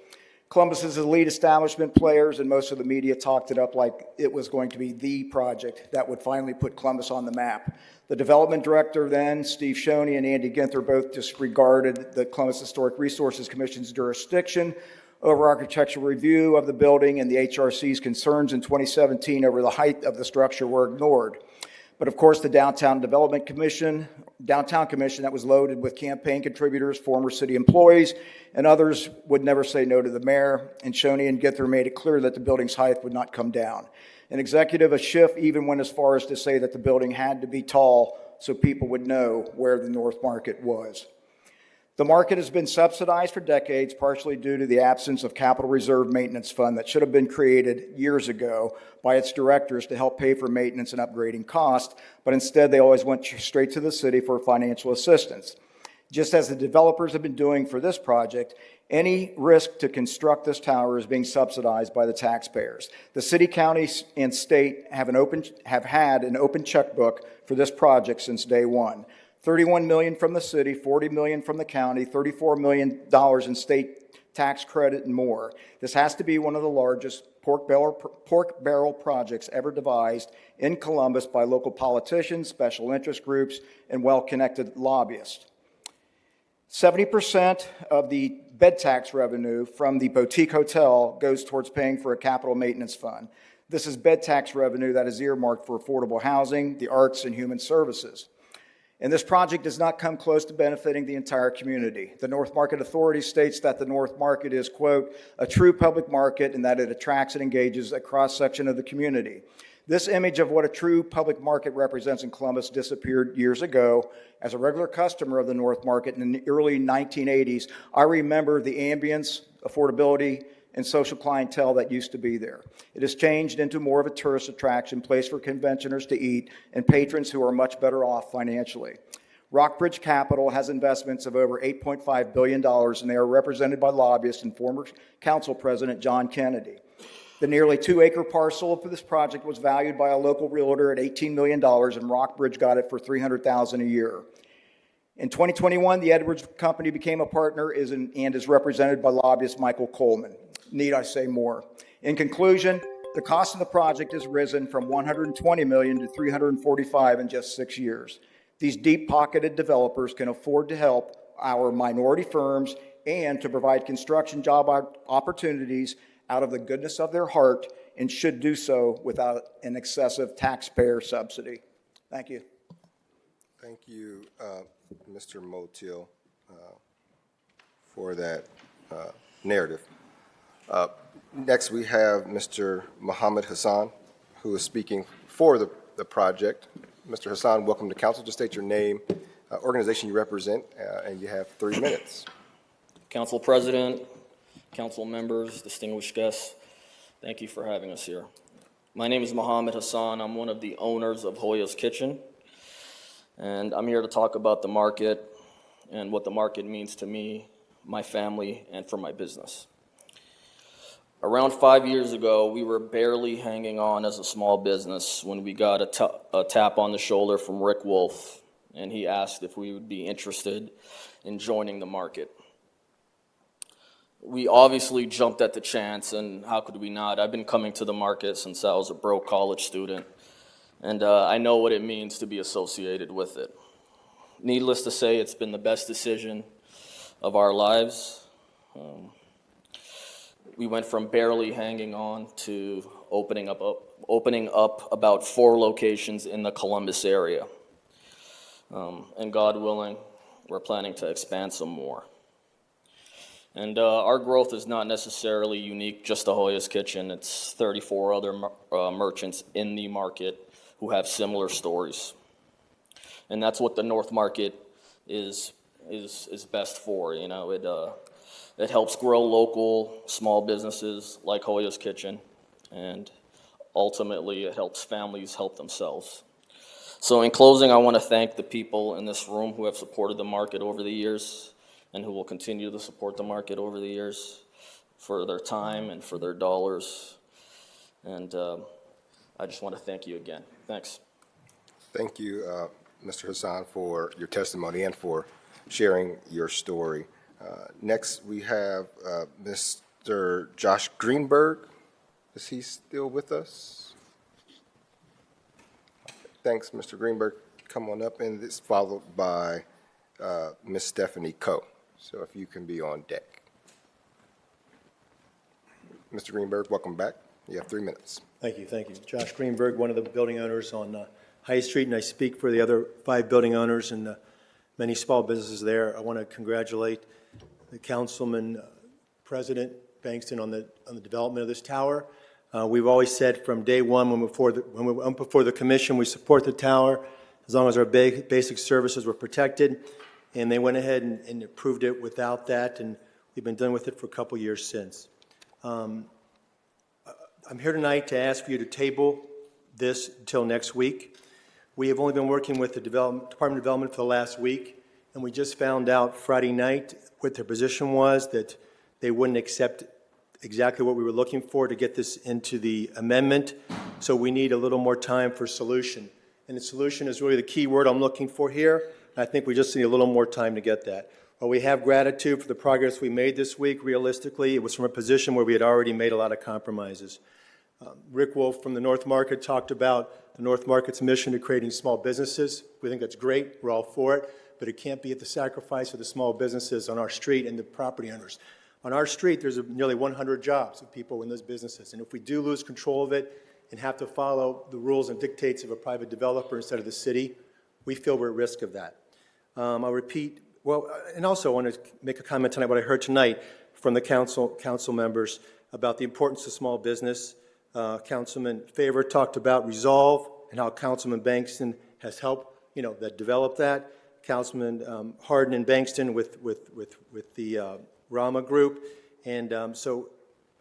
Columbus's elite establishment players and most of the media talked it up like it was going to be the project that would finally put Columbus on the map. The development director then, Steve Shoney and Andy Ginther, both disregarded the Columbus Historic Resources Commission's jurisdiction over architectural review of the building, and the HRC's concerns in 2017 over the height of the structure were ignored. But of course, the Downtown Commission that was loaded with campaign contributors, former city employees, and others would never say no to the mayor, and Shoney and Ginther made it clear that the building's height would not come down. An executive, a Schiff, even went as far as to say that the building had to be tall so people would know where the North Market was. The market has been subsidized for decades, partially due to the absence of capital reserve maintenance fund that should have been created years ago by its directors to help pay for maintenance and upgrading costs, but instead they always went straight to the city for financial assistance. Just as the developers have been doing for this project, any risk to construct this tower is being subsidized by the taxpayers. The city, county, and state have had an open checkbook for this project since day one. $31 million from the city, $40 million from the county, $34 million in state tax credit, and more. This has to be one of the largest pork barrel projects ever devised in Columbus by local politicians, special interest groups, and well-connected lobbyists. 70% of the bed tax revenue from the boutique hotel goes towards paying for a capital maintenance fund. This is bed tax revenue that is earmarked for affordable housing, the arts, and human services. And this project does not come close to benefiting the entire community. The North Market Authority states that the North Market is, quote, a true public market and that it attracts and engages a cross-section of the community. This image of what a true public market represents in Columbus disappeared years ago. As a regular customer of the North Market in the early 1980s, I remember the ambience, affordability, and social clientele that used to be there. It has changed into more of a tourist attraction, place for conventioners to eat, and patrons who are much better off financially. Rockbridge Capital has investments of over $8.5 billion, and they are represented by lobbyists and former council president John Kennedy. The nearly 2-acre parcel for this project was valued by a local realtor at $18 million, and Rockbridge got it for $300,000 a year. In 2021, the Edwards Company became a partner and is represented by lobbyist Michael Coleman. Need I say more? In conclusion, the cost of the project has risen from $120 million to $345 in just 6 years. These deep-pocketed developers can afford to help our minority firms and to provide construction job opportunities out of the goodness of their heart, and should do so without an excessive taxpayer subsidy. Thank you. Thank you, Mr. Motil, for that narrative. Next, we have Mr. Mohammed Hassan, who is speaking for the project. Mr. Hassan, welcome to council. Just state your name, organization you represent, and you have 3 minutes. Council President, council members, distinguished guests, thank you for having us here. My name is Mohammed Hassan. I'm one of the owners of Hoya's Kitchen, and I'm here to talk about the market and what the market means to me, my family, and for my business. Around 5 years ago, we were barely hanging on as a small business when we got a tap on the shoulder from Rick Wolf, and he asked if we would be interested in joining the market. We obviously jumped at the chance, and how could we not? I've been coming to the market since I was a broke college student, and I know what it means to be associated with it. Needless to say, it's been the best decision of our lives. We went from barely hanging on to opening up about 4 locations in the Columbus area. And God willing, we're planning to expand some more. And our growth is not necessarily unique just to Hoya's Kitchen. It's 34 other merchants in the market who have similar stories. And that's what the North Market is best for. You know, it helps grow local small businesses like Hoya's Kitchen, and ultimately it helps families help themselves. So in closing, I want to thank the people in this room who have supported the market over the years and who will continue to support the market over the years for their time and for their dollars. And I just want to thank you again. Thanks. Thank you, Mr. Hassan, for your testimony and for sharing your story. Next, we have Mr. Josh Greenberg. Is he still with us? Thanks, Mr. Greenberg. Come on up, and it's followed by Ms. Stephanie Coe. So if you can be on deck. Mr. Greenberg, welcome back. You have 3 minutes. Thank you, thank you. Josh Greenberg, one of the building owners on High Street, and I speak for the other 5 building owners and many small businesses there. I want to congratulate the Councilman, President Bankston on the development of this tower. We've always said from day one when we went before the commission, we support the tower as long as our basic services were protected. And they went ahead and approved it without that, and we've been done with it for a couple years since. I'm here tonight to ask you to table this until next week. We have only been working with the Department of Development for the last week, and we just found out Friday night what their position was, that they wouldn't accept exactly what we were looking for to get this into the amendment. So we need a little more time for solution. And the solution is really the key word I'm looking for here. I think we just need a little more time to get that. While we have gratitude for the progress we made this week, realistically, it was from a position where we had already made a lot of compromises. Rick Wolf from the North Market talked about the North Market's mission to creating small businesses. We think that's great. We're all for it. But it can't be at the sacrifice of the small businesses on our street and the property owners. On our street, there's nearly 100 jobs of people in those businesses. And if we do lose control of it and have to follow the rules and dictates of a private developer instead of the city, we feel we're at risk of that. I'll repeat, and also I want to make a comment tonight, what I heard tonight from the council members about the importance of small business. Councilman Favor talked about Resolve and how Councilman Bankston has helped, that develop that. Councilman Hardin and Bankston with the Rama Group. And so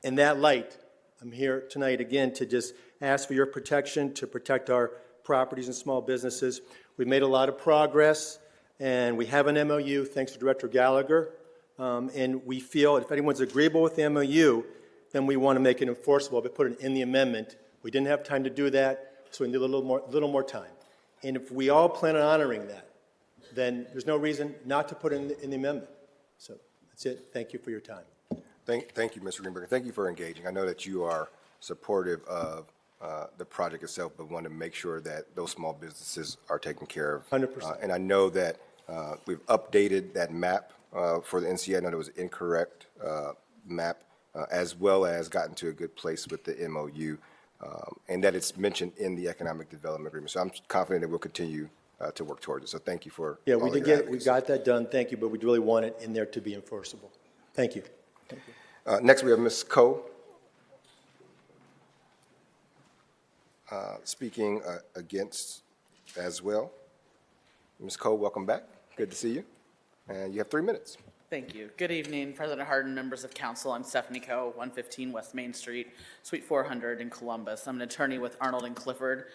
in that light, I'm here tonight again to just ask for your protection, to protect our properties and small businesses. We've made a lot of progress. And we have an MOU, thanks to Director Gallagher. And we feel if anyone's agreeable with the MOU, then we want to make it enforceable, but put it in the amendment. We didn't have time to do that, so we need a little more time. And if we all plan on honoring that, then there's no reason not to put it in the amendment. So that's it. Thank you for your time. Thank you, Mr. Greenberg. Thank you for engaging. I know that you are supportive of the project itself, but want to make sure that those small businesses are taken care of. 100%. And I know that we've updated that map for the NCA. I know it was incorrect map, as well as gotten to a good place with the MOU, and that it's mentioned in the Economic Development Agreement. So I'm confident that we'll continue to work towards it. So thank you for Yeah, all we of did your get, we advocacy. got that done. Thank you, but we really want it in there to be enforceable. Thank you. Thank you. Next, we have Ms. Coe. Speaking against as well. Ms. Coe, welcome back. Good to see you. And you have 3 minutes. Thank you. Good evening, President Hardin, members of council. I'm Stephanie Coe, 115 West Main Street, Suite 400 in Columbus. I'm an attorney with Arnold and Clifford.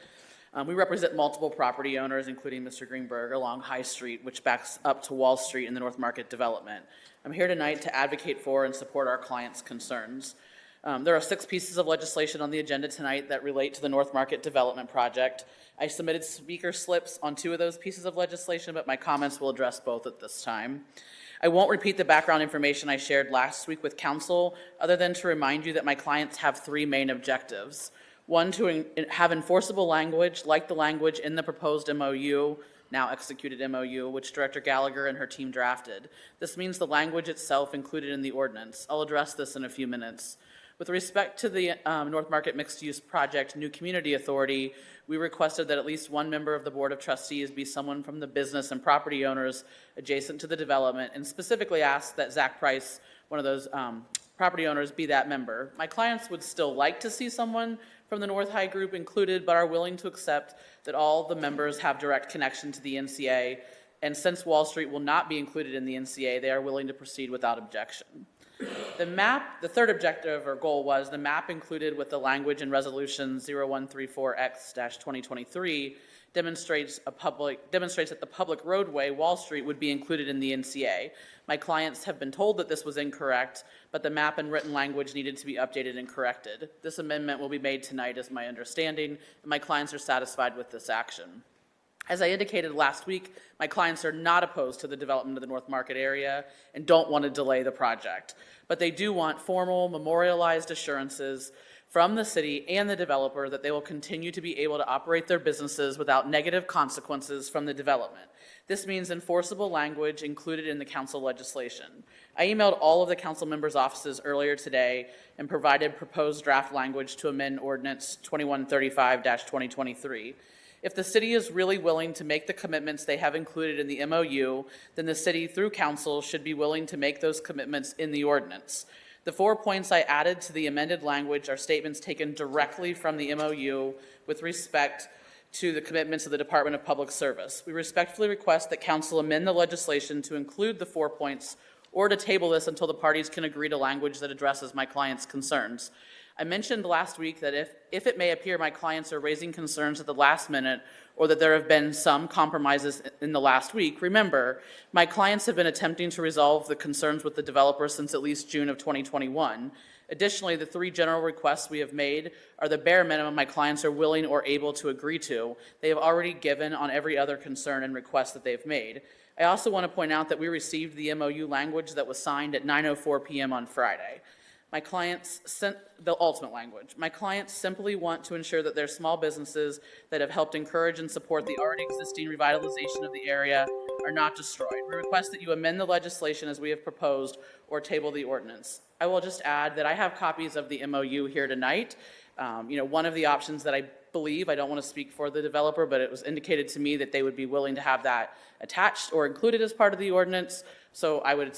We represent multiple property owners, including Mr. Greenberg, along High Street, which backs up to Wall Street in the North Market development. I'm here tonight to advocate for and support our clients' concerns. There are 6 pieces of legislation on the agenda tonight that relate to the North Market Development Project. I submitted speaker slips on 2 of those pieces of legislation, but my comments will address both at this time. I won't repeat the background information I shared last week with council, other than to remind you that my clients have 3 main objectives. 1, to have enforceable language like the language in the proposed MOU now executed MOU, which Director Gallagher and her team drafted. This means the language itself included in the ordinance. I'll address this in a few minutes. With respect to the North Market Mixed Use Project New Community Authority, we requested that at least one member of the Board of Trustees be someone from the business and property owners adjacent to the development, and specifically asked that Zach Price, one of those property owners, be that member. My clients would still like to see someone from the North High Group included, but are willing to accept that all the members have direct connection to the NCA, and since Wall Street will not be included in the NCA, they are willing to proceed without objection. The third objective or goal was the map included with the language in Resolution 0134X-2023 demonstrates that the public roadway, Wall Street, would be included in the NCA. My clients have been told that this was incorrect, but the map and written language needed to be updated and corrected. This amendment will be made tonight, is my understanding, and my clients are satisfied with this action. As I indicated last week, my clients are not opposed to the development of the North Market area and don't want to delay the project, but they do want formal, memorialized assurances from the city and the developer that they will continue to be able to operate their businesses without negative consequences from the development. This means enforceable language included in the council legislation. I emailed all of the council members' offices earlier today and provided proposed draft language to amend Ordinance 2135-2023. If the city is really willing to make the commitments they have included in the MOU, then the city, through council, should be willing to make those commitments in the ordinance. The 4 points I added to the amended language are statements taken directly from the MOU with respect to the commitments of the Department of Public Service. We respectfully request that council amend the legislation to include the 4 points or to table this until the parties can agree to language that addresses my clients' concerns. I mentioned last week that if it may appear my clients are raising concerns at the last minute or that there have been some compromises in the last week, remember, my clients have been attempting to resolve the concerns with the developer since at least June of 2021. Additionally, the 3 general requests we have made are the bare minimum my clients are willing or able to agree to. They have already given on every other concern and request that they've made. I also want to point out that we received the MOU language that was signed at 9:04 p.m. on Friday. My clients sent the ultimate language. My clients simply want to ensure that their small businesses that have helped encourage and support the already existing revitalization of the area are not destroyed. We request that you amend the legislation as we have proposed or table the ordinance. I will just add that I have copies of the MOU here tonight. One of the options that I believe, I don't want to speak for the developer, but it was indicated to me that they would be willing to have that attached or included as part of the ordinance. So I would,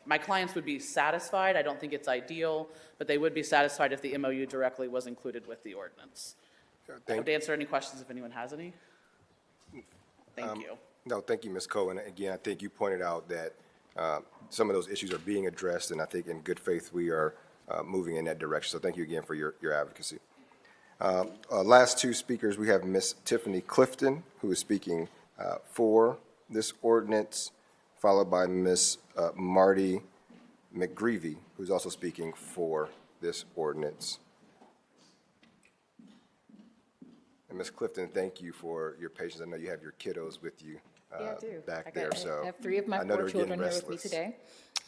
my clients would be satisfied. I don't think it's ideal, but they would be satisfied if the MOU directly was included with the ordinance. I would answer any questions if anyone has any. Thank you. No, thank you, Ms. Cohen. Again, I think you pointed out that some of those issues are being addressed, and I think in good faith we are moving in that direction. So thank you again for your advocacy. Last 2 speakers, we have Ms. Tiffany Clifton, who is speaking for this ordinance, followed by Ms. Marty McGreevy, who's also speaking for this ordinance. And Ms. Clifton, thank you for your patience. I know you have your kiddos with you back there, so I have 3 of my 4 children here with me today.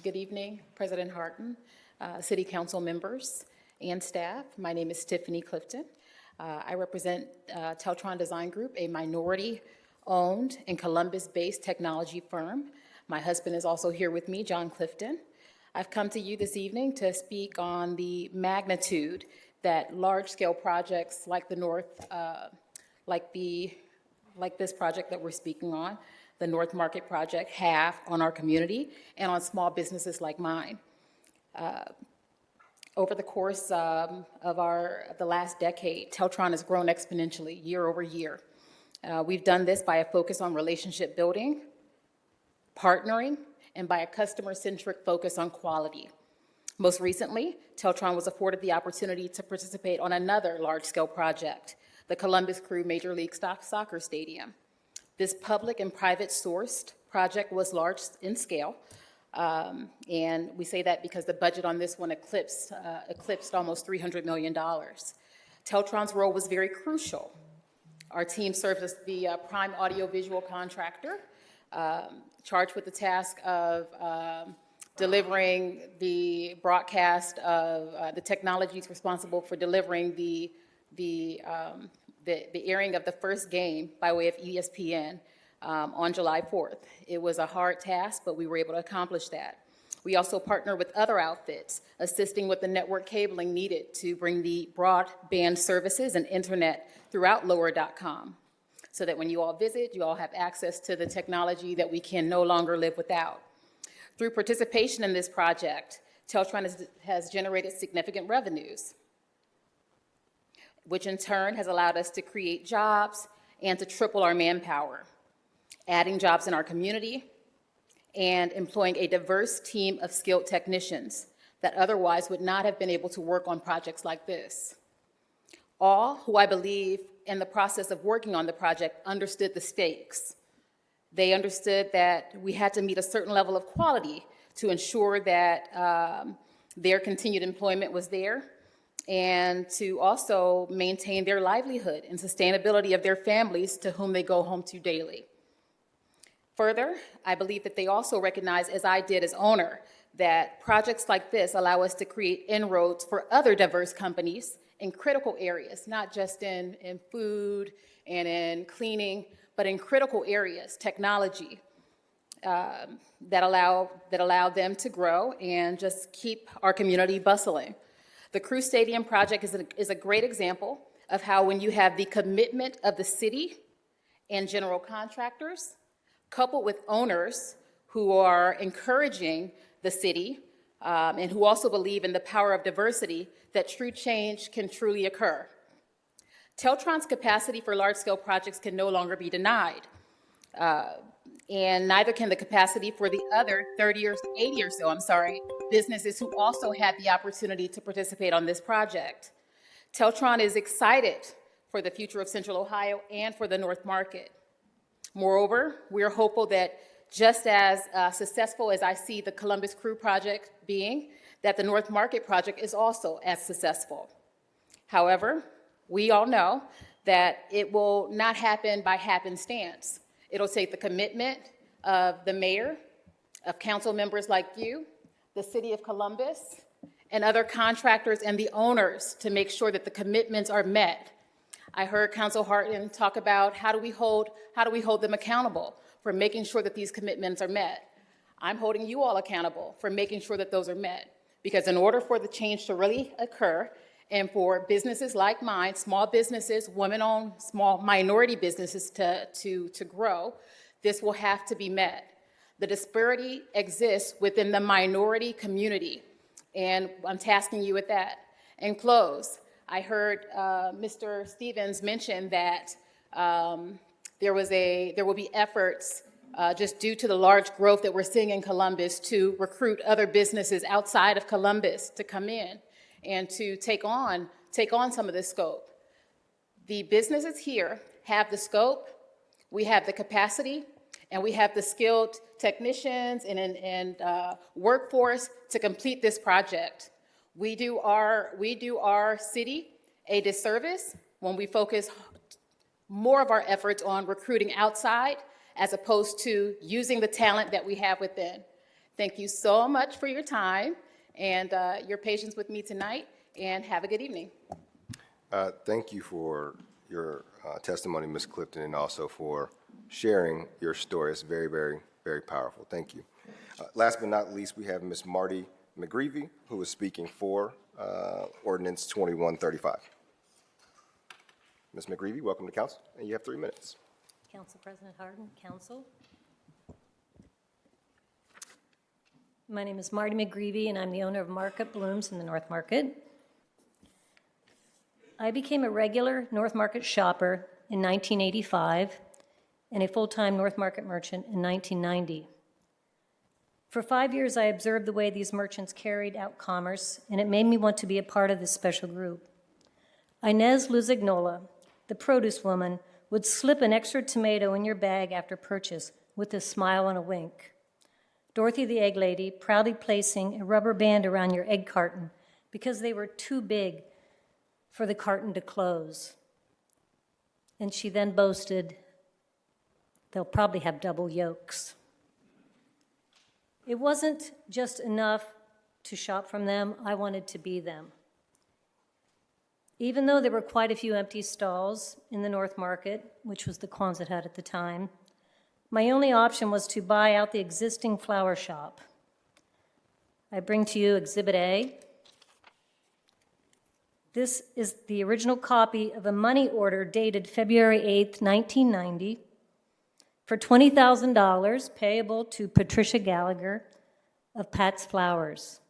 Good evening, President Harden, City Council members, and staff. My name is Tiffany Clifton. I represent Teltron Design Group, a minority-owned and Columbus-based technology firm. My husband is also here with me, John Clifton. I've come to you this evening to speak on the magnitude that large-scale projects like like this project that we're speaking on, the North Market project, have on our community and on small businesses like mine. Over the course of the last decade, Teltron has grown exponentially year over year. We've done this by a focus on relationship building, partnering, and by a customer-centric focus on quality. Most recently, Teltron was afforded the opportunity to participate on another large-scale project, the Columbus Crew Major League Soccer Stadium. This public and private sourced project was large in scale, and we say that because the budget on this one eclipsed almost $300 million. Teltron's role was very crucial. Our team served as the prime audiovisual contractor, charged with the task of delivering the broadcast of the technologies responsible for delivering the airing of the first game by way of ESPN on July 4th. It was a hard task, but we were able to accomplish that. We also partnered with other outfits, assisting with the network cabling needed to bring the broadband services and internet throughout lower.com, so that when you all visit, you all have access to the technology that we can no longer live without. Through participation in this project, Teltron has generated significant revenues, which in turn has allowed us to create jobs and to triple our manpower, adding jobs in our community and employing a diverse team of skilled technicians that otherwise would not have been able to work on projects like this. All who I believe in the process of working on the project understood the stakes. They understood that we had to meet a certain level of quality to ensure that their continued employment was there, and to also maintain their livelihood and sustainability of their families to whom they go home to daily. Further, I believe that they also recognize, as I did as owner, that projects like this allow us to create inroads for other diverse companies in critical areas, not just in food and in cleaning, but in critical areas, technology, that allow them to grow and just keep our community bustling. The Crew Stadium project is a great example of how, when you have the commitment of the city and general contractors, coupled with owners who are encouraging the city and who also believe in the power of diversity, that true change can truly occur. Teltron's capacity for large-scale projects can no longer be denied, and neither can the capacity for the other 80 or so, businesses who also had the opportunity to participate on this project. Teltron is excited for the future of Central Ohio and for the North Market. Moreover, we are hopeful that just as successful as I see the Columbus Crew project being, that the North Market project is also as successful. However, we all know that it will not happen by happenstance. It'll take the commitment of the mayor, of council members like you, the city of Columbus, and other contractors and the owners to make sure that the commitments are met. I heard Council Harden talk about how do we hold them accountable for making sure that these commitments are met. I'm holding you all accountable for making sure that those are met. Because in order for the change to really occur, and for businesses like mine, small businesses, women-owned, small minority businesses to grow, this will have to be met. The disparity exists within the minority community, and I'm tasking you with that. In close, I heard Mr. Stevens mention that there will be efforts just due to the large growth that we're seeing in Columbus to recruit other businesses outside of Columbus to come in and to take on some of this scope. The businesses here have the scope, we have the capacity, and we have the skilled technicians and workforce to complete this project. We do our city a disservice when we focus more of our efforts on recruiting outside as opposed to using the talent that we have within. Thank you so much for your time and your patience with me tonight, and have a good evening. Thank you for your testimony, Ms. Clifton, and also for sharing your story. It's very, very, very powerful. Thank you. Last but not least, we have Ms. Marty McGreevy, who is speaking for Ordinance 2135. Ms. McGreevy, welcome to council, and you have 3 minutes. Council President Harden, council. My name is Marty McGreevy, and I'm the owner of Market Blooms in the North Market. I became a regular North Market shopper in 1985 and a full-time North Market merchant in 1990. For 5 years, I observed the way these merchants carried out commerce, and it made me want to be a part of this special group. Inez Luzignola, the produce woman, would slip an extra tomato in your bag after purchase with a smile and a wink. Dorothy the egg lady, proudly placing a rubber band around your egg carton because they were too big for the carton to close. And she then boasted, they'll probably have double yolks. It wasn't just enough to shop from them, I wanted to be them. Even though there were quite a few empty stalls in the North Market, which was the Quonset hut at the time, My only option was to buy out the existing flower shop. I bring to you Exhibit A. This is the original copy of a money order dated February 8th, 1990, for $20,000 payable to Patricia Gallagher of Pat's Flowers.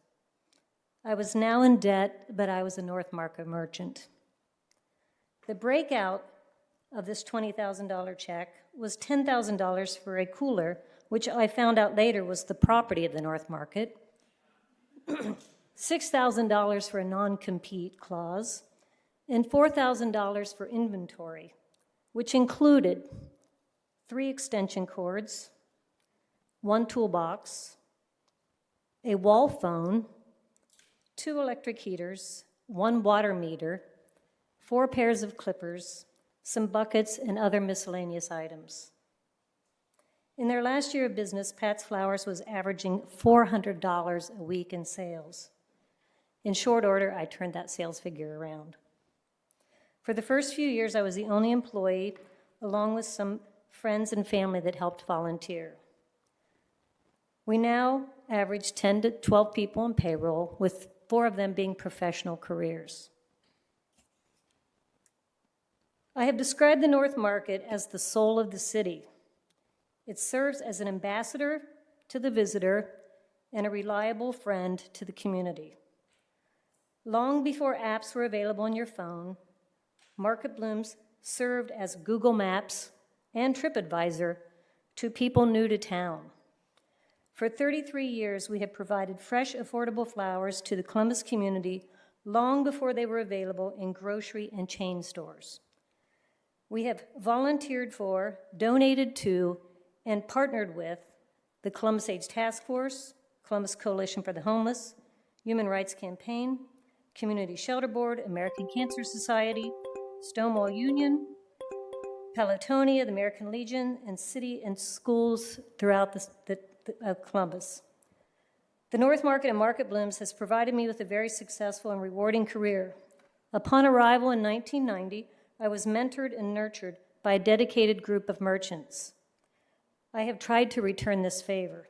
I was now in debt, but I was a North Market merchant. The breakout of this $20,000 check was $10,000 for a cooler, which I found out later was the property of the North Market, $6,000 for a non-compete clause, and $4,000 for inventory, which included 3 extension cords, 1 toolbox, a wall phone, 2 electric heaters, 1 water meter, 4 pairs of clippers, some buckets, and other miscellaneous items. In their last year of business, Pat's Flowers was averaging $400 a week in sales. In short order, I turned that sales figure around. For the first few years, I was the only employee, along with some friends and family that helped volunteer. We now average 10 to 12 people in payroll, with 4 of them being professional careers. I have described the North Market as the soul of the city. It serves as an ambassador to the visitor and a reliable friend to the community. Long before apps were available on your phone, Market Blooms served as Google Maps and TripAdvisor to people new to town. For 33 years, we have provided fresh, affordable flowers to the Columbus community long before they were available in grocery and chain stores. We have volunteered for, donated to, and partnered with the Columbus AIDS Task Force, Columbus Coalition for the Homeless, Human Rights Campaign, Community Shelter Board, American Cancer Society, Stonewall Union, Pelotonia, the American Legion, and city and schools throughout Columbus. The North Market and Market Blooms has provided me with a very successful and rewarding career. Upon arrival in 1990, I was mentored and nurtured by a dedicated group of merchants. I have tried to return this favor.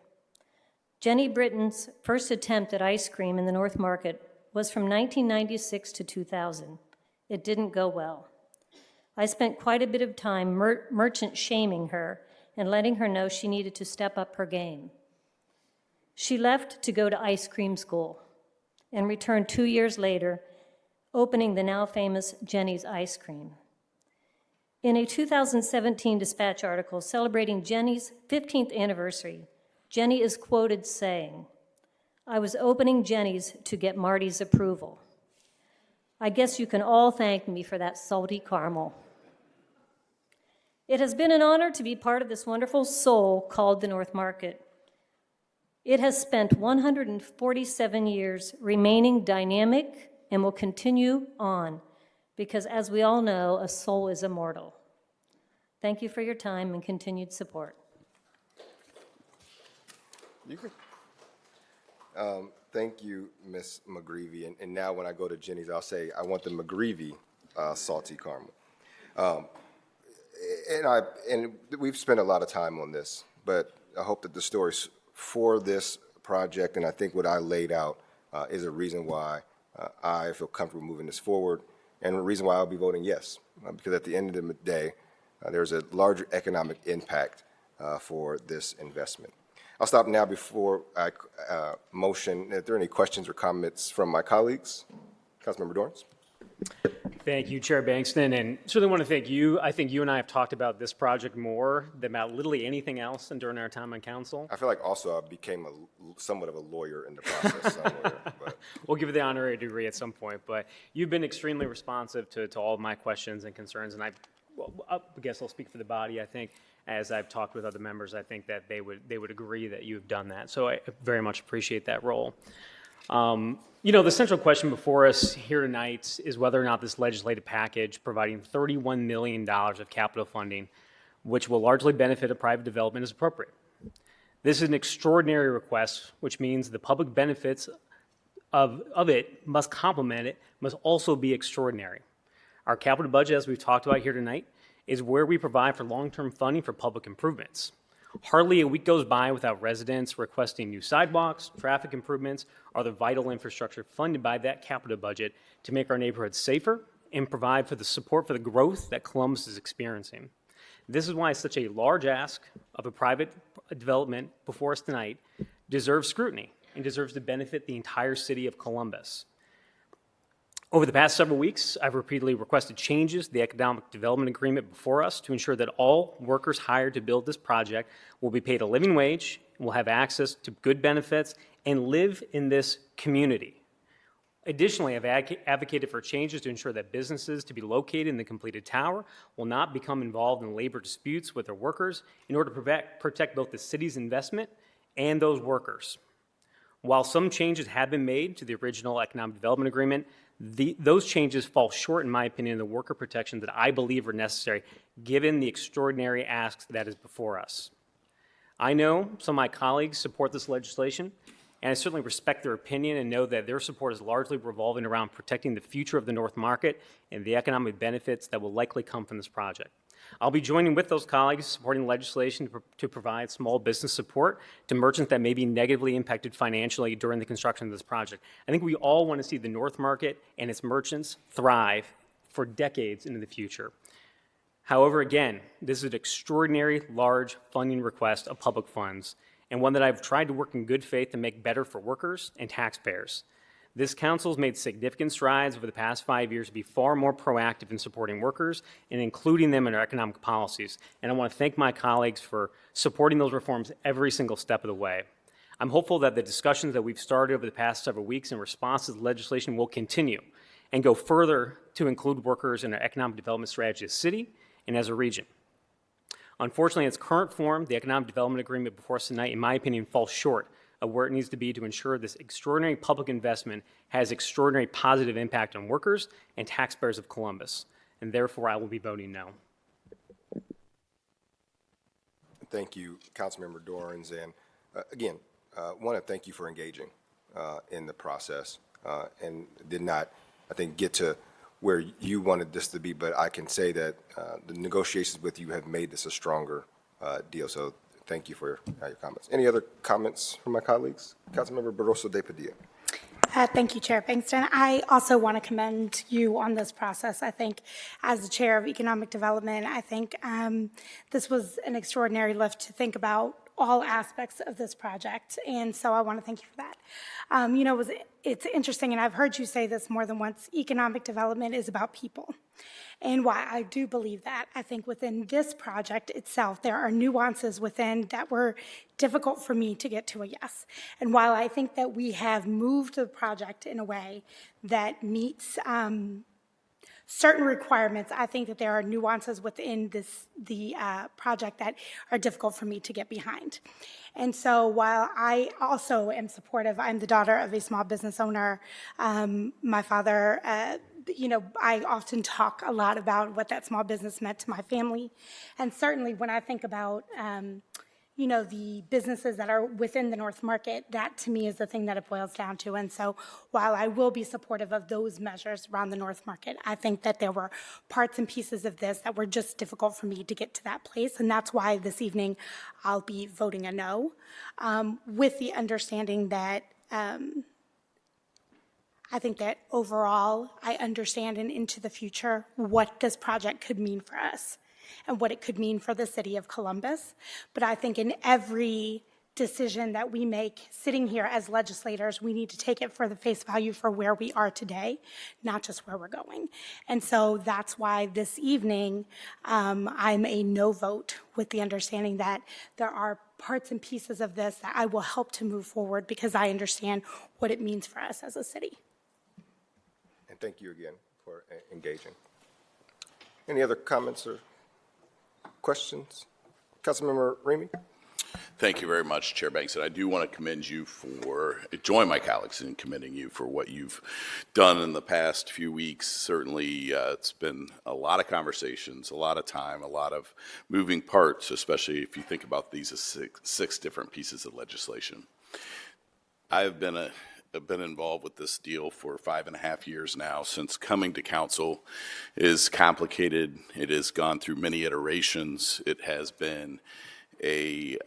Jenny Britton's first attempt at ice cream in the North Market was from 1996 to 2000. It didn't go well. I spent quite a bit of time merchant shaming her and letting her know she needed to step up her game. She left to go to ice cream school and returned 2 years later, opening the now famous Jenny's Ice Cream. In a 2017 Dispatch article celebrating Jenny's 15th anniversary, Jenny is quoted saying, "I was opening Jenny's to get Marty's approval. I guess you can all thank me for that salty caramel." It has been an honor to be part of this wonderful soul called the North Market. It has spent 147 years remaining dynamic and will continue on, because as we all know, a soul is immortal. Thank you for your time and continued support. Thank you, Ms. McGreevy. And now when I go to Jenny's, I'll say, I want the McGreevy salty caramel. And we've spent a lot of time on this, but I hope that the stories for this project, and I think what I laid out is a reason why I feel comfortable moving this forward, and a reason why I'll be voting yes, because at the end of the day, there's a larger economic impact for this investment. I'll stop now before I motion. If there are any questions or comments from my colleagues, Councilmember Dorrance. Thank you, Chair Bankston, and certainly want to thank you. I think you and I have talked about this project more than about literally anything else during our time on council. I feel like also I became somewhat of a lawyer in the process somewhere. But. We'll give you the honorary degree at some point, but you've been extremely responsive to all of my questions and concerns, and I guess I'll speak for the body. I think as I've talked with other members, I think that they would agree that you've done that. So I very much appreciate that role. You know, the central question before us here tonight is whether or not this legislative package providing $31 million of capital funding, which will largely benefit a private development, is appropriate. This is an extraordinary request, which means the public benefits of it must complement it, must also be extraordinary. Our capital budget, as we've talked about here tonight, is where we provide for long-term funding for public improvements. Hardly a week goes by without residents requesting new sidewalks, traffic improvements, or the vital infrastructure funded by that capital budget to make our neighborhoods safer and provide for the support for the growth that Columbus is experiencing. This is why such a large ask of a private development before us tonight deserves scrutiny and deserves to benefit the entire city of Columbus. Over the past several weeks, I've repeatedly requested changes to the economic development agreement before us to ensure that all workers hired to build this project will be paid a living wage, will have access to good benefits, and live in this community. Additionally, I've advocated for changes to ensure that businesses to be located in the completed tower will not become involved in labor disputes with their workers in order to protect both the city's investment and those workers. While some changes have been made to the original economic development agreement, those changes fall short, in my opinion, of the worker protections that I believe are necessary given the extraordinary asks that is before us. I know some of my colleagues support this legislation, and I certainly respect their opinion and know that their support is largely revolving around protecting the future of the North Market and the economic benefits that will likely come from this project. I'll be joining with those colleagues supporting legislation to provide small business support to merchants that may be negatively impacted financially during the construction of this project. I think we all want to see the North Market and its merchants thrive for decades into the future. However, again, this is an extraordinary large funding request of public funds, and one that I've tried to work in good faith to make better for workers and taxpayers. This council has made significant strides over the past 5 years to be far more proactive in supporting workers and including them in our economic policies. And I want to thank my colleagues for supporting those reforms every single step of the way. I'm hopeful that the discussions that we've started over the past several weeks in response to the legislation will continue and go further to include workers in our economic development strategy as a city and as a region. Unfortunately, in its current form, the economic development agreement before us tonight, in my opinion, falls short of where it needs to be to ensure this extraordinary public investment has extraordinary positive impact on workers and taxpayers of Columbus. And therefore, I will be voting no. Thank you, Councilmember Dorans. And again, want to thank you for engaging in the process and did not, I think, get to where you wanted this to be, but I can say that the negotiations with you have made this a stronger deal. So thank you for your comments. Any other comments from my colleagues? Councilmember Barroso de Padilla. Thank you, Chair Bankston. I also want to commend you on this process. I think as the Chair of Economic Development, I think this was an extraordinary lift to think about all aspects of this project, and so I want to thank you for that. It's interesting, and I've heard you say this more than once, economic development is about people. And why I do believe that, I think within this project itself, there are nuances within that were difficult for me to get to a yes. And while I think that we have moved the project in a way that meets certain requirements, I think that there are nuances within the project that are difficult for me to get behind. And so while I also am supportive, I'm the daughter of a small business owner. My father, I often talk a lot about what that small business meant to my family. And certainly when I think about the businesses that are within the North Market, that to me is the thing that it boils down to. And so while I will be supportive of those measures around the North Market, I think that there were parts and pieces of this that were just difficult for me to get to that place. And that's why this evening I'll be voting a no, with the understanding that I think that overall I understand and into the future what this project could mean for us and what it could mean for the city of Columbus. But I think in every decision that we make sitting here as legislators, we need to take it for the face value for where we are today, not just where we're going. And so that's why this evening I'm a no vote, with the understanding that there are parts and pieces of this that I will help to move forward because I understand what it means for us as a city. And thank you again for engaging. Any other comments or questions? Councilmember Ramey? Thank you very much, Chair Banks. And I do want to commend you join my colleagues in commending you for what you've done in the past few weeks. Certainly, it's been a lot of conversations, a lot of time, a lot of moving parts, especially if you think about these as six different pieces of legislation. I've been involved with this deal for 5.5 years now. Since coming to council is complicated. It has gone through many iterations. It has been a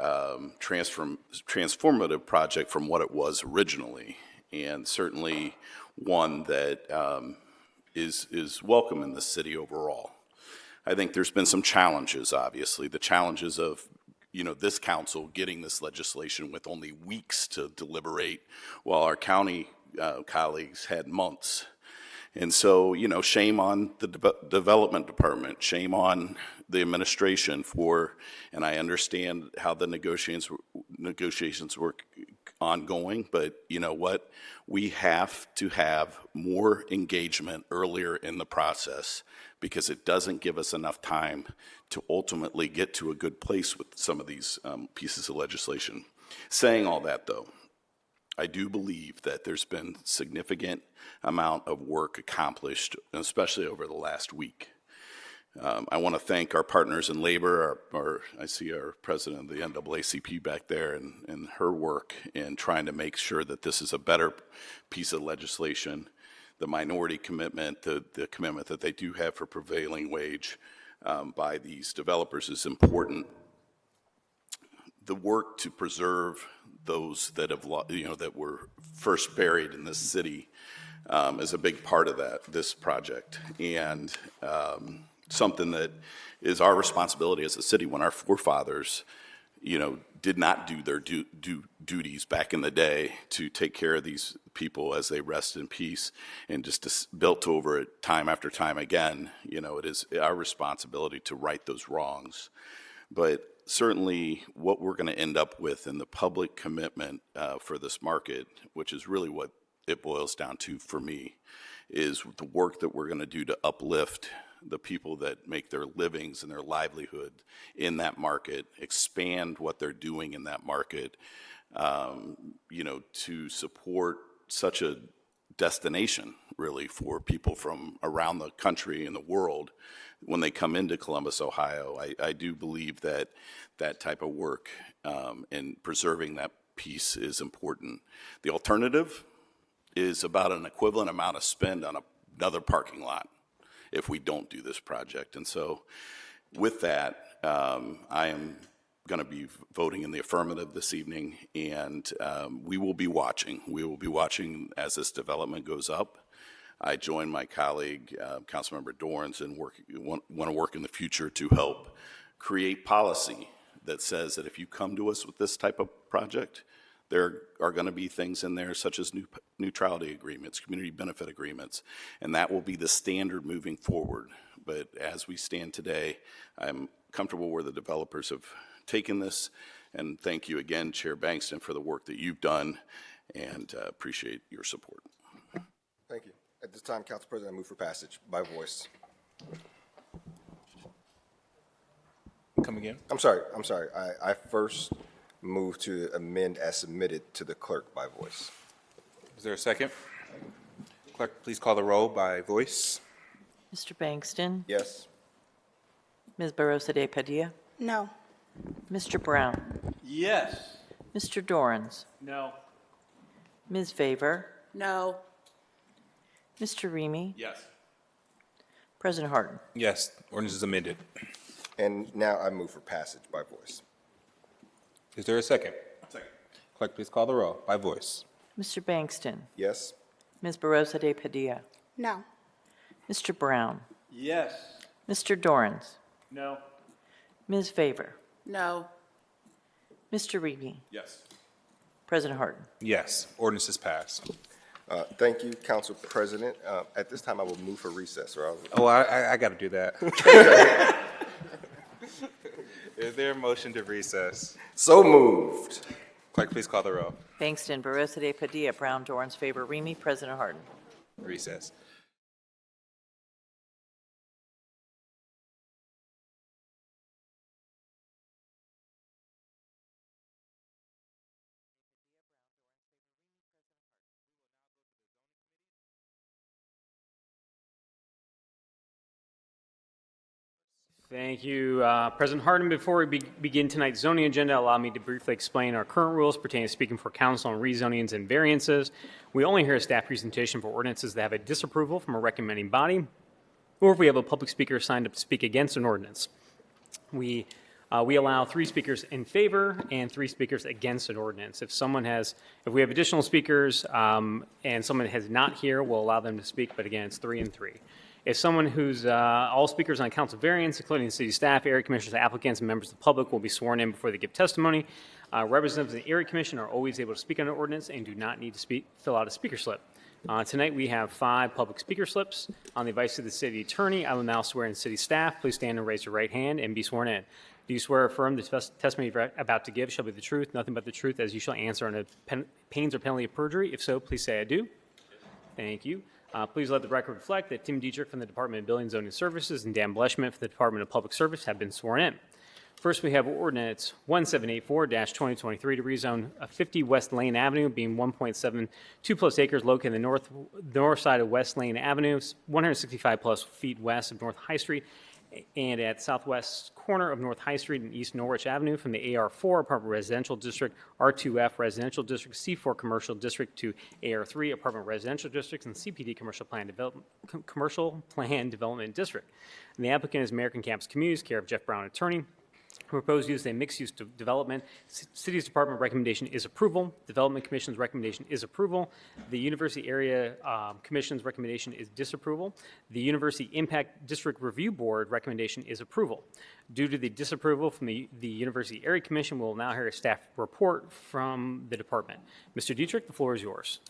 transformative project from what it was originally, and certainly one that is welcome in the city overall. I think there's been some challenges, obviously. The challenges of, this council getting this legislation with only weeks to deliberate, while our county colleagues had months. And so, shame on the development department, shame on the administration and I understand how the negotiations were ongoing, but you know what? We have to have more engagement earlier in the process because it doesn't give us enough time to ultimately get to a good place with some of these pieces of legislation. Saying all that, though, I do believe that there's been significant amount of work accomplished, especially over the last week. I want to thank our partners in labor. I see our president of the NAACP back there and her work in trying to make sure that this is a better piece of legislation. The minority commitment, the commitment that they do have for prevailing wage by these developers is important. The work to preserve those that have, that were first buried in this city is a big part of this project, and something that is our responsibility as a city when our forefathers, did not do their duties back in the day to take care of these people as they rest in peace and just built over it time after time again. It is our responsibility to right those wrongs. But certainly what we're going to end up with in the public commitment for this market, which is really what it boils down to for me, is the work that we're going to do to uplift the people that make their livings and their livelihood in that market, expand what they're doing in that market, to support such a destination, really, for people from around the country and the world when they come into Columbus, Ohio. I do believe that that type of work and preserving that piece is important. The alternative is about an equivalent amount of spend on another parking lot if we don't do this project. And so with that, I am going to be voting in the affirmative this evening, and we will be watching. We will be watching as this development goes up. I join my colleague, Councilmember Dorans, and want to work in the future to help create policy that says that if you come to us with this type of project, there are going to be things in there such as neutrality agreements, community benefit agreements, and that will be the standard moving forward. But as we stand today, I'm comfortable where the developers have taken this, and thank you again, Chair Bankston, for the work that you've done, and appreciate your support. Thank you. At this time, Council President, I move for passage by voice. Come again? I'm sorry. I first move to amend as submitted to the clerk by voice. Is there a second? Clerk, please call the roll by voice. Mr. Bankston? Yes. Ms. Barosa de Padilla? No. Mr. Brown? Yes. Mr. Dorans? No. Ms. Favor? No. Mr. Remy? Yes. President Harden? Yes, ordinance is amended. And now I move for passage by voice. Is there a second? Second. Clerk, please call the roll by voice. Mr. Bankston? Yes. Ms. Barosa de Padilla? No. Mr. Brown? Yes. Mr. Dorans? No. Ms. Favor? No. Mr. Remy? Yes. President Harden? Yes, ordinance is passed. Thank you, Council President. At this time, I will move for recess. Oh, I got to do that. Is there a motion to recess? So moved. Clerk, please call the roll. Bankston, Barosa de Padilla, Brown, Dorans, Favor, Remy, President Harden. Recess. Thank you, President Harden. Before we begin tonight's zoning agenda, allow me to briefly explain our current rules pertaining to speaking for council on rezonings and variances. We only hear a staff presentation for ordinances that have a disapproval from a recommending body, or if we have a public speaker signed up to speak against an ordinance. We We allow 3 speakers in favor and 3 speakers against an ordinance. If we have additional speakers and someone is not here, we'll allow them to speak, but again, it's 3 and 3. If someone who's, all speakers on council variance, including the city staff, area commissioners, applicants, and members of the public will be sworn in before they give testimony. Representatives of the area commission are always able to speak on an ordinance and do not need to fill out a speaker slip. Tonight, we have 5 public speaker slips. On the advice of the city attorney, I will now swear in city staff. Please stand and raise your right hand and be sworn in. Do you swear or affirm the testimony you're about to give shall be the truth, nothing but the truth, as you shall answer under pains or penalty of perjury? If so, please say I do. Thank you. Please let the record reflect that Tim Dietrich from the Department of Building and Zoning Services and Dan Bleshman from the Department of Public Service have been sworn in. First, we have ordinance 1784-2023 to rezone 50 West Lane Avenue, being 1.72 plus acres located in the north side of West Lane Avenue, 165 plus feet west of North High Street, and at southwest corner of North High Street and East Norwich Avenue from the AR4 Apartment Residential District, R2F Residential District, C4 Commercial District to AR3 Apartment Residential Districts, and CPD Commercial Plan Development District. And the applicant is American Campus Communities, care of Jeff Brown, attorney. Proposed use is a mixed-use development. City's department recommendation is approval. Development Commission's recommendation is approval. The University Area Commission's recommendation is disapproval. The University Impact District Review Board recommendation is approval. Due to the disapproval from the University Area Commission, we'll now hear a staff report from the department. Mr. Dietrich, the floor is yours.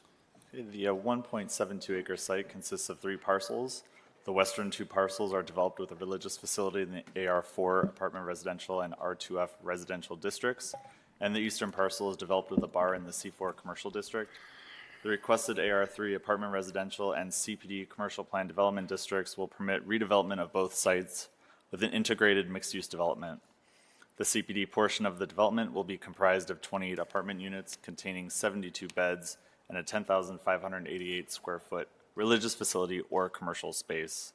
The 1.72 acre site consists of 3 parcels. The western 2 parcels are developed with a religious facility in the AR4 Apartment Residential and R2F Residential Districts, and the eastern parcel is developed with a bar in the C4 Commercial District. The requested AR3 Apartment Residential and CPD Commercial Plan Development Districts will permit redevelopment of both sites with an integrated mixed-use development. The CPD portion of the development will be comprised of 28 apartment units containing 72 beds and a 10,588 square foot religious facility or commercial space.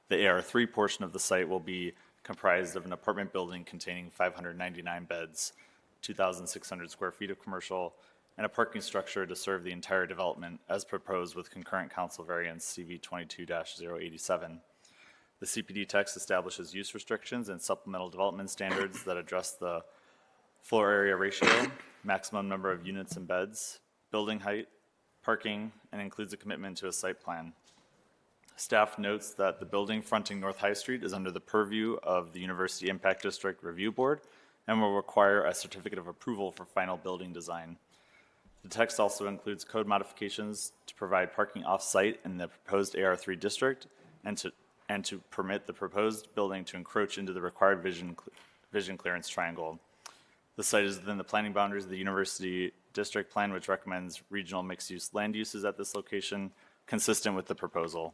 The AR3 portion of the site will be comprised of an apartment building containing 599 beds, 2,600 square feet of commercial, and a parking structure to serve the entire development as proposed with concurrent council variance CV 22-087. The CPD text establishes use restrictions and supplemental development standards that address the floor area ratio, maximum number of units and beds, building height, parking, and includes a commitment to a site plan. Staff notes that the building fronting North High Street is under the purview of the University Impact District Review Board and will require a certificate of approval for final building design. The text also includes code modifications to provide parking off-site in the proposed AR3 district and to permit the proposed building to encroach into the required vision clearance triangle. The site is within the planning boundaries of the University District Plan, which recommends regional mixed-use land uses at this location, consistent with the proposal.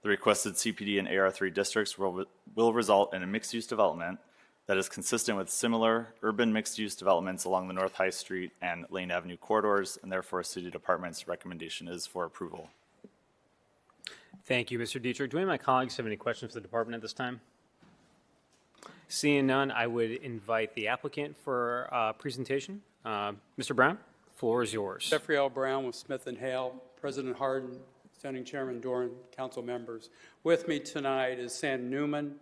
The requested CPD and AR3 districts will result in a mixed-use development that is consistent with similar urban mixed-use developments along the North High Street and Lane Avenue corridors, and therefore City Department's recommendation is for approval. Thank you, Mr. Dietrich. Do any of my colleagues have any questions for the department at this time? Seeing none, I would invite the applicant for a presentation. Mr. Brown, the floor is yours. Jeffrey L. Brown with Smith & Hale, President Hardin, Standing Chairman Doran, council members. With me tonight is Sam Newman,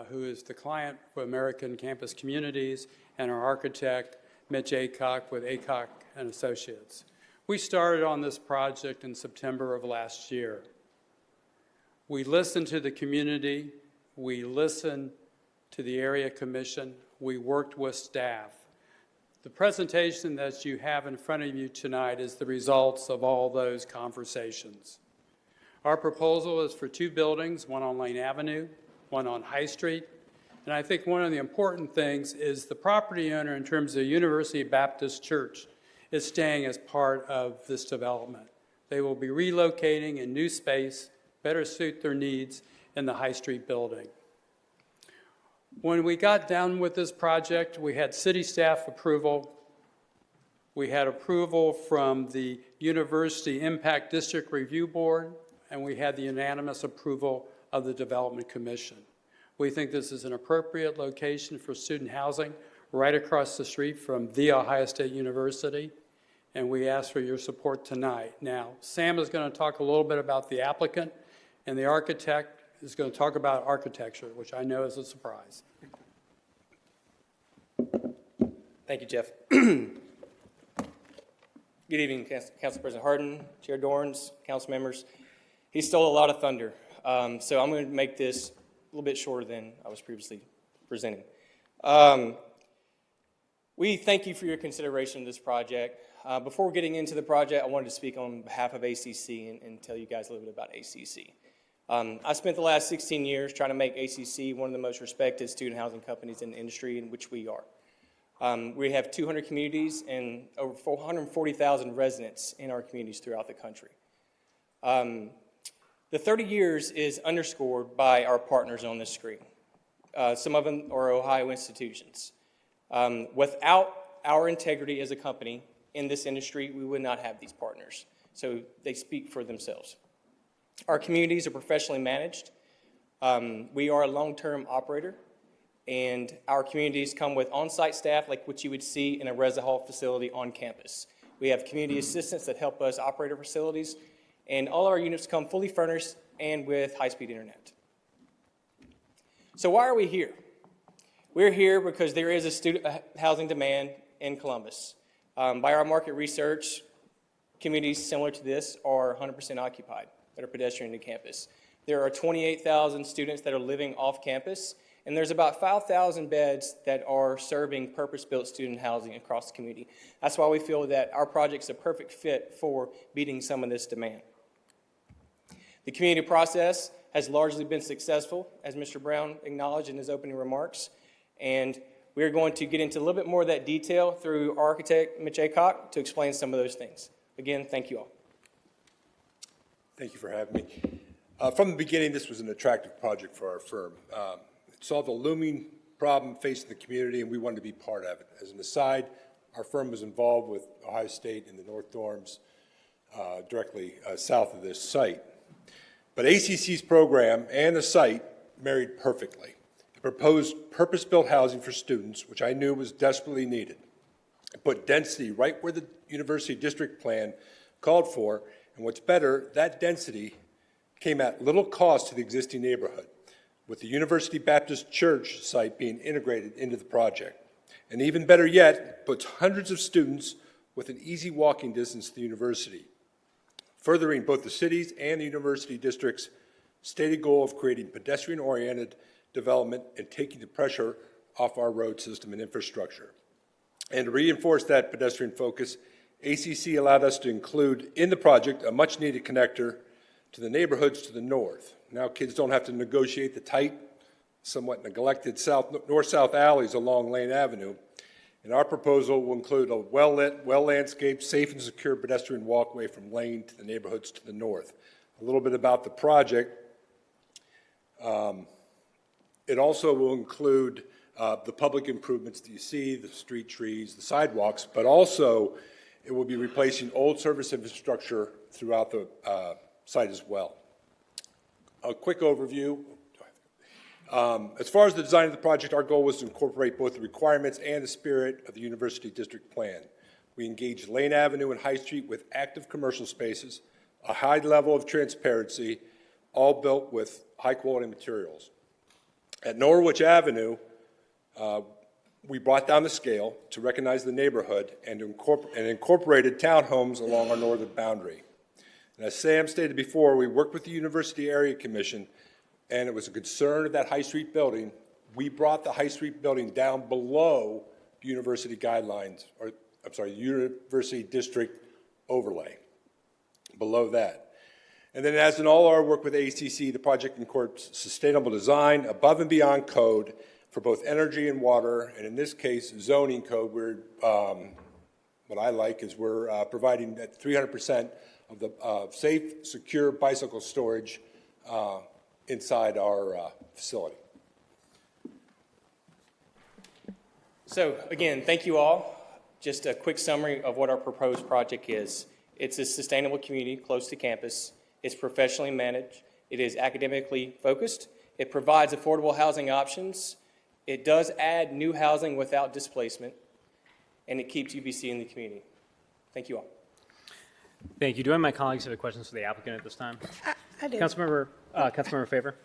who is the client for American Campus Communities, and our architect, Mitch Aycock with Aycock & Associates. We started on this project in September of last year. We listened to the community, we listened to the area commission, we worked with staff. The presentation that you have in front of you tonight is the results of all those conversations. Our proposal is for 2 buildings, one on Lane Avenue, one on High Street. And I think one of the important things is the property owner, in terms of University Baptist Church, is staying as part of this development. They will be relocating in new space, better suit their needs in the High Street building. When we got done with this project, we had city staff approval. We had approval from the University Impact District Review Board, and we had the unanimous approval of the Development Commission. We think this is an appropriate location for student housing right across the street from The Ohio State University, and we ask for your support tonight. Now, Sam is going to talk a little bit about the applicant, and the architect is going to talk about architecture, which I know is a surprise. Thank you, Jeff. Good evening, Council President Harden, Chair Dorns, council members. He stole a lot of thunder, so I'm going to make this a little bit shorter than I was previously presenting. We thank you for your consideration of this project. Before getting into the project, I wanted to speak on behalf of ACC and tell you guys a little bit about ACC. I spent the last 16 years trying to make ACC one of the most respected student housing companies in the industry, in which we are. We have 200 communities and over 440,000 residents in our communities throughout the country. The 30 years is underscored by our partners on this screen. Some of them are Ohio institutions. Without our integrity as a company in this industry, we would not have these partners. So they speak for themselves. Our communities are professionally managed. We are a long-term operator, and our communities come with on-site staff like what you would see in a Reza Hall facility on campus. We have community assistants that help us operate our facilities, and all our units come fully furnished and with high-speed internet. So why are we here? We're here because there is a student housing demand in Columbus. By our market research, communities similar to this are 100% occupied that are pedestrian to campus. There are 28,000 students that are living off campus, and there's about 5,000 beds that are serving purpose-built student housing across the community. That's why we feel that our project's a perfect fit for meeting some of this demand. The community process has largely been successful, as Mr. Brown acknowledged in his opening remarks, and we're going to get into a little bit more of that detail through our architect, Mitch Aycock, to explain some of those things. Again, thank you all. Thank you for having me. From the beginning, this was an attractive project for our firm. It solved a looming problem facing the community, and we wanted to be part of it. As an aside, our firm was involved with Ohio State in the North Dorms directly south of this site. But ACC's program and the site married perfectly. It proposed purpose-built housing for students, which I knew was desperately needed. It put density right where the university district plan called for, and what's better, that density came at little cost to the existing neighborhood, with the University Baptist Church site being integrated into the project. And even better yet, puts hundreds of students with an easy walking distance to the university, furthering both the city's and the university district's stated goal of creating pedestrian-oriented development and taking the pressure off our road system and infrastructure. And to reinforce that pedestrian focus, ACC allowed us to include in the project a much-needed connector to the neighborhoods to the north. Now kids don't have to negotiate the tight, somewhat neglected north-south alleys along Lane Avenue. And our proposal will include a well-lit, well-landscaped, safe and secure pedestrian walkway from Lane to the neighborhoods to the north. A little bit about the project. It also will include the public improvements that you see, the street trees, the sidewalks, but also it will be replacing old service infrastructure throughout the site as well. A quick overview. As far as the design of the project, our goal was to incorporate both the requirements and the spirit of the University District Plan. We engaged Lane Avenue and High Street with active commercial spaces, a high level of transparency, all built with high-quality materials. At Norwich Avenue, we brought down the scale to recognize the neighborhood and incorporated townhomes along our northern boundary. And as Sam stated before, we worked with the University Area Commission, and it was a concern of that High Street building. We brought the High Street building down below the university guidelines, or I'm sorry, University District overlay, below that. And then as in all our work with ACC, the project incorporates sustainable design above and beyond code for both energy and water, and in this case, zoning code. We're, what I like is we're providing that 300% of the safe, secure bicycle storage inside our facility. So again, thank you all. Just a quick summary of what our proposed project is. It's a sustainable community close to campus. It's professionally managed. It is academically focused. It provides affordable housing options. It does add new housing without displacement, and it keeps UBC in the community. Thank you all. Thank you. Do any of my colleagues have any questions for the applicant at this time? I do. Councilmember Favor.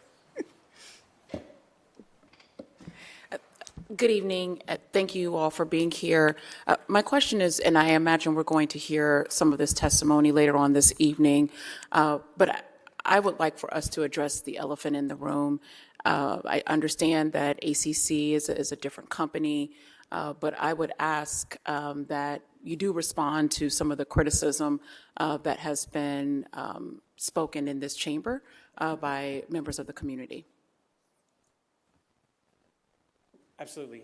Good evening. Thank you all for being here. My question is, and I imagine we're going to hear some of this testimony later on this evening, but I would like for us to address the elephant in the room. I understand that ACC is a different company, but I would ask that you do respond to some of the criticism that has been spoken in this chamber by members of the community. Absolutely.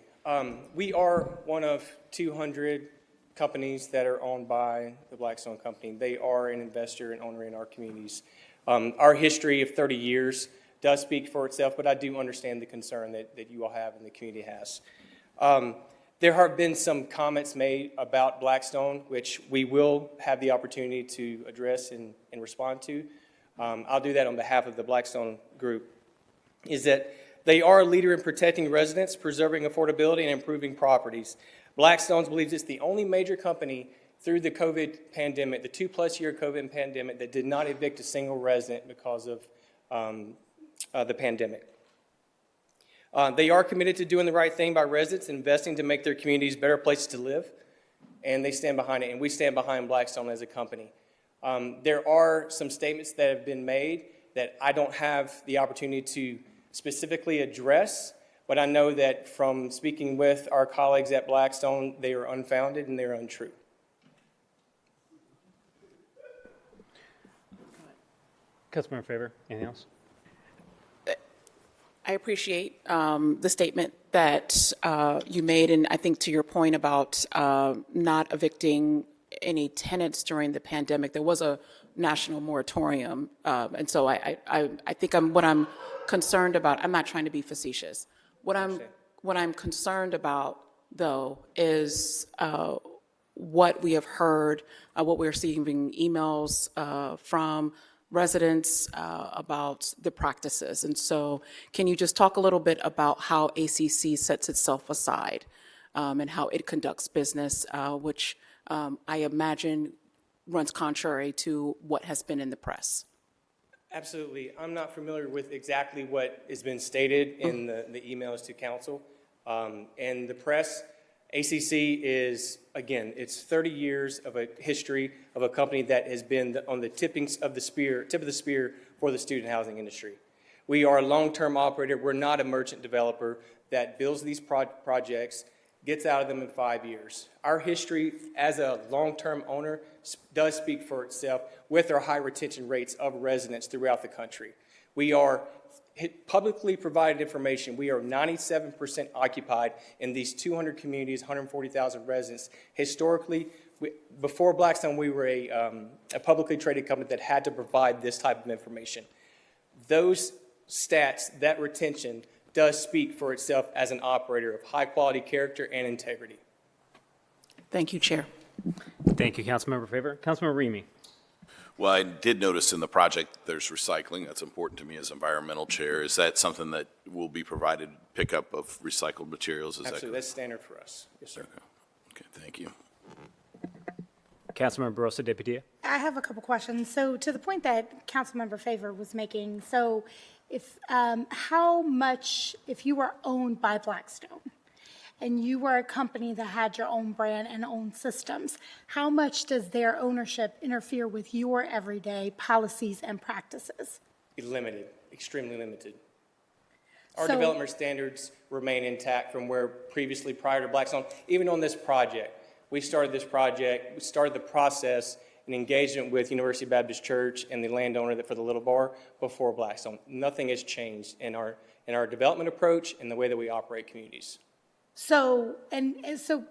We are one of 200 companies that are owned by the Blackstone Company. They are an investor and owner in our communities. Our history of 30 years does speak for itself, but I do understand the concern that you all have and the community has. There have been some comments made about Blackstone, which we will have the opportunity to address and respond to. I'll do that on behalf of the Blackstone Group, is that they are a leader in protecting residents, preserving affordability, and improving properties. Blackstone believes it's the only major company through the COVID pandemic, the 2+ year COVID pandemic, that did not evict a single resident because of the pandemic. They are committed to doing the right thing by residents, investing to make their communities better places to live, and they stand behind it, and we stand behind Blackstone as a company. There are some statements that have been made that I don't have the opportunity to specifically address, but I know that from speaking with our colleagues at Blackstone, they are unfounded and they're untrue. Councilmember Favor, anything else? I appreciate the statement that you made, and I think to your point about not evicting any tenants during the pandemic, there was a national moratorium, and so I think what I'm concerned about, I'm not trying to be facetious. What I'm concerned about, though, is what we have heard, what we're receiving emails from residents about the practices. And so can you just talk a little bit about how ACC sets itself aside and how it conducts business, which I imagine runs contrary to what has been in the press? Absolutely. I'm not familiar with exactly what has been stated in the emails to council. And the press, ACC is, again, it's 30 years of a history of a company that has been on the tip of the spear for the student housing industry. We are a long-term operator. We're not a merchant developer that builds these projects, gets out of them in 5 years. Our history as a long-term owner does speak for itself with our high retention rates of residents throughout the country. We are publicly provided information. We are 97% occupied in these 200 communities, 140,000 residents. Historically, before Blackstone, we were a publicly traded company that had to provide this type of information. Those stats, that retention, does speak for itself as an operator of high-quality character and integrity. Thank you, Chair. Thank you, Councilmember Favor. Councilmember Remy. Well, I did notice in the project there's recycling. That's important to me as environmental chair. Is that something that will be provided, pickup of recycled materials? Is Absolutely, that that's standard for us. Yes, sir. Okay, thank you. Councilmember Barosa de Padilla. I have a couple questions. So to the point that Councilmember Favor was making, so if how much, if you were owned by Blackstone and you were a company that had your own brand and own systems, how much does their ownership interfere with your everyday policies and practices? Limited, extremely limited. Our So- development standards remain intact from where previously prior to Blackstone, even on this project. We started the process in engagement with University Baptist Church and the landowner for the Little Bar before Blackstone. Nothing has changed in our development approach and the way that we operate communities. So, and so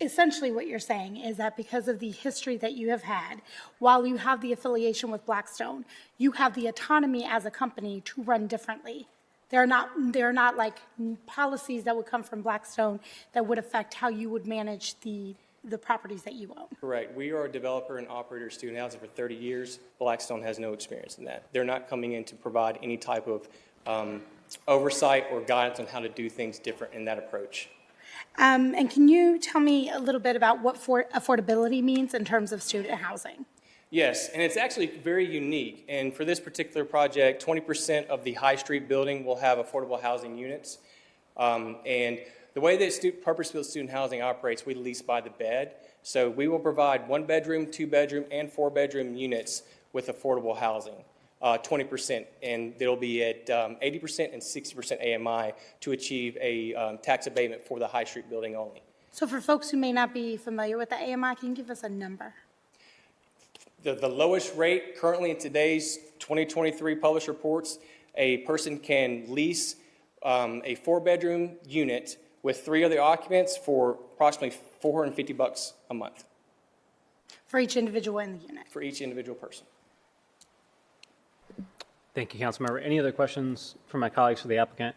essentially what you're saying is that because of the history that you have had, while you have the affiliation with Blackstone, you have the autonomy as a company to run differently. There are not like policies that would come from Blackstone that would affect how you would manage the properties that you own. Correct. We are a developer and operator of student housing for 30 years. Blackstone has no experience in that. They're not coming in to provide any type of oversight or guidance on how to do things different in that approach. And can you tell me a little bit about what affordability means in terms of student housing? Yes, and it's actually very unique. And for this particular project, 20% of the High Street building will have affordable housing units. And The way that purpose-built student housing operates, we lease by the bed. So we will provide 1-bedroom, 2-bedroom, and 4-bedroom units with affordable housing, 20%, and it'll be at 80% and 60% AMI to achieve a tax abatement for the High Street building only. So for folks who may not be familiar with the AMI, can you give us a number? The lowest rate currently in today's 2023 published reports, a person can lease a 4-bedroom unit with 3 other occupants for approximately $450 a month. For each individual in the unit? For each individual person. Thank you, Councilmember. Any other questions from my colleagues for the applicant?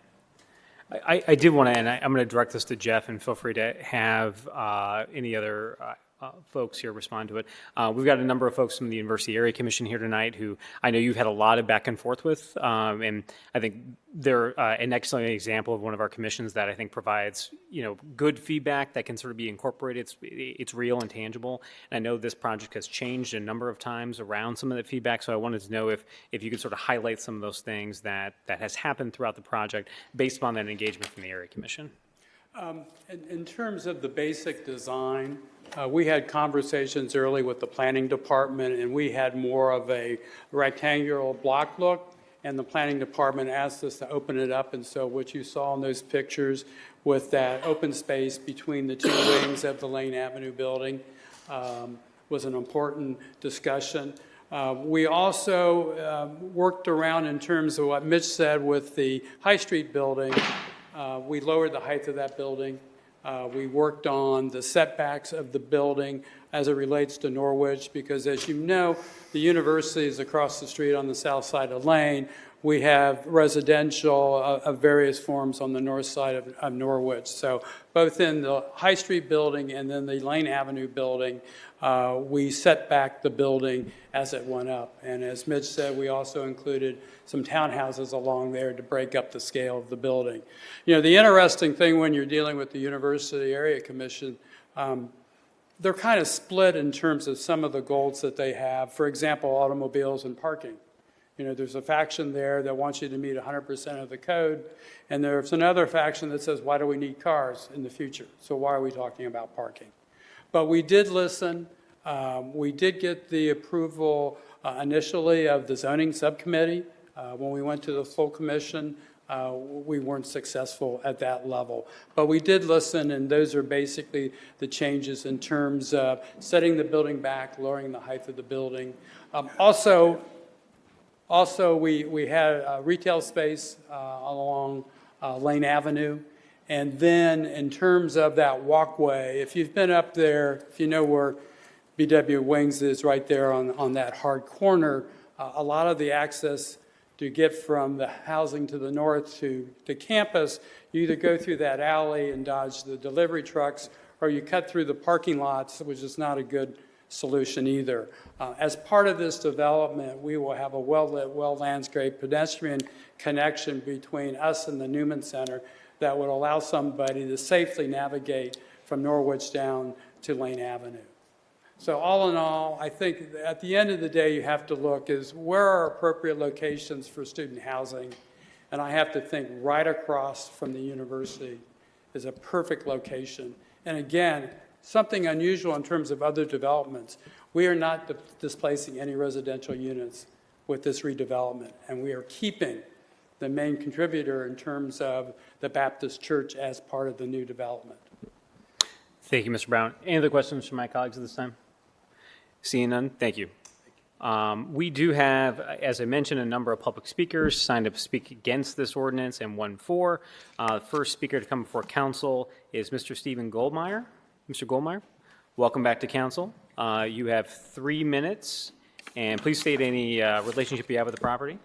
I did want to, and I'm going to direct this to Jeff, and feel free to have any other folks here respond to it. We've got a number of folks from the University Area Commission here tonight who I know you've had a lot of back and forth with, and I think they're an excellent example of one of our commissions that I think provides, good feedback that can sort of be incorporated. It's real and tangible. And I know this project has changed a number of times around some of that feedback, so I wanted to know if you could sort of highlight some of those things that has happened throughout the project based upon that engagement from the Area Commission. In terms of the basic design, we had conversations early with the planning department, and we had more of a rectangular block look, and the planning department asked us to open it up, and so what you saw in those pictures with that open space between the 2 wings of the Lane Avenue building was an important discussion. We also worked around in terms of what Mitch said with the High Street building. We lowered the height of that building. We worked on the setbacks of the building as it relates to Norwich, because as you know, the university is across the street on the south side of Lane. We have residential of various forms on the north side of Norwich. So both in the High Street building and then the Lane Avenue building, we set back the building as it went up. And as Mitch said, we also included some townhouses along there to break up the scale of the building. The interesting thing when you're dealing with the University Area Commission, they're kind of split in terms of some of the goals that they have. For example, automobiles and parking. There's a faction there that wants you to meet 100% of the code, and there's another faction that says, why do we need cars in the future? So why are we talking about parking? But we did listen. We did get the approval initially of the zoning subcommittee. When we went to the full commission, we weren't successful at that level. But we did listen, and those are basically the changes in terms of setting the building back, lowering the height of the building. Also, we had a retail space along Lane Avenue. And then in terms of that walkway, if you've been up there, if you know where BW Wings is right there on that hard corner, a lot of the access to get from the housing to the north to the campus, you either go through that alley and dodge the delivery trucks, or you cut through the parking lots, which is not a good solution either. As part of this development, we will have a well-lit, well-landscaped pedestrian connection between us and the Newman Center that would allow somebody to safely navigate from Norwich down to Lane Avenue. So all in all, I think at the end of the day, you have to look is where are appropriate locations for student housing? And I have to think right across from the university is a perfect location. And again, something unusual in terms of other developments. We are not displacing any residential units with this redevelopment, and we are keeping the main contributor in terms of the Baptist Church as part of the new development. Thank you, Mr. Brown. Any other questions from my colleagues at this time? Seeing none, thank you. We do have, as I mentioned, a number of public speakers signed up to speak against this ordinance and one for. The first speaker to come before council is Mr. Stephen Goldmeyer. Mr. Goldmeyer, welcome back to council. You have 3 minutes, and please state any relationship you have with the property,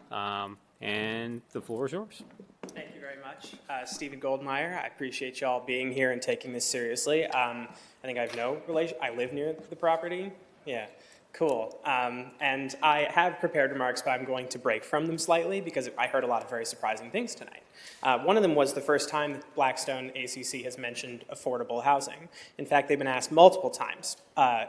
and the floor is yours. Thank you very much. Stephen Goldmeyer, I appreciate you all being here and taking this seriously. I think I have no relation. I live near the property. Yeah, cool. And I have prepared remarks, but I'm going to break from them slightly because I heard a lot of very surprising things tonight. One of them was the first time that Blackstone ACC has mentioned affordable housing. In fact, they've been asked multiple times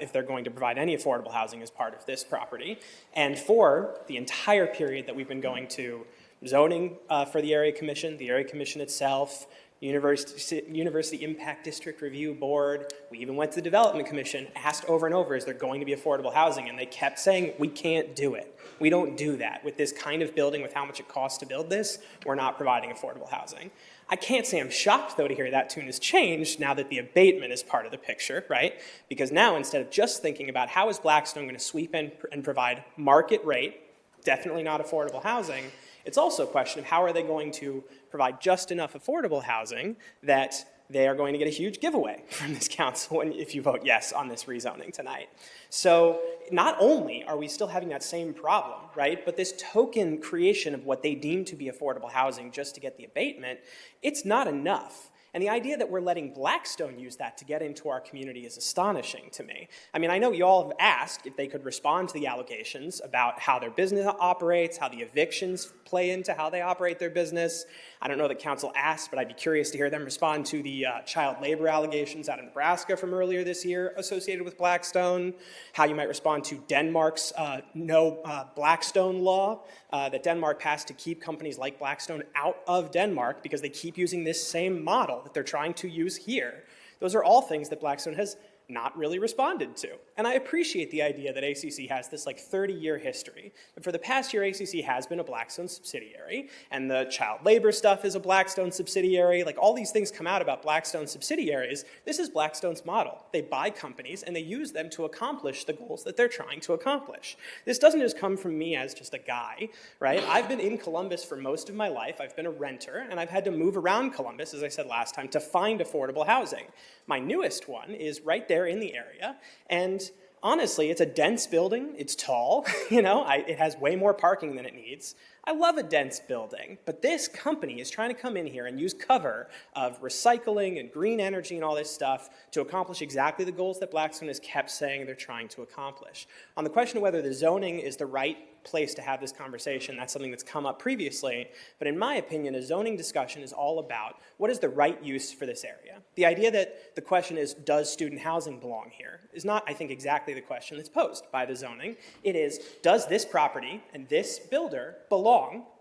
if they're going to provide any affordable housing as part of this property. And for the entire period that we've been going to zoning for the Area Commission, the Area Commission itself, University Impact District Review Board. We even went to the Development Commission, asked over and over, is there going to be affordable housing? And they kept saying, we can't do it. We don't do that. With this kind of building, with how much it costs to build this, we're not providing affordable housing. I can't say I'm shocked, though, to hear that tune has changed now that the abatement is part of the picture, right? Because now, instead of just thinking about how is Blackstone going to sweep in and provide market rate, definitely not affordable housing, it's also a question of how are they going to provide just enough affordable housing that they are going to get a huge giveaway from this council if you vote yes on this rezoning tonight. So not only are we still having that same problem, right, but this token creation of what they deem to be affordable housing just to get the abatement, it's not enough. And the idea that we're letting Blackstone use that to get into our community is astonishing to me. I mean, I know you all have asked if they could respond to the allegations about how their business operates, how the evictions play into how they operate their business. I don't know that council asked, but I'd be curious to hear them respond to the child labor allegations out of Nebraska from earlier this year associated with Blackstone, how you might respond to Denmark's no Blackstone law that Denmark passed to keep companies like Blackstone out of Denmark because they keep using this same model that they're trying to use here. Those are all things that Blackstone has not really responded to. And I appreciate the idea that ACC has this like 30-year history. But for the past year, ACC has been a Blackstone subsidiary, and the child labor stuff is a Blackstone subsidiary. Like all these things come out about Blackstone subsidiaries. This is Blackstone's model. They buy companies and they use them to accomplish the goals that they're trying to accomplish. This doesn't just come from me as just a guy, right? I've been in Columbus for most of my life. I've been a renter, and I've had to move around Columbus, as I said last time, to find affordable housing. My newest one is right there in the area, and honestly, it's a dense building. It's tall, it has way more parking than it needs. I love a dense building, but this company is trying to come in here and use cover of recycling and green energy and all this stuff to accomplish exactly the goals that Blackstone has kept saying they're trying to accomplish. On the question of whether the zoning is the right place to have this conversation, that's something that's come up previously, but in my opinion, a zoning discussion is all about what is the right use for this area. The idea that the question is, does student housing belong here, is not, I think, exactly the question that's posed by the zoning. It is, does this property and this builder belong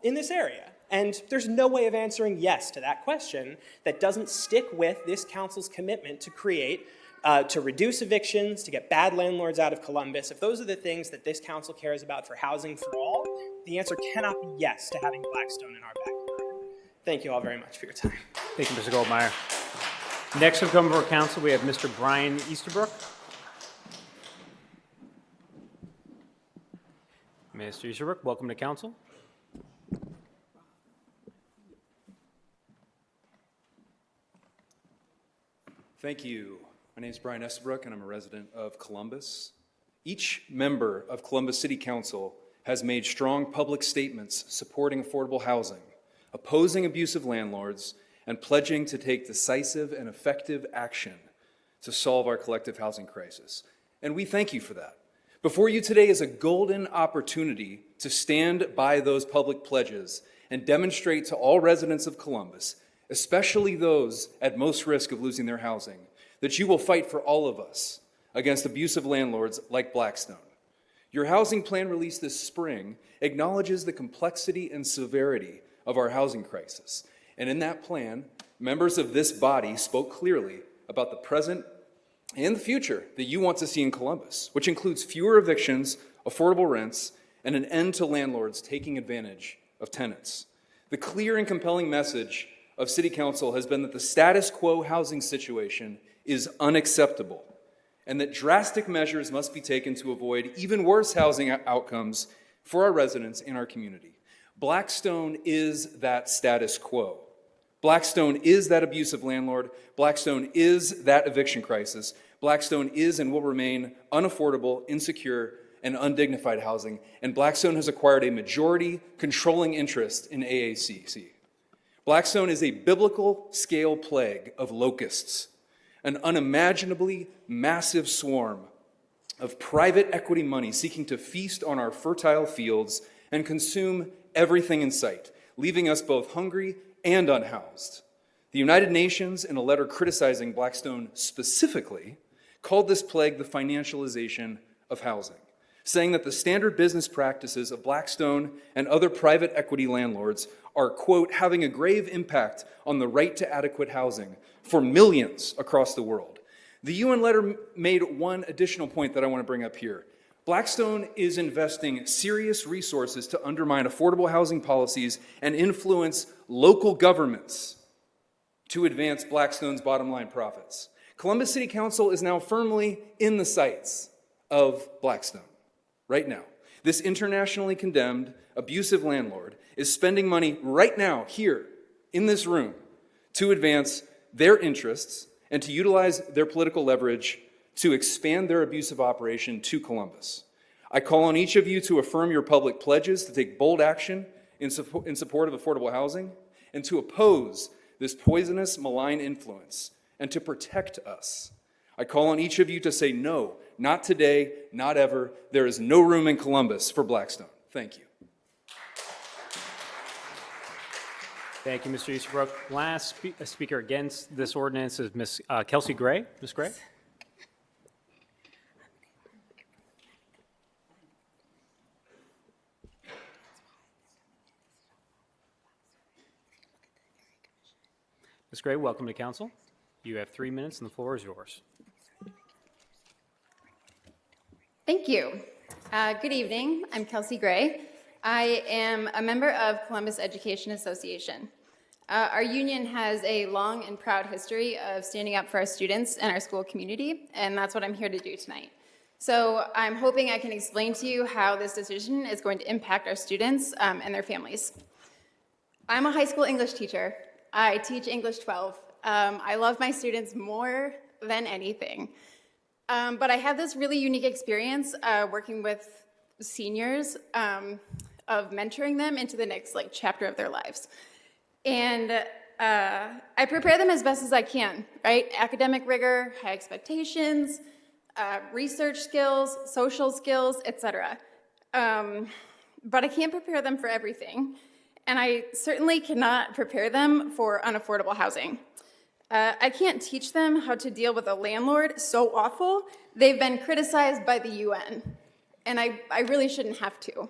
in this area? And there's no way of answering yes to that question that doesn't stick with this council's commitment to create to reduce evictions, to get bad landlords out of Columbus. If those are the things that this council cares about for housing for all, the answer cannot be yes to having Blackstone in our backyard. Thank you all very much for your time. Thank you, Mr. Goldmeyer. Next to come before council, we have Mr. Brian Easterbrook. Mr. Easterbrook, welcome to council. Thank you. My name is Brian Estabrook, and I'm a resident of Columbus. Each member of Columbus City Council has made strong public statements supporting affordable housing, opposing abusive landlords, and pledging to take decisive and effective action to solve our collective housing crisis. And we thank you for that. Before you today is a golden opportunity to stand by those public pledges and demonstrate to all residents of Columbus, especially those at most risk of losing their housing, that you will fight for all of us against abusive landlords like Blackstone. Your housing plan released this spring acknowledges the complexity and severity of our housing crisis. And in that plan, members of this body spoke clearly about the present and the future that you want to see in Columbus, which includes fewer evictions, affordable rents, and an end to landlords taking advantage of tenants. The clear and compelling message of City Council has been that the status quo housing situation is unacceptable, and that drastic measures must be taken to avoid even worse housing outcomes for our residents in our community. Blackstone is that status quo. Blackstone is that abusive landlord. Blackstone is that eviction crisis. Blackstone is and will remain unaffordable, insecure, and undignified housing, and Blackstone has acquired a majority controlling interest in AACC. Blackstone is a biblical scale plague of locusts, an unimaginably massive swarm of private equity money seeking to feast on our fertile fields and consume everything in sight, leaving us both hungry and unhoused. The United Nations, in a letter criticizing Blackstone specifically, called this plague the financialization of housing. saying that the standard business practices of Blackstone and other private equity landlords are, quote, having a grave impact on the right to adequate housing for millions across the world. The UN letter made one additional point that I want to bring up here. Blackstone is investing serious resources to undermine affordable housing policies and influence local governments to advance Blackstone's bottom line profits. Columbus City Council is now firmly in the sights of Blackstone right now. This internationally condemned, abusive landlord is spending money right now, here, in this room, to advance their interests and to utilize their political leverage to expand their abusive operation to Columbus. I call on each of you to affirm your public pledges to take bold action in support of affordable housing and to oppose this poisonous, malign influence and to protect us. I call on each of you to say no, not today, not ever. There is no room in Columbus for Blackstone. Thank you. Thank you, Mr. Easterbrook. Last speaker against this ordinance is Ms. Kelsey Gray. Ms. Gray? Ms. Gray, welcome to council. You have 3 minutes and the floor is yours. Thank you. Good evening. I'm Kelsey Gray. I am a member of Columbus Education Association. Our union has a long and proud history of standing up for our students and our school community, and that's what I'm here to do tonight. So I'm hoping I can explain to you how this decision is going to impact our students and their families. I'm a high school English teacher. I teach English 12. I love my students more than anything. But I have this really unique experience working with seniors of mentoring them into the next chapter of their lives. And I prepare them as best as I can, right? Academic rigor, high expectations, research skills, social skills, etc. But I can't prepare them for everything. And I certainly cannot prepare them for unaffordable housing. I can't teach them how to deal with a landlord so awful they've been criticized by the UN. And I really shouldn't have to.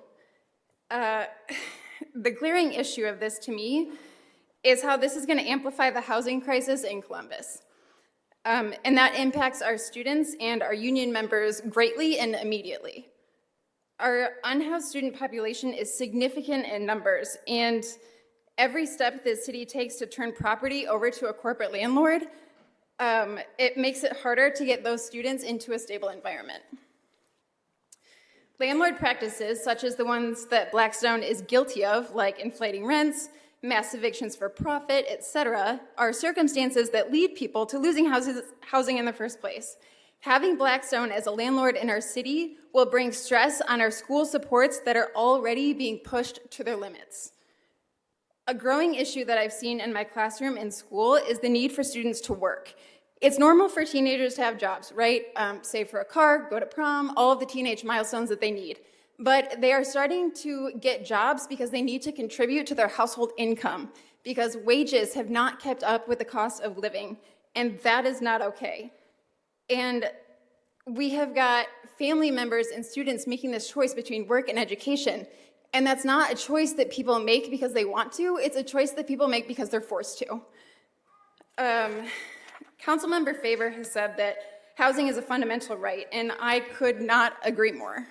The glaring issue of this to me is how this is going to amplify the housing crisis in Columbus. And that impacts our students and our union members greatly and immediately. Our unhoused student population is significant in numbers, and every step the city takes to turn property over to a corporate landlord, it makes it harder to get those students into a stable environment. Landlord practices, such as the ones that Blackstone is guilty of, like inflating rents, mass evictions for profit, etc., are circumstances that lead people to losing housing in the first place. Having Blackstone as a landlord in our city will bring stress on our school supports that are already being pushed to their limits. A growing issue that I've seen in my classroom and school is the need for students to work. It's normal for teenagers to have jobs, right? Save for a car, go to prom, all of the teenage milestones that they need. But they are starting to get jobs because they need to contribute to their household income, because wages have not kept up with the cost of living, and that is not okay. And we have got family members and students making this choice between work and education. And that's not a choice that people make because they want to, it's a choice that people make because they're forced to. Councilmember Favor has said that housing is a fundamental right, and I could not agree more.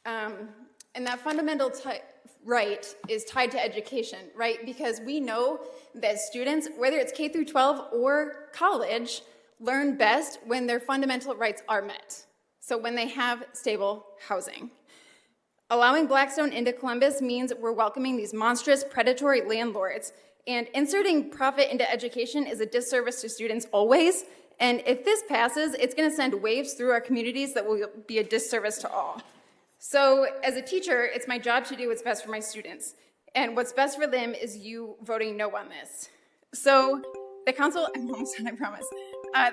And that fundamental right is tied to education, right? Because we know that students, whether it's K through 12 or college, learn best when their fundamental rights are met. So when they have stable housing. Allowing Blackstone into Columbus means we're welcoming these monstrous predatory landlords, and inserting profit into education is a disservice to students always, and if this passes, it's gonna send waves through our communities that will be a disservice to all. So as a teacher, it's my job to do what's best for my students, and what's best for them is you voting no on this. So the council, I'm almost done, I promise.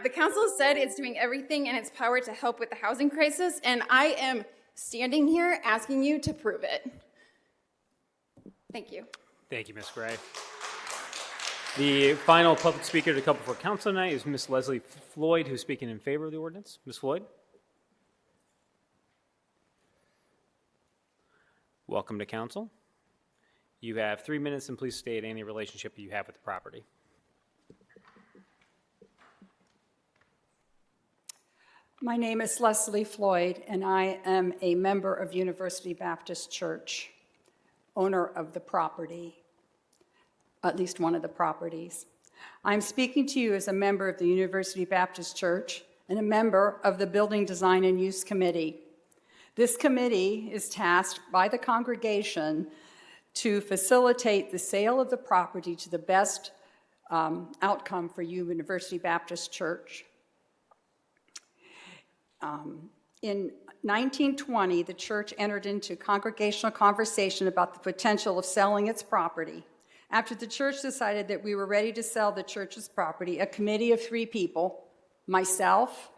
The council said it's doing everything in its power to help with the housing crisis, and I am standing here asking you to prove it. Thank you. Thank you, Ms. Gray. The final public speaker to come before council tonight is Ms. Leslie Floyd, who's speaking in favor of the ordinance. Ms. Floyd? Welcome to council. You have 3 minutes, and please state any relationship you have with the property. My name is Leslie Floyd, and I am a member of University Baptist Church, owner of the property, at least one of the properties. I'm speaking to you as a member of the University Baptist Church and a member of the Building Design and Use Committee. This committee is tasked by the congregation to facilitate the sale of the property to the best outcome for University Baptist Church. In 1920, the church entered into congregational conversation about the potential of selling its property. After the church decided that we were ready to sell the church's property, a committee of 3 people, myself,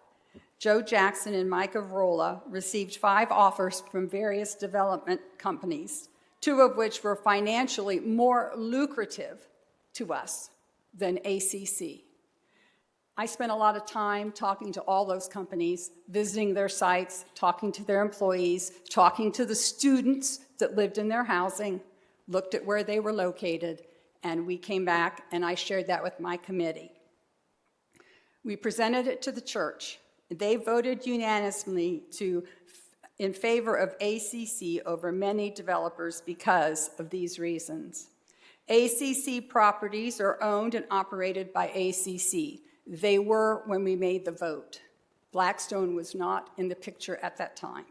Joe Jackson, and Mike Avrola, received 5 offers from various development companies, 2 of which were financially more lucrative to us than ACC. I spent a lot of time talking to all those companies, visiting their sites, talking to their employees, talking to the students that lived in their housing, looked at where they were located, and we came back and I shared that with my committee. We presented it to the church. They voted unanimously in favor of ACC over many developers because of these reasons. ACC properties are owned and operated by ACC. They were when we made the vote. Blackstone was not in the picture at that time.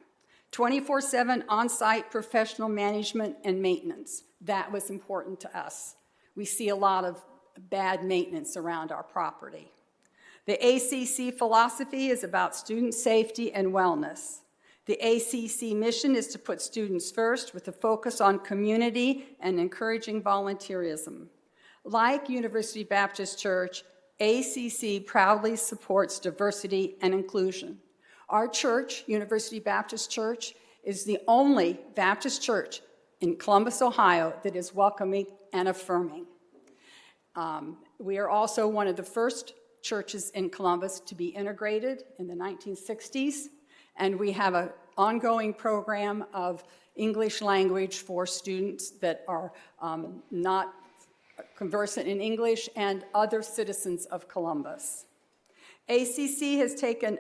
24/7 on-site professional management and maintenance. That was important to us. We see a lot of bad maintenance around our property. The ACC philosophy is about student safety and wellness. The ACC mission is to put students first with a focus on community and encouraging volunteerism. Like University Baptist Church, ACC proudly supports diversity and inclusion. Our church, University Baptist Church, is the only Baptist church in Columbus, Ohio that is welcoming and affirming. We are also one of the first churches in Columbus to be integrated in the 1960s, and we have an ongoing program of English language for students that are not conversant in English and other citizens of Columbus. ACC has taken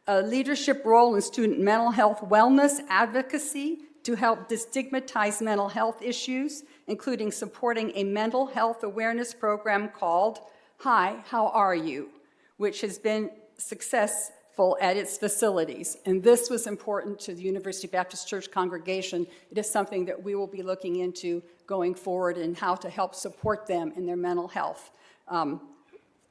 a leadership role in student mental health wellness advocacy to help destigmatize mental health issues, including supporting a mental health awareness program called Hi, How Are You?, which has been successful at its facilities. And this was important to the University Baptist Church congregation. It is something that we will be looking into going forward and how to help support them in their mental health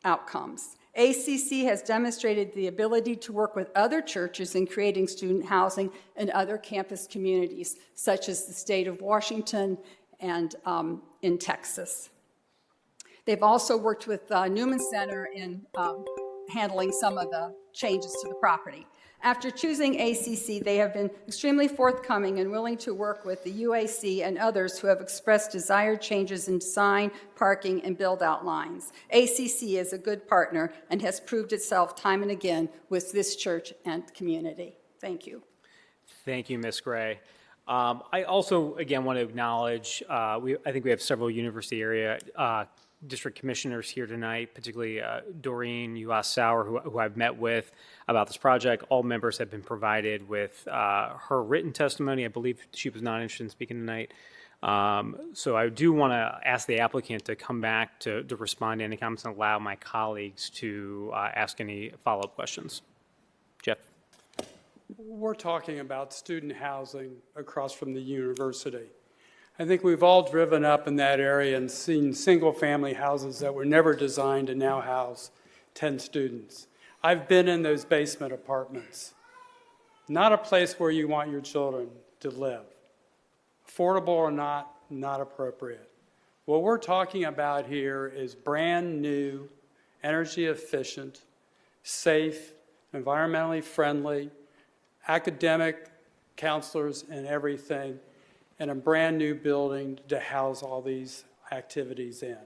outcomes. ACC has demonstrated the ability to work with other churches in creating student housing in other campus communities, such as the state of Washington and in Texas. They've also worked with Newman Center in handling some of the changes to the property. After choosing ACC, they have been extremely forthcoming and willing to work with the UAC and others who have expressed desired changes in design, parking, and build-out lines. ACC is a good partner and has proved itself time and again with this church and community. Thank you. Thank you, Ms. Gray. I also, again, want to acknowledge, I think we have several university area district commissioners here tonight, particularly Doreen Uas-Sauer, who I've met with about this project. All members have been provided with her written testimony. I believe she was not interested in speaking tonight. So I do want to ask the applicant to come back to respond to any comments and allow my colleagues to ask any follow-up questions. Jeff. We're talking about student housing across from the university. I think we've all driven up in that area and seen single-family houses that were never designed to now house 10 students. I've been in those basement apartments. Not a place where you want your children to live. Affordable or not, not appropriate. What we're talking about here is brand new, energy efficient, safe, environmentally friendly, academic counselors and everything, and a brand new building to house all these activities in.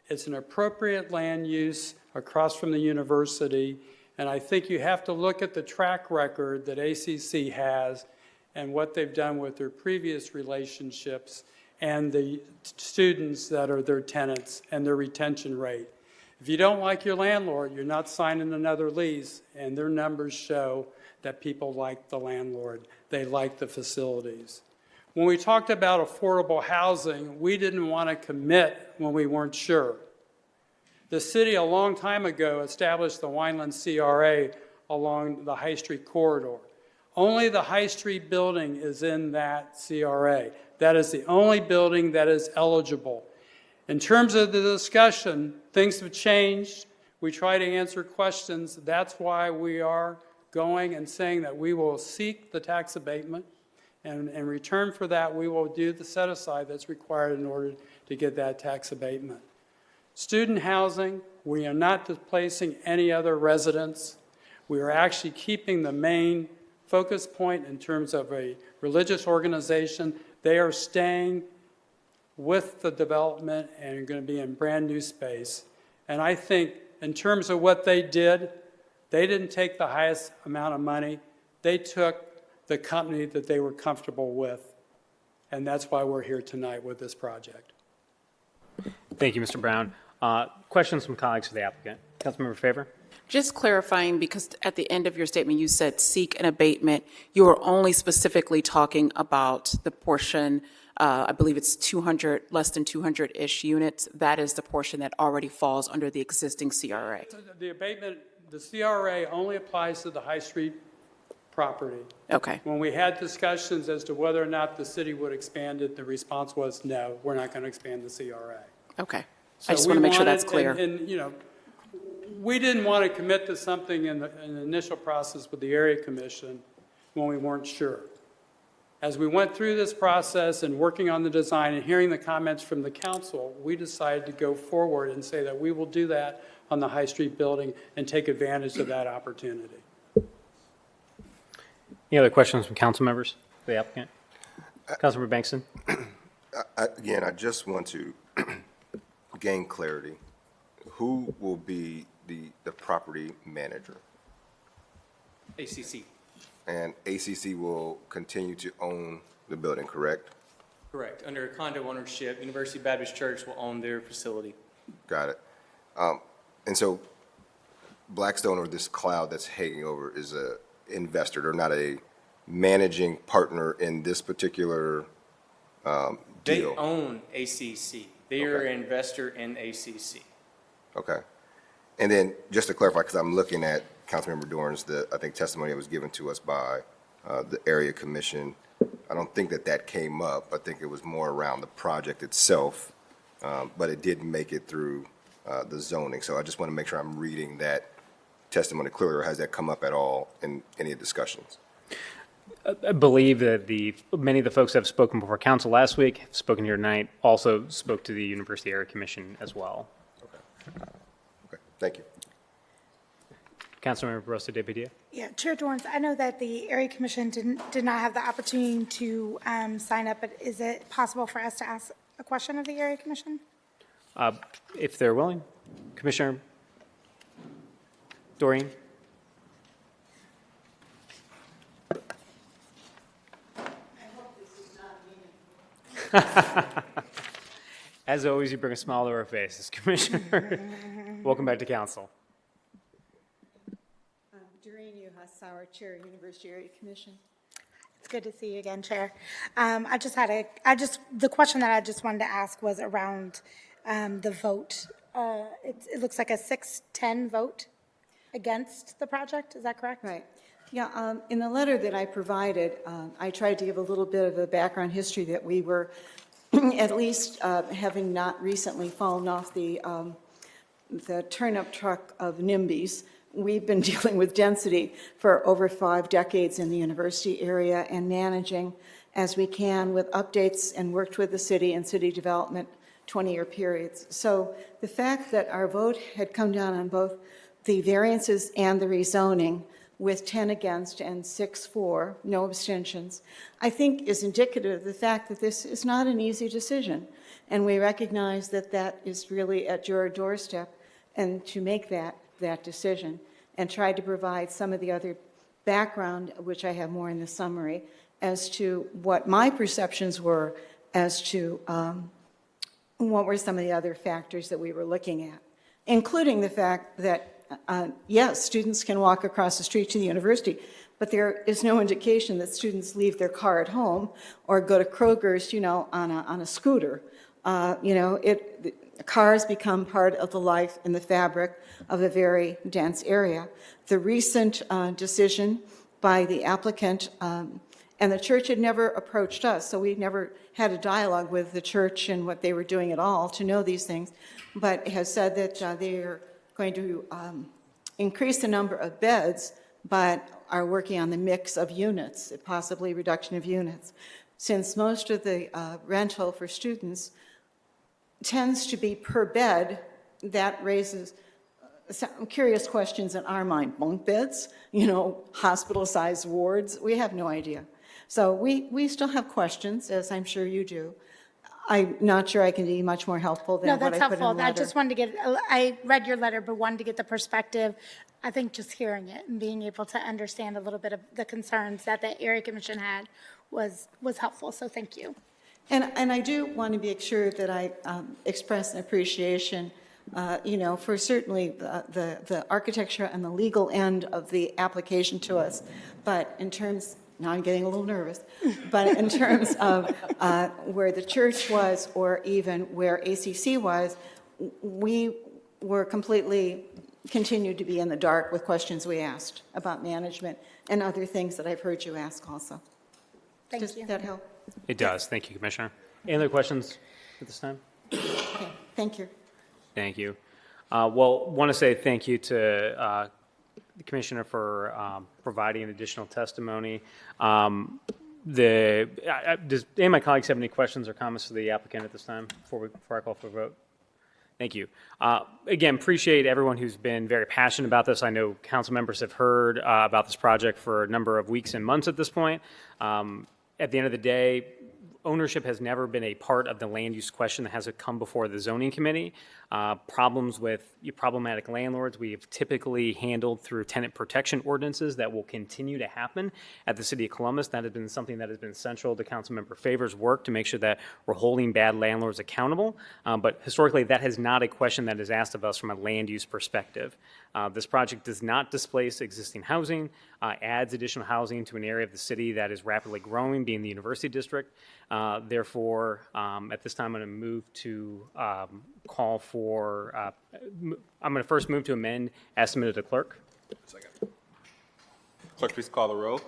It's an appropriate land use across from the university, and I think you have to look at the track record that ACC has and what they've done with their previous relationships and the students that are their tenants and their retention rate. If you don't like your landlord, you're not signing another lease, and their numbers show that people like the landlord. They like the facilities. When we talked about affordable housing, we didn't want to commit when we weren't sure. The city a long time ago established the Wineland CRA along the High Street corridor. Only the High Street building is in that CRA. That is the only building that is eligible. In terms of the discussion, things have changed. We try to answer questions. That's why we are going and saying that we will seek the tax abatement, and in return for that, we will do the set-aside that's required in order to get that tax abatement. Student housing, we are not displacing any other residents. We are actually keeping the main focus point in terms of a religious organization. They are staying with the development and are going to be in brand new space. And I think in terms of what they did, they didn't take the highest amount of money. They took the company that they were comfortable with. And that's why we're here tonight with this project. Thank you, Mr. Brown. Questions from colleagues for the applicant? Councilmember Favor? Just clarifying, because at the end of your statement, you said seek an abatement. You were only specifically talking about the portion, I believe it's 200, less than 200-ish units. That is the portion that already falls under the existing CRA. The abatement, the CRA only applies to the High Street property. Okay. When we had discussions as to whether or not the city would expand it, the response was no, we're not going to expand the CRA. Okay. So I just we want to make sure that's wanted- clear. And, you know, we didn't want to commit to something in the initial process with the area commission when we weren't sure. As we went through this process and working on the design and hearing the comments from the council, we decided to go forward and say that we will do that on the High Street building and take advantage of that opportunity. Any other questions from council members for the applicant? Councilmember Bangston? Again, I just want to gain clarity. Who will be the property manager? ACC. And ACC will continue to own the building, correct? Correct. Under condo ownership, University Baptist Church will own their facility. Got it. And so Blackstone, or this cloud that's hanging over, is a investor. They're not a managing partner in this particular They deal. own ACC. They are an investor in ACC. Okay. And then just to clarify, because I'm looking at Councilmember Dorn's, I think testimony that was given to us by the area commission. I don't think that came up. I think it was more around the project itself, but it didn't make it through the zoning. So I just want to make sure I'm reading that testimony clearly, or has that come up at all in any discussions? I believe that many of the folks that have spoken before council last week, have spoken here tonight, also spoke to the University Area Commission as well. Okay, thank you. Councilmember Rosa de Padilla? Yeah, Chair Dorrance, I know that the Area Commission did not have the opportunity to sign up, but is it possible for us to ask a question of the Area Commission? If they're willing. Commissioner Doreen? As always, you bring a smile to our faces, Commissioner. Welcome back to council. Doreen Uhas-Sauer, Chair, University Area Commission. It's good to see you again, Chair. The question that I just wanted to ask was around the vote. It looks like a 6-10 vote against the project, is that correct? Right. Yeah, in the letter that I provided, I tried to give a little bit of a background history that we were, at least having not recently fallen off the turnip truck of NIMBYs. We've been dealing with density for over 5 decades in the university area and managing as we can with updates, and worked with the city and city development 20-year periods. So the fact that our vote had come down on both the variances and the rezoning with 10 against and 6 for, no abstentions, I think is indicative of the fact that this is not an easy decision. And we recognize that that is really at your doorstep, and to make that decision, and try to provide some of the other background, which I have more in the summary, as to what my perceptions were as to what were some of the other factors that we were looking at, including the fact that, yes, students can walk across the street to the university, but there is no indication that students leave their car at home or go to Kroger's, on a scooter. Cars become part of the life and the fabric of a very dense area. The recent decision by the applicant, and the church had never approached us, so we never had a dialogue with the church and what they were doing at all to know these things, but has said that they are going to increase the number of beds, but are working on the mix of units, possibly reduction of units. Since most of the rental for students tends to be per bed, that raises some curious questions in our mind. Bunk beds, hospital-sized wards, we have no idea. So we still have questions, as I'm sure you do. I'm not sure I can be much more helpful than No, what I that's put in the helpful. I letter. just wanted to I read your letter, but wanted to get the perspective. I think just hearing it and being able to understand a little bit of the concerns that the Area Commission had was helpful, so thank you. And I do want to make sure that I express an appreciation, for certainly the architecture and the legal end of the application to us. But in terms, now I'm getting a little nervous, but in terms of where the church was or even where ACC was, we were continued to be in the dark with questions we asked about management and other things that I've heard you ask also. Thank you. Does that help? It does. Thank you, Commissioner. Any other questions at this time? Okay, thank you. Thank you. Well, want to say thank you to the Commissioner for providing additional testimony. Does any of my colleagues have any questions or comments for the applicant at this time before I call for a vote? Thank you. Again, appreciate everyone who's been very passionate about this. I know council members have heard about this project for a number of weeks and months at this point. At the end of the day, ownership has never been a part of the land use question that has come before the zoning committee. Problems with problematic landlords we have typically handled through tenant protection ordinances that will continue to happen at the City of Columbus. That has been something that has been central to Councilmember Favors' work to make sure that we're holding bad landlords accountable. But historically, that is not a question that is asked of us from a land use perspective. This project does not displace existing housing, adds additional housing to an area of the city that is rapidly growing, being the University District. Therefore, at this time, I'm going to move to call for, I'm going to first move to amend as submitted to clerk. Second. Clerk, please call the roll.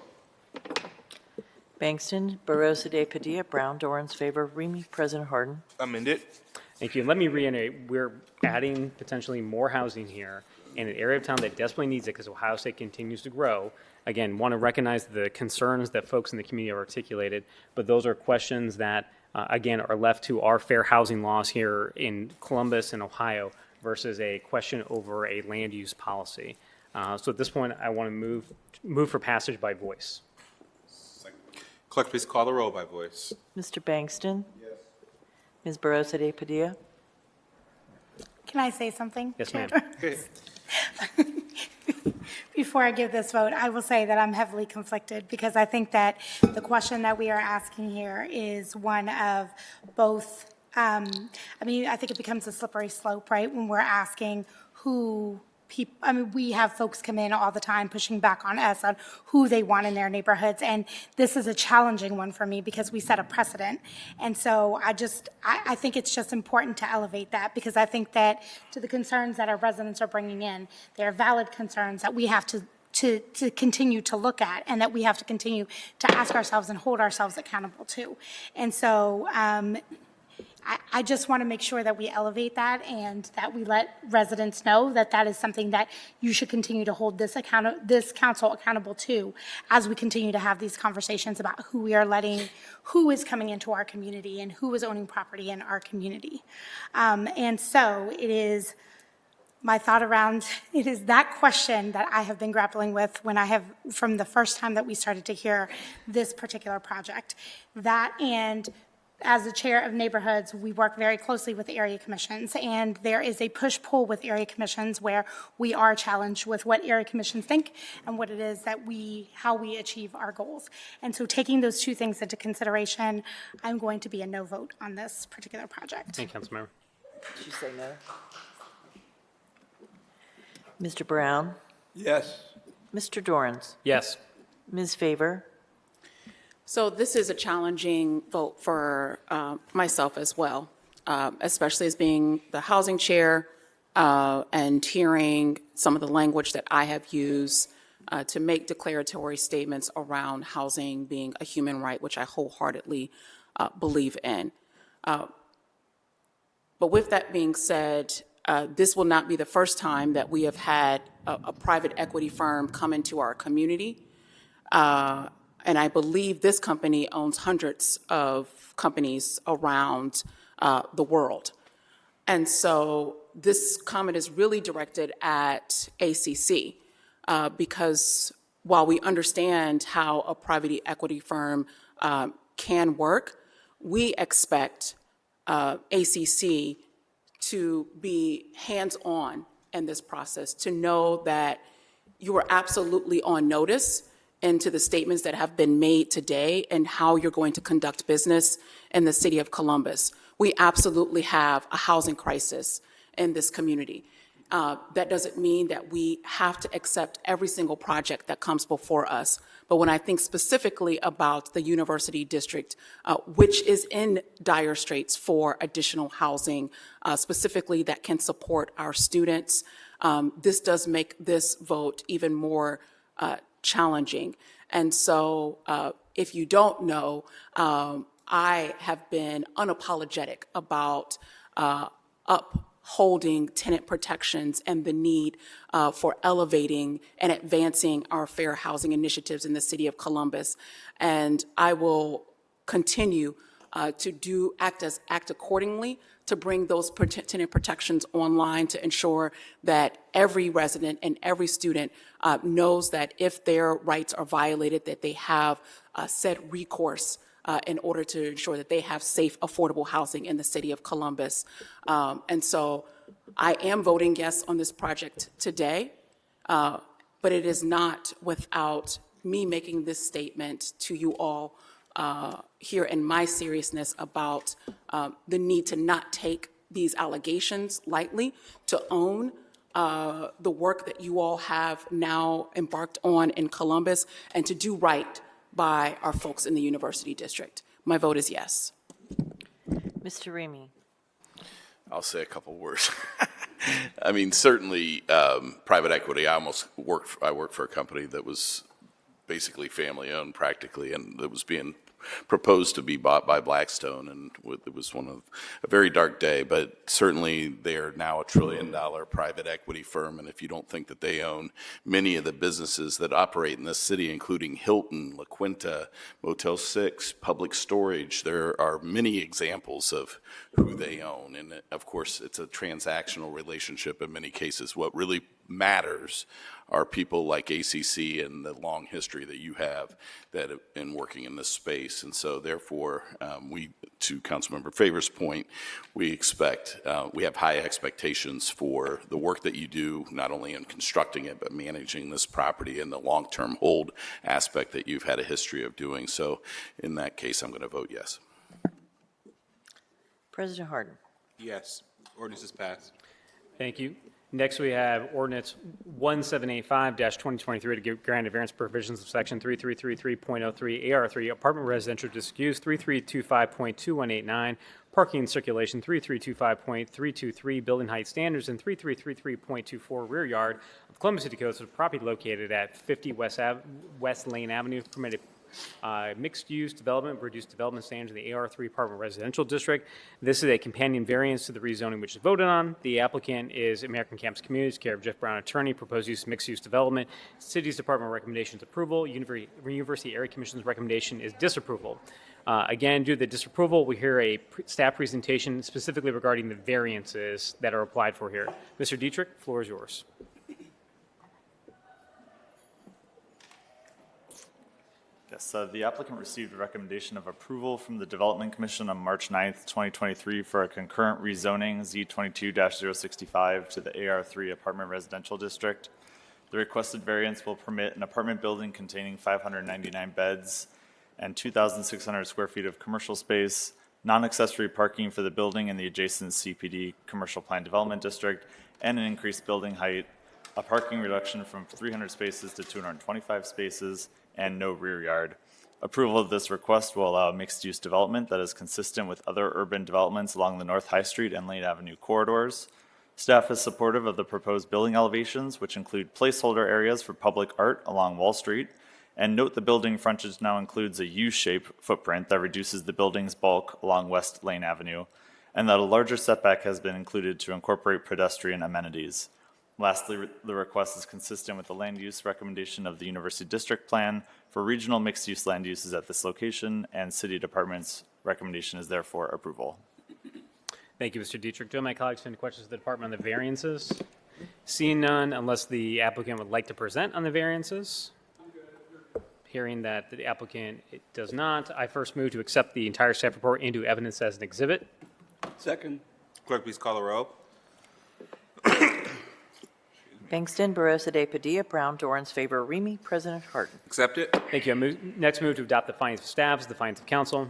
Bangston, Barosa de Padilla, Brown, Dorans, favor, Remy, President Harden. Amended. Thank you. And let me reiterate, we're adding potentially more housing here in an area of town that desperately needs it because Ohio State continues to grow. Again, want to recognize the concerns that folks in the community have articulated, but those are questions that, again, are left to our fair housing laws here in Columbus and Ohio versus a question over a land use policy. So at this point, I want to move for passage by voice. Clerk, please call the roll by voice. Mr. Bangston? Yes. Ms. Barosa de Padilla? Can I say something? Yes, ma'am. Before I give this vote, I will say that I'm heavily conflicted because I think that the question that we are asking here is one of both, I think it becomes a slippery slope, right? When we're asking we have folks come in all the time pushing back on us on who they want in their neighborhoods. And this is a challenging one for me because we set a precedent. And so I think it's just important to elevate that because I think that to the concerns that our residents are bringing in, they're valid concerns that we have to continue to look at and that we have to continue to ask ourselves and hold ourselves accountable to. And so, I just want to make sure that we elevate that and that we let residents know that that is something that you should continue to hold this council accountable to as we continue to have these conversations about who is coming into our community and who is owning property in our community. And so it is my thought around, it is that question that I have been grappling with from the first time that we started to hear this particular project. That and as the chair of neighborhoods, we work very closely with area commissions, and there is a push-pull with area commissions where we are challenged with what area commissions think and what it is that how we achieve our goals. And so taking those two things into consideration, I'm going to be a no vote on this particular project. Thank you, Councilmember. Did you say no? Mr. Brown? Yes. Mr. Dorans? Yes. Ms. Favor? So this is a challenging vote for myself as well, especially as being the housing chair and hearing some of the language that I have used to make declaratory statements around housing being a human right, which I wholeheartedly believe in. But with that being said, this will not be the first time that we have had a private equity firm come into our community. And I believe this company owns hundreds of companies around the world. And so this comment is really directed at ACC because while we understand how a private equity firm can work, we expect ACC to be hands-on in this process, to know that you are absolutely on notice into the statements that have been made today and how you're going to conduct business in the city of Columbus. We absolutely have a housing crisis in this community. That doesn't mean that we have to accept every single project that comes before us. But when I think specifically about the University District, which is in dire straits for additional housing, specifically that can support our students, this does make this vote even more challenging. And so if you don't know, I have been unapologetic about upholding tenant protections and the need for elevating and advancing our fair housing initiatives in the city of Columbus. And I will continue to act accordingly to bring those tenant protections online to ensure that every resident and every student knows that if their rights are violated, that they have said recourse in order to ensure that they have safe, affordable housing in the city of Columbus. And so I am voting yes on this project today, but it is not without me making this statement to you all here in my seriousness about the need to not take these allegations lightly, to own the work that you all have now embarked on in Columbus, and to do right by our folks in the University District. My vote is yes. Mr. Remy? I'll say a couple words. I mean, certainly, private equity, I worked for a company that was basically family-owned practically, and it was being proposed to be bought by Blackstone, and it was a very dark day, but certainly they are now $1 trillion private equity firm, and if you don't think that they own many of the businesses that operate in this city, including Hilton, La Quinta, Motel 6, Public Storage, there are many examples of who they own, and of course, it's a transactional relationship in many cases. What really matters are people like ACC and the long history that you have in working in this space. And so therefore, to Councilmember Favor's point, we have high expectations for the work that you do, not only in constructing it, but managing this property and the long-term hold aspect that you've had a history of doing. So in that case, I'm going to vote yes. President Harden? Yes. Ordinance is passed. Thank you. Next, we have ordinance 1785-2023 to grant a variance provisions of section 3333.03 AR3 apartment residential district use, 3325.2189 parking and circulation, 3325.323 building height standards, and 3333.24 rear yard of Columbus City Codes of property located at 50 West Lane Avenue, permitted mixed-use development, reduced development standards in the AR3 apartment residential district. This is a companion variance to the rezoning which is voted on. The applicant is American Campus Communities, care of Jeff Brown, attorney, proposed use mixed-use development. City's Department recommendations approval. University Area Commission's recommendation is disapproval. Again, due to the disapproval, we hear a staff presentation specifically regarding the variances that are applied for here. Mr. Dietrich, floor is yours. Yes, the applicant received a recommendation of approval from the Development Commission on March 9th, 2023 for a concurrent rezoning Z22-065 to the AR3 Apartment Residential District. The requested variance will permit an apartment building containing 599 beds and 2,600 square feet of commercial space, non-accessory parking for the building in the adjacent CPD Commercial Plan Development District, and an increased building height, a parking reduction from 300 spaces to 225 spaces, and no rear yard. Approval of this request will allow mixed-use development that is consistent with other urban developments along the North High Street and Lane Avenue corridors. Staff is supportive of the proposed building elevations, which include placeholder areas for public art along Wall Street. And note the building frontage now includes a U-shape footprint that reduces the building's bulk along West Lane Avenue, and that a larger setback has been included to incorporate pedestrian amenities. Lastly, the request is consistent with the land use recommendation of the University District Plan for regional mixed-use land uses at this location, and City Department's recommendation is therefore approval. Thank you, Mr. Dietrich. Do my colleagues have any questions to the department on the variances? Seeing none, unless the applicant would like to present on the variances? Hearing that the applicant does not, I first move to accept the entire staff report into evidence as an exhibit. Second. Clerk, please call the row. Bangston, Barosa de Padilla, Brown, Dorans, favor, Remy. President Harden. Accept it. Thank you. Next move to adopt the findings of staff as the findings of council.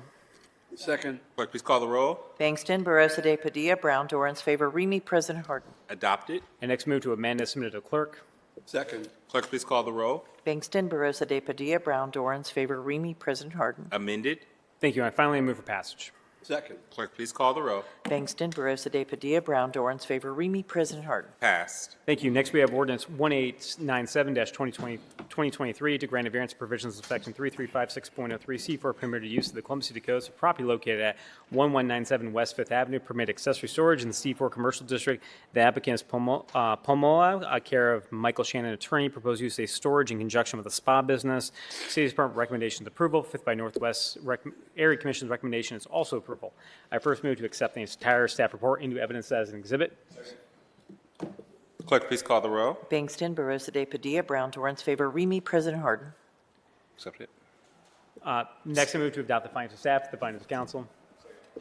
Second. Clerk, please call the row. Bangston, Barosa de Padilla, Brown, Dorans, favor, Remy. President Harden. Adopt it. And next move to amend as submitted to clerk. Second. Clerk, please call the row. Bangston, Barosa de Padilla, Brown, Dorans, favor, Remy. President Harden. Amended. Thank you. And finally, I move for passage. Second. Clerk, please call the row. Bangston, Barosa de Padilla, Brown, Dorans, favor, Remy. President Harden. Passed. Thank you. Next, we have ordinance 1897-2023 to grant a variance provisions of section 3356.03C for permitted use of the Columbus City Codes for property located at 1197 West Fifth Avenue, permit accessory storage in the C4 Commercial District. The applicant is Pomola, care of Michael Shannon, attorney. Proposed use of storage in conjunction with a spa business. City Department recommendation is approval. Fifth by Northwest Area Commission's recommendation is also approval. I first move to accept the entire staff report into evidence as an exhibit. Clerk, please call the row. Bangston, Barosa de Padilla, Brown, Dorans, favor, Remy. President Harden. Accept it. Next, I move to adopt the findings of staff, the findings of council.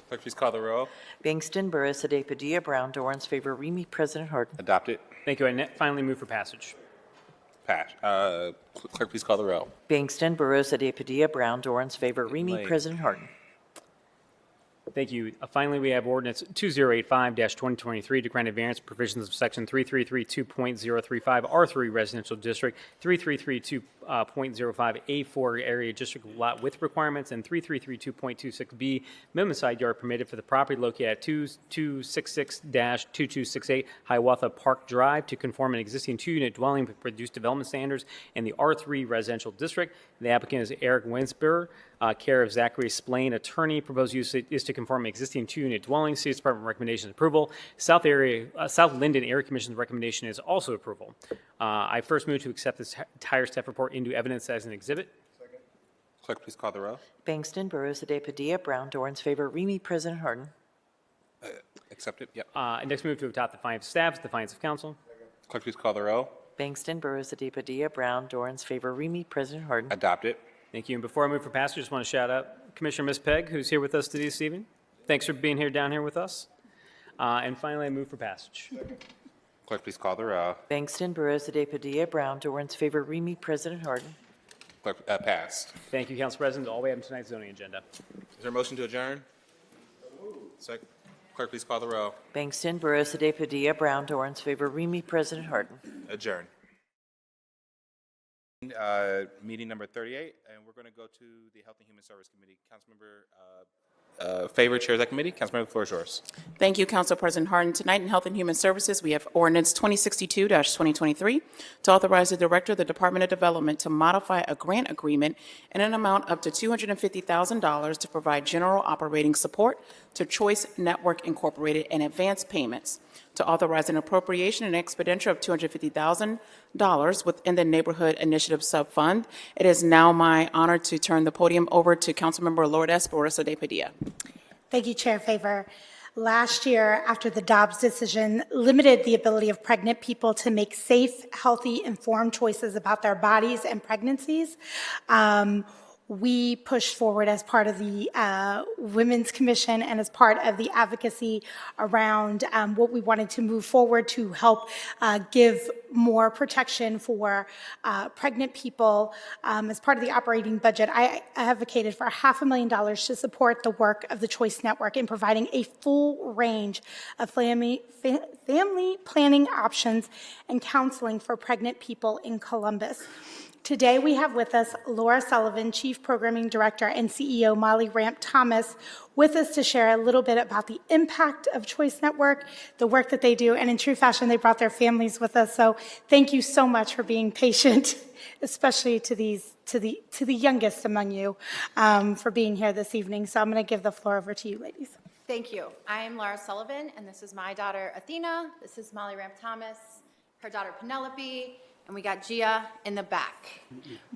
Clerk, please call the row. Bangston, Barosa de Padilla, Brown, Dorans, favor, Remy. President Harden. Adopt it. Thank you. I finally move for passage. Pass. Clerk, please call the row. Bangston, Barosa de Padilla, Brown, Dorans, favor, Remy. Late. President Harden. Thank you. Finally, we have ordinance 2085-2023 to grant a variance provisions of section 3332.035 R3 Residential District, 3332.05 A4 Area District Lot Width Requirements, and 3332.26B minimum side yard permitted for the property located at 2266-2268 Hiawatha Park Drive to conform an existing two-unit dwelling with reduced development standards in the R3 Residential District. The applicant is Eric Winsberg, care of Zachary Splain, attorney. Proposed use is to conform an existing two-unit dwelling. City Department recommendation is approval. South Linden Area Commission's recommendation is also approval. I first move to accept this entire staff report into evidence as an exhibit. Second. Clerk, please call the row. Bangston, Barosa de Padilla, Brown, Dorans, favor, Remy. President Harden. Accept it. Yep. Next move to adopt the findings of staff, the findings of council. Clerk, please call the row. Bangston, Barosa de Padilla, Brown, Dorans, favor, Remy. President Harden. Adopt it. Thank you. And before I move for passage, I just want to shout out Commissioner Ms. Pegg, who's here with us today this evening. Thanks for being here down here with us. And finally, I move for passage. Clerk, please call the row. Bangston, Barosa de Padilla, Brown, Dorans, favor, Remy. President Harden. Clerk, passed. Thank you, Council President. All we have in tonight's zoning agenda. Is there a motion to adjourn? Second. Clerk, please call the row. Bangston, Barosa de Padilla, Brown, Dorans, favor, Remy. President Harden. Adjourn. Meeting number 38, and we're going to go to the Health and Human Service Committee. Councilmember Favor chairs that committee. Councilmember, the floor is yours. Thank you, Council President Harden. Tonight in Health and Human Services, we have ordinance 2062-2023 to authorize the Director of the Department of Development to modify a grant agreement in an amount up to $250,000 to provide general operating support to Choice Network Incorporated and advance payments, to authorize an appropriation and expenditure of $250,000 within the Neighborhood Initiative Subfund. It is now my honor to turn the podium over to Councilmember Lourdes Barosa de Padilla. Thank you, Chair Favor. Last year, after the Dobbs decision limited the ability of pregnant people to make safe, healthy, informed choices about their bodies and pregnancies, we pushed forward as part of the Women's Commission and as part of the advocacy around what we wanted to move forward to help give more protection for pregnant people. As part of the operating budget, I advocated for $500,000 to support the work of the Choice Network in providing a full range of family planning options and counseling for pregnant people in Columbus. Today, we have with us Laura Sullivan, Chief Programming Director, and CEO Molly Ramp Thomas, with us to share a little bit about the impact of Choice Network, the work that they do, and in true fashion, they brought their families with us. So thank you so much for being patient, especially to the youngest among you, for being here this evening. So I'm going to give the floor over to you, ladies. Thank you. I am Laura Sullivan, and this is my daughter, Athena. This is Molly Ramp Thomas, her daughter, Penelope, and we got Gia in the back.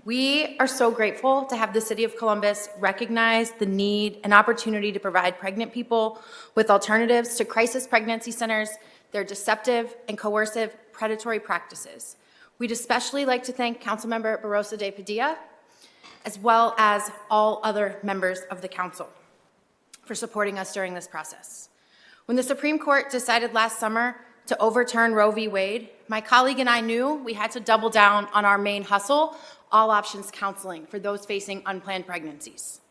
We are so grateful to have the City of Columbus recognize the need and opportunity to provide pregnant people with alternatives to crisis pregnancy centers, their deceptive and coercive predatory practices. We'd especially like to thank Councilmember Barroso de Padilla, as well as all other members of the council, for supporting us during this process. When the Supreme Court decided last summer to overturn Roe v. Wade, my colleague and I knew we had to double down on our main hustle, all options counseling for those facing unplanned pregnancies.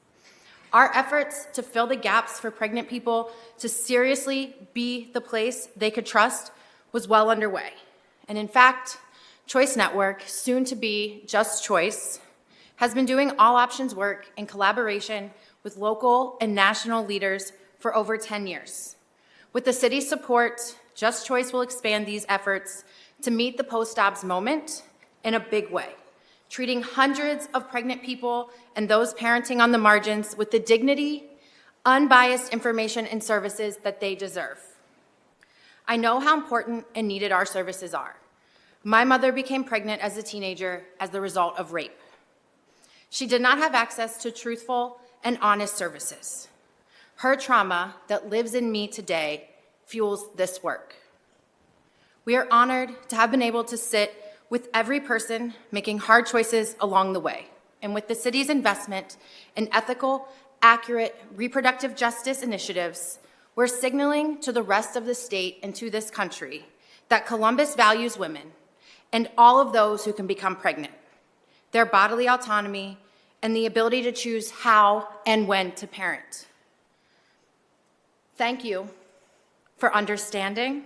Our efforts to fill the gaps for pregnant people to seriously be the place they could trust was well underway. And in fact, Choice Network, soon to be Just Choice, has been doing all options work in collaboration with local and national leaders for over 10 years. With the city's support, Just Choice will expand these efforts to meet the post-obs moment in a big way, treating hundreds of pregnant people and those parenting on the margins with the dignity, unbiased information and services that they deserve. I know how important and needed our services are. My mother became pregnant as a teenager as the result of rape. She did not have access to truthful and honest services. Her trauma that lives in me today fuels this work. We are honored to have been able to sit with every person making hard choices along the way. And with the city's investment in ethical, accurate reproductive justice initiatives, we're signaling to the rest of the state and to this country that Columbus values women and all of those who can become pregnant, their bodily autonomy, and the ability to choose how and when to parent. Thank you for understanding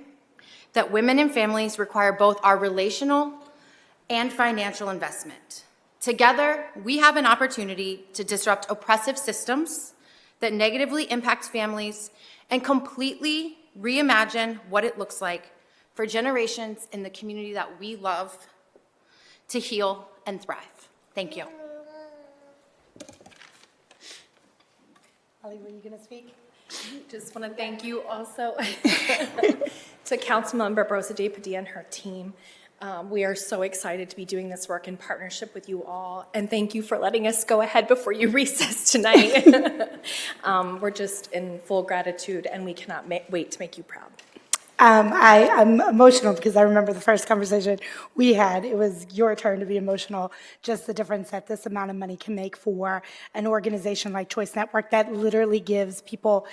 that women and families require both our relational and financial investment. Together, we have an opportunity to disrupt oppressive systems that negatively impact families and completely reimagine what it looks like for generations in the community that we love to heal and thrive. Thank you. Molly, were you going to speak? Just want to thank you also to Councilmember Barroso de Padilla and her team. We are so excited to be doing this work in partnership with you all, and thank you for letting us go ahead before you recess tonight. We're just in full gratitude, and we cannot wait to make you proud. I'm emotional because I remember the first conversation we had. It was your turn to be emotional, just the difference that this amount of money can make for an organization like Choice Network that literally gives people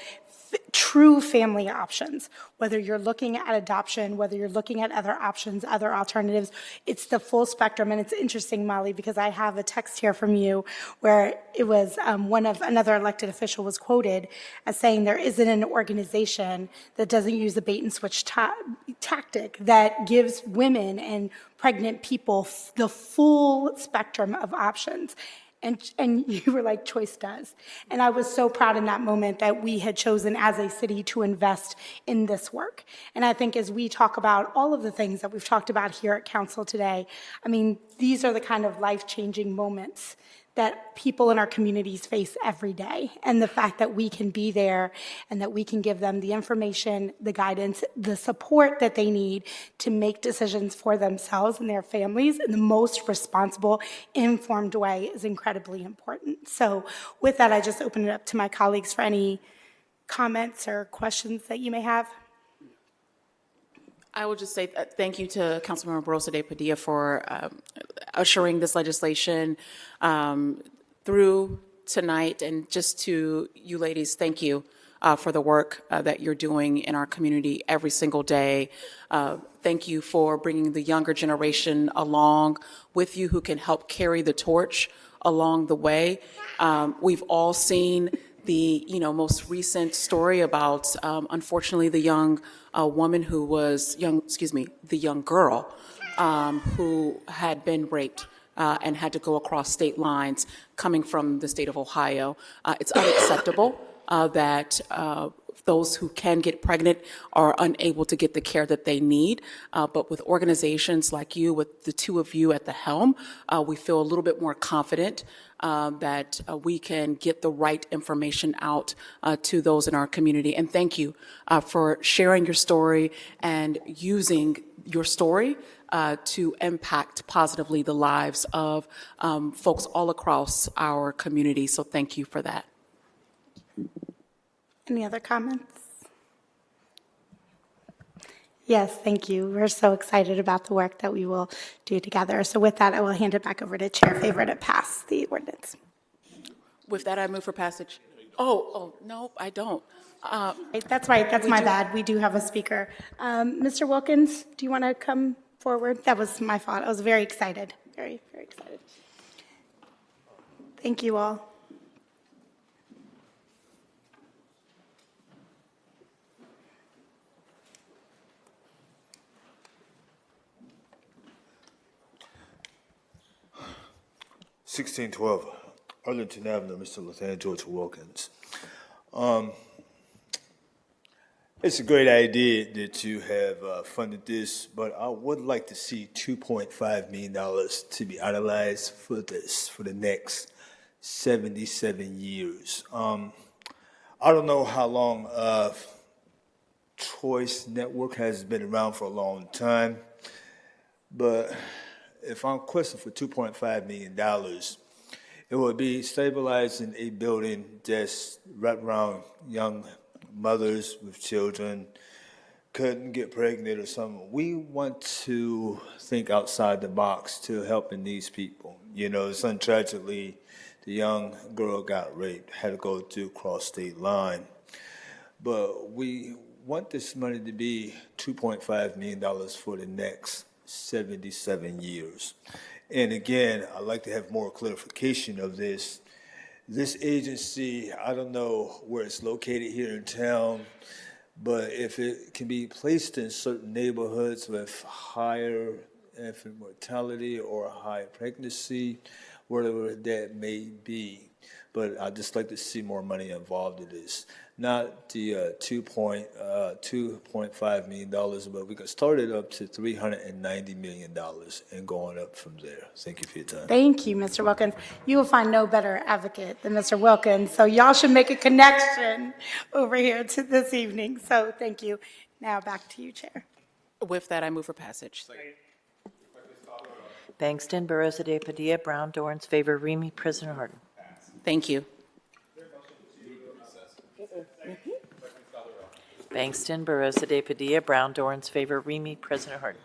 true family options. Whether you're looking at adoption, whether you're looking at other options, other alternatives, it's the full spectrum. And it's interesting, Molly, because I have a text here from you where it was another elected official was quoted as saying there isn't an organization that doesn't use the bait and switch tactic that gives women and pregnant people the full spectrum of options. And you were like, Choice does. And I was so proud in that moment that we had chosen as a city to invest in this work. And I think as we talk about all of the things that we've talked about here at council today, I mean, these are the kind of life-changing moments that people in our communities face every day. And the fact that we can be there and that we can give them the information, the guidance, the support that they need to make decisions for themselves and their families in the most responsible, informed way is incredibly important. So with that, I just open it up to my colleagues for any comments or questions that you may have. I will just say thank you to Councilmember Barroso de Padilla for ushering this legislation. through tonight, and just to you ladies, thank you for the work that you're doing in our community every single day. Thank you for bringing the younger generation along with you who can help carry the torch along the way. We've all seen the most recent story about, unfortunately, the young woman who was the young girl who had been raped and had to go across state lines coming from the state of Ohio. It's unacceptable that those who can get pregnant are unable to get the care that they need. But with organizations like you, with the two of you at the helm, we feel a little bit more confident that we can get the right information out to those in our community. And thank you for sharing your story and using your story to impact positively the lives of folks all across our community. So thank you for that. Any other comments? Yes, thank you. We're so excited about the work that we will do together. So with that, I will hand it back over to Chair Favor to pass the ordinance. With that, I move for passage. Oh, no, I don't. That's right. That's my bad. We do have a speaker. Mr. Wilkins, do you want to come forward? That was my fault. I was very excited. Very, very excited. Thank you all. (1612) Arlington Avenue, Mr. Lathan George Wilkins. It's a great idea that you have funded this, but I would like to see $2.5 million to be analyzed for this for the next 77 years. I don't know how long Choice Network has been around for a long time, but if I'm questioned for $2.5 million, it would be stabilizing a building that's right around young mothers with children, couldn't get pregnant or something. We want to think outside the box to helping these people. Son, tragically, the young girl got raped, had to go through cross state line. But we want this money to be $2.5 million for the next 77 years. And again, I'd like to have more clarification of this. This agency, I don't know where it's located here in town, but if it can be placed in certain neighborhoods with higher infant mortality or higher pregnancy, whatever that may be. But I'd just like to see more money involved in this. Not the $2.5 million, but we could start it up to $390 million and going up from there. Thank you for your time. Thank you, Mr. Wilkins. You will find no better advocate than Mr. Wilkins, so y'all should make a connection over here to this evening. So thank you. Now back to you, Chair. With that, I move for passage. Bangston, Barosa de Padilla, Brown, Dorans, favor, Remy, President Harden. Thank you. Bangston, Barosa de Padilla, Brown, Dorans, favor, Remy, President Harden.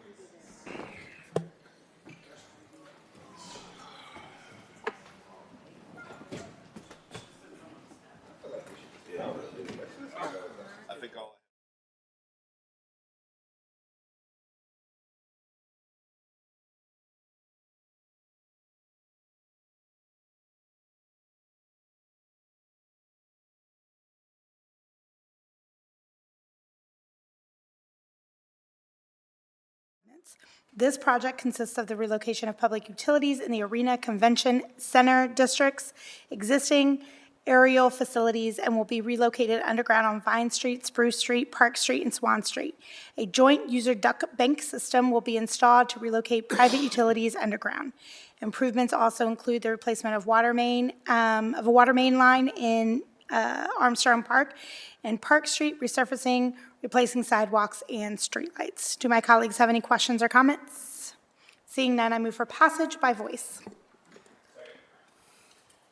This project consists of the relocation of public utilities in the Arena Convention Center districts, existing aerial facilities, and will be relocated underground on Vine Street, Spruce Street, Park Street, and Swan Street. A joint user duct bank system will be installed to relocate private utilities underground. Improvements also include the replacement of a water main line in Armstrong Park and Park Street, resurfacing, replacing sidewalks and streetlights. Do my colleagues have any questions or comments? Seeing none, I move for passage by voice.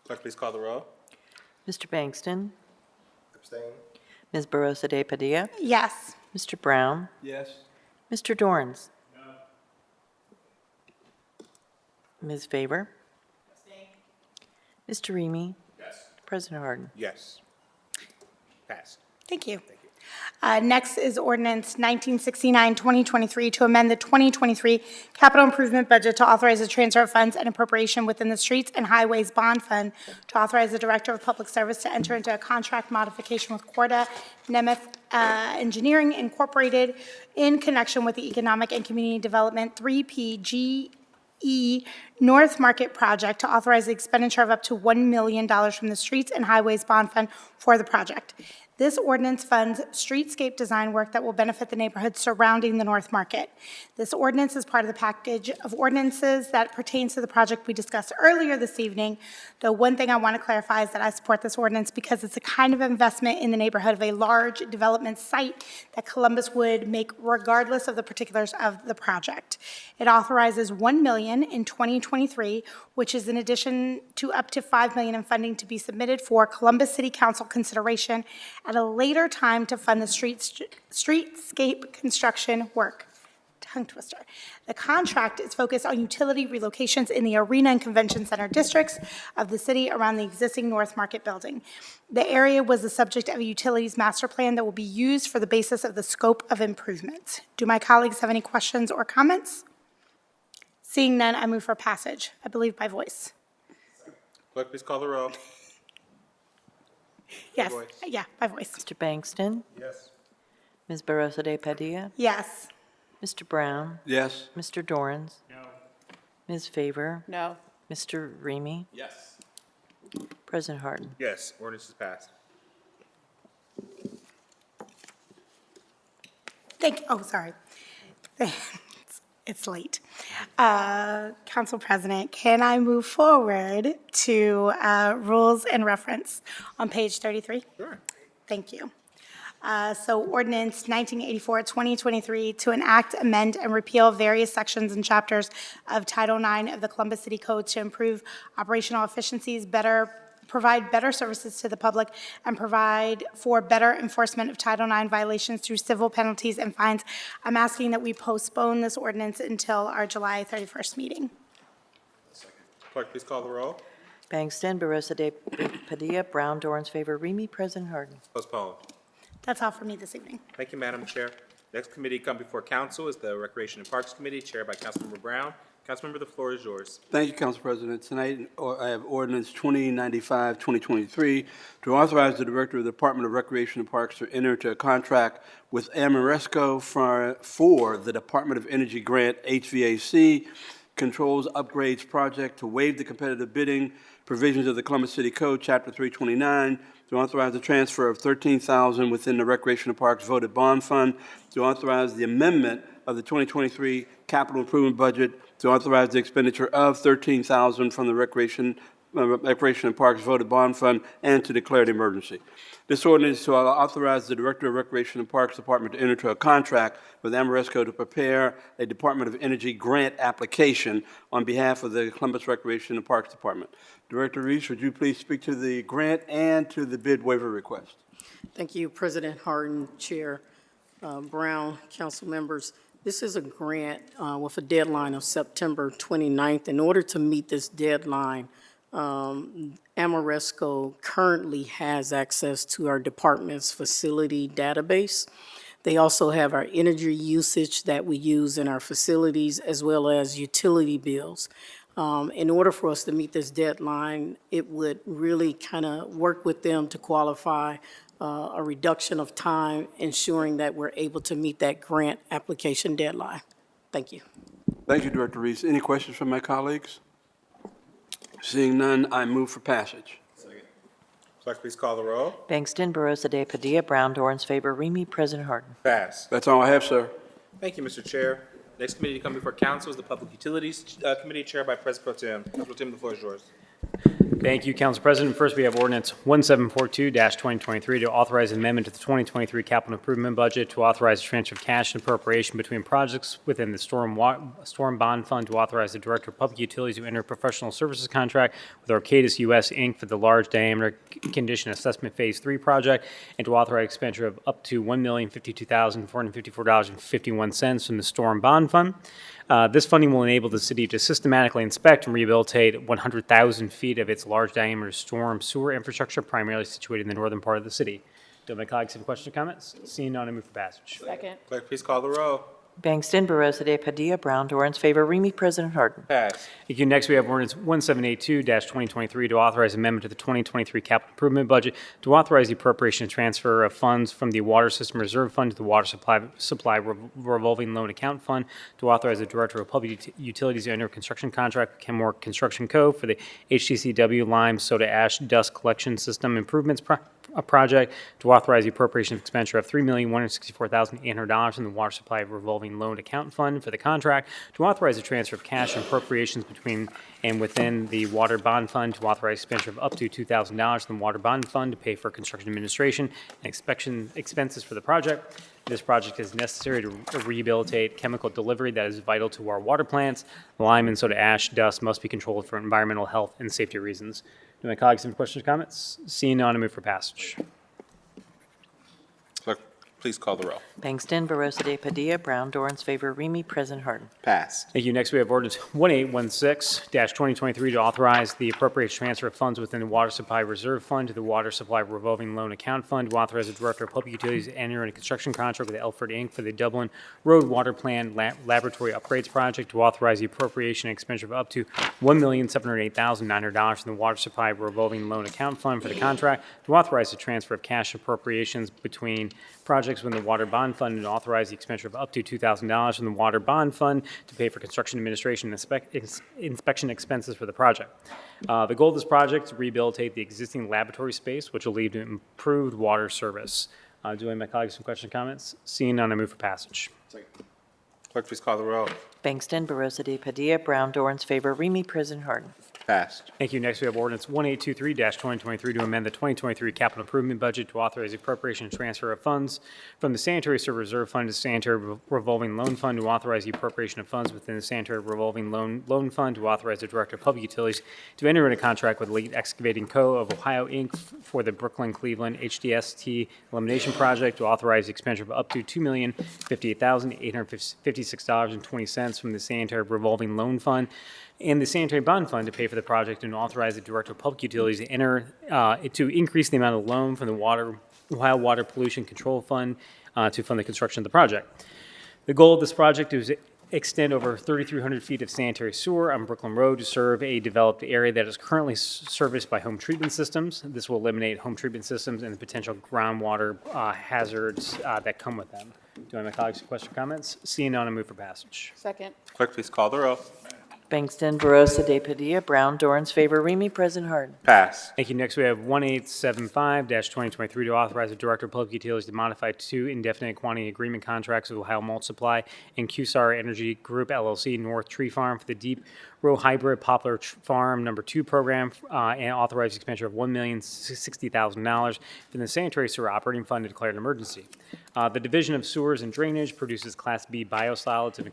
Clerk, please call the roll. Mr. Bangston, Abstain. Ms. Barosa de Padilla, Yes. Mr. Brown, Yes. Mr. Dorans. Ms. Favor. Mr. Remy? Yes. President Harden? Yes. Passed. Thank you. Next is ordinance 1969-2023 to amend the 2023 capital improvement budget to authorize the transfer of funds and appropriation within the Streets and Highways Bond Fund, to authorize the Director of Public Service to enter into a contract modification with Corda Nemeth Engineering Incorporated in connection with the Economic and Community Development 3PGE North Market Project, to authorize the expenditure of up to $1 million from the Streets and Highways Bond Fund for the project. This ordinance funds streetscape design work that will benefit the neighborhoods surrounding the North Market. This ordinance is part of the package of ordinances that pertains to the project we discussed earlier this evening. The one thing I want to clarify is that I support this ordinance because it's a kind of investment in the neighborhood of a large development site that Columbus would make regardless of the particulars of the project. It authorizes $1 million in 2023, which is in addition to up to $5 million in funding to be submitted for Columbus City Council consideration at a later time to fund the streetscape construction work. Tongue twister. The contract is focused on utility relocations in the arena and convention center districts of the city around the existing North Market building. The area was the subject of a utilities master plan that will be used for the basis of the scope of improvements. Do my colleagues have any questions or comments? Seeing none, I move for passage, I believe by voice. Clerk, please call the roll. Yes, yeah, by voice. Mr. Bangston? Yes. Ms. Barosa de Padilla? Yes. Mr. Brown? Yes. Mr. Dorans? No. Ms. Favor? No. Mr. Remy? Yes. President Harden? Yes, ordinance is passed. Thank you, oh, sorry. It's late. Council President, can I move forward to rules and reference on page 33? Sure. Thank you. So ordinance 1984-2023 to enact, amend, and repeal various sections and chapters of Title IX of the Columbus City Code to improve operational efficiencies, provide better services to the public, and provide for better enforcement of Title IX violations through civil penalties and fines. I'm asking that we postpone this ordinance until our July 31st meeting. Clerk, please call the roll. Bangston, Barosa de Padilla, Brown, Dorans, Favor, Remy, President Harden? Postpone. That's all for me this evening. Thank you, Madam Chair. Next committee come before council is the Recreation and Parks Committee, chaired by Councilmember Brown. Councilmember, the floor is yours. Thank you, Council President. Tonight, I have ordinance 2095-2023 to authorize the Director of the Department of Recreation and Parks to enter into a contract with Amoresco for the Department of Energy grant HVAC Controls Upgrades Project to waive the competitive bidding provisions of the Columbus City Code, Chapter 329, to authorize the transfer of $13,000 within the Recreation and Parks Voted Bond Fund, to authorize the amendment of the 2023 capital improvement budget, to authorize the expenditure of $13,000 from the Recreation and Parks Voted Bond Fund, and to declare an emergency. This ordinance is to authorize the Director of Recreation and Parks Department to enter into a contract with Amoresco to prepare a Department of Energy grant application on behalf of the Columbus Recreation and Parks Department. Director Reese, would you please speak to the grant and to the bid waiver request? Thank you, President Harden, Chair Brown, council members. This is a grant with a deadline of September 29th. In order to meet this deadline, Amoresco currently has access to our department's facility database. They also have our energy usage that we use in our facilities, as well as utility bills. In order for us to meet this deadline, it would really kind of work with them to qualify a reduction of time, ensuring that we're able to meet that grant application deadline. Thank you. Thank you, Director Reese. Any questions from my colleagues? Seeing none, I move for passage. Clerk, please call the roll. Bangston, Barosa de Padilla, Brown, Dorans, Favor, Remy, President Harden? Pass. That's all I have, sir. Thank you, Mr. Chair. Next committee to come before council is the Public Utilities Committee, chaired by President Pro Tem. Councilor Pro Tem, the floor is yours. Thank you, Council President. First, we have ordinance 1742-2023 to authorize an amendment to the 2023 capital improvement budget to authorize the transfer of cash and appropriation between projects within the Storm Bond Fund, to authorize the Director of Public Utilities to enter a professional services contract with Arcadis US Inc. for the large diameter condition assessment Phase 3 project, and to authorize expenditure of up to $1,052,454.51 from the Storm Bond Fund. This funding will enable the city to systematically inspect and rehabilitate 100,000 feet of its large diameter storm sewer infrastructure, primarily situated in the northern part of the city. Do my colleagues have questions or comments? Seeing none, I move for passage. Second. Clerk, please call the row. Bangston, Barosa de Padilla, Brown, Dorans, favor, Remy, President Harden. Pass. Thank you. Next, we have ordinance 1782-2023 to authorize amendment to the 2023 capital improvement budget to authorize the appropriation and transfer of funds from the Water System Reserve Fund to the Water Supply Revolving Loan Account Fund, to authorize the Director of Public Utilities to enter a construction contract with Kenmore Construction Co. for the HTCW Lime Soda Ash Dust Collection System Improvements project, to authorize the appropriation of expenditure of $3,164,800 from the Water Supply Revolving Loan Account Fund for the contract, to authorize the transfer of cash and appropriations between and within the Water Bond Fund, to authorize expenditure of up to $2,000 from the Water Bond Fund to pay for construction administration and inspection expenses for the project. This project is necessary to rehabilitate chemical delivery that is vital to our water plants. Lime and soda ash dust must be controlled for environmental health and safety reasons. Do my colleagues have questions or comments? Seeing none, I move for passage. Clerk, please call the row. Bangston, Barosa de Padilla, Brown, Dorans, favor, Remy, President Harden. Pass. Thank you. Next, we have ordinance 1816-2023 to authorize the appropriate transfer of funds within the Water Supply Reserve Fund to the Water Supply Revolving Loan Account Fund, to authorize the Director of Public Utilities to enter into a construction contract with Elford Inc. for the Dublin Road Water Plan Laboratory Upgrades Project, to authorize the appropriation and expenditure of up to $1,708,900 from the Water Supply Revolving Loan Account Fund for the contract, to authorize the transfer of cash appropriations between projects within the Water Bond Fund, and authorize the expenditure of up to $2,000 from the Water Bond Fund to pay for construction administration and inspection expenses for the project. The goal of this project is to rehabilitate the existing laboratory space, which will lead to improved water service. Do any of my colleagues have questions or comments? Seeing none, I move for passage. Clerk, please call the row. Bangston, Barosa de Padilla, Brown, Dorans, favor, Remy, President Harden. Passed. Thank you. Next, we have ordinance 1823-2023 to amend the 2023 capital improvement budget to authorize the appropriation and transfer of funds from the Sanitary Sewer Reserve Fund to Sanitary Revolving Loan Fund, to authorize the appropriation of funds within the Sanitary Revolving Loan Fund, to authorize the Director of Public Utilities to enter into a contract with Elite Excavating Co. of Ohio, Inc. for the Brooklyn-Cleveland HDST Elimination Project, to authorize the expenditure of up to $2,058,856.20 from the Sanitary Revolving Loan Fund and the Sanitary Bond Fund to pay for the project, and authorize the Director of Public Utilities to enter to increase the amount of loan from the Ohio Water Pollution Control Fund to fund the construction of the project. The goal of this project is to extend over 3,300 feet of sanitary sewer on Brooklyn Road to serve a developed area that is currently serviced by home treatment systems. This will eliminate home treatment systems and the potential groundwater hazards that come with them. Do I have my colleagues have questions or comments? Seeing none, I move for passage. Second. Clerk, please call the row. Bangston, Barosa de Padilla, Brown, Dorans, favor, Remy, President Harden. Pass. Thank you. Next, we have 1875-2023 to authorize the Director of Public Utilities to modify two indefinite quantity agreement contracts with Ohio Malt Supply and QSAR Energy Group LLC North Tree Farm for the Deep Row Hybrid Poplar Farm No. 2 program, and authorize the expenditure of $1,060,000 from the Sanitary Sewer Operating Fund to declare an emergency. The Division of Sewers and Drainage produces Class B biosolids in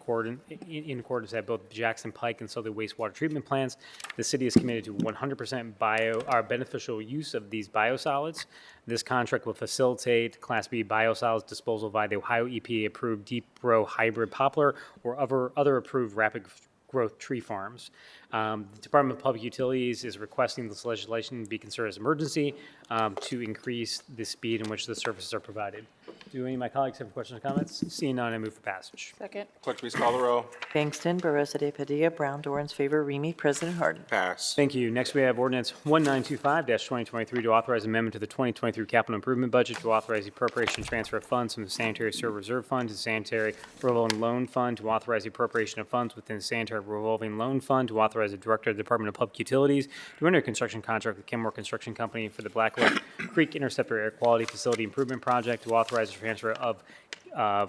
accordance at both Jackson Pike and Southern wastewater treatment plants. The city is committed to 100% beneficial use of these biosolids. This contract will facilitate Class B biosolids disposal via the Ohio EPA-approved Deep Row Hybrid Poplar or other approved rapid growth tree farms. The Department of Public Utilities is requesting this legislation be considered as emergency to increase the speed in which the services are provided. Do any of my colleagues have questions or comments? Seeing none, I move for passage. Second. Clerk, please call the row. Bangston, Barosa de Padilla, Brown, Dorans, favor, Remy, President Harden. Pass. Thank you. Next, we have ordinance 1925-2023 to authorize amendment to the 2023 capital improvement budget to authorize the appropriation and transfer of funds from the Sanitary Sewer Reserve Fund to the Sanitary Revolving Loan Fund, to authorize the appropriation of funds within the Sanitary Revolving Loan Fund, to authorize the Director of the Department of Public Utilities to enter a construction contract with Kenmore Construction Company for the Blackwood Creek Interceptor Air Quality Facility Improvement Project, to authorize the transfer of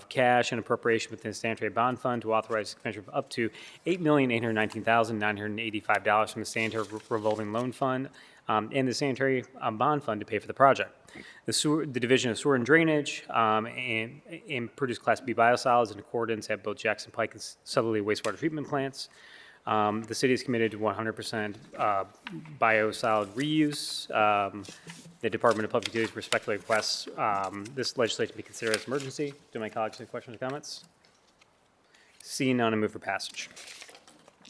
cash and appropriation within the Sanitary Bond Fund, to authorize expenditure of up to $8,819,985 from the Sanitary Revolving Loan Fund and the Sanitary Bond Fund to pay for the project. The Division of Sewer and Drainage and produce Class B biosolids in accordance at both Jackson Pike and Southerly wastewater treatment plants. The city is committed to 100% biosolid reuse. The Department of Public Utilities respectfully requests this legislation be considered as emergency. Do my colleagues have questions or comments? Seeing none, I move for passage.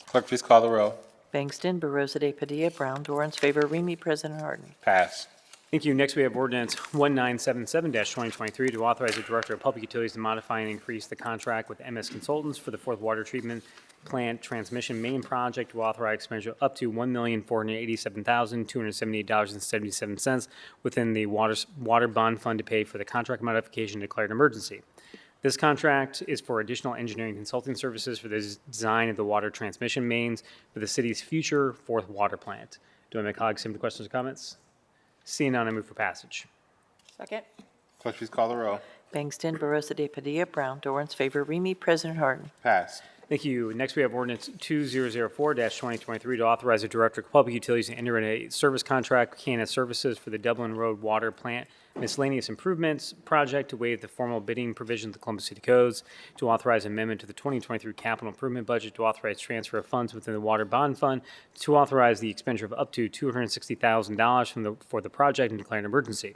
Clerk, please call the row. Bangston, Barosa de Padilla, Brown, Dorans, favor, Remy, President Harden. Pass. Thank you. Next, we have ordinance 1977-2023 to authorize the Director of Public Utilities to modify and increase the contract with MS Consultants for the Fourth Water Treatment Plant Transmission Main Project to authorize expenditure up to $1,487,278.77 within the water bond fund to pay for the contract modification declared emergency. This contract is for additional engineering consulting services for the design of the water transmission mains for the city's future fourth water plant. Do my colleagues have any questions or comments? Seeing none, I move for passage. Second. Clerk, please call the row. Bangston, Barosa de Padilla, Brown, Dorans, favor, Remy, President Harden. Pass. Thank you. Next, we have ordinance 2004-2023 to authorize the Director of Public Utilities to enter in a service contract with Canada Services for the Dublin Road Water Plant Miscellaneous Improvements Project to waive the formal bidding provisions of the Columbus City Codes, to authorize amendment to the 2023 capital improvement budget, to authorize transfer of funds within the Water Bond Fund, to authorize the expenditure of up to $260,000 for the project and declare an emergency.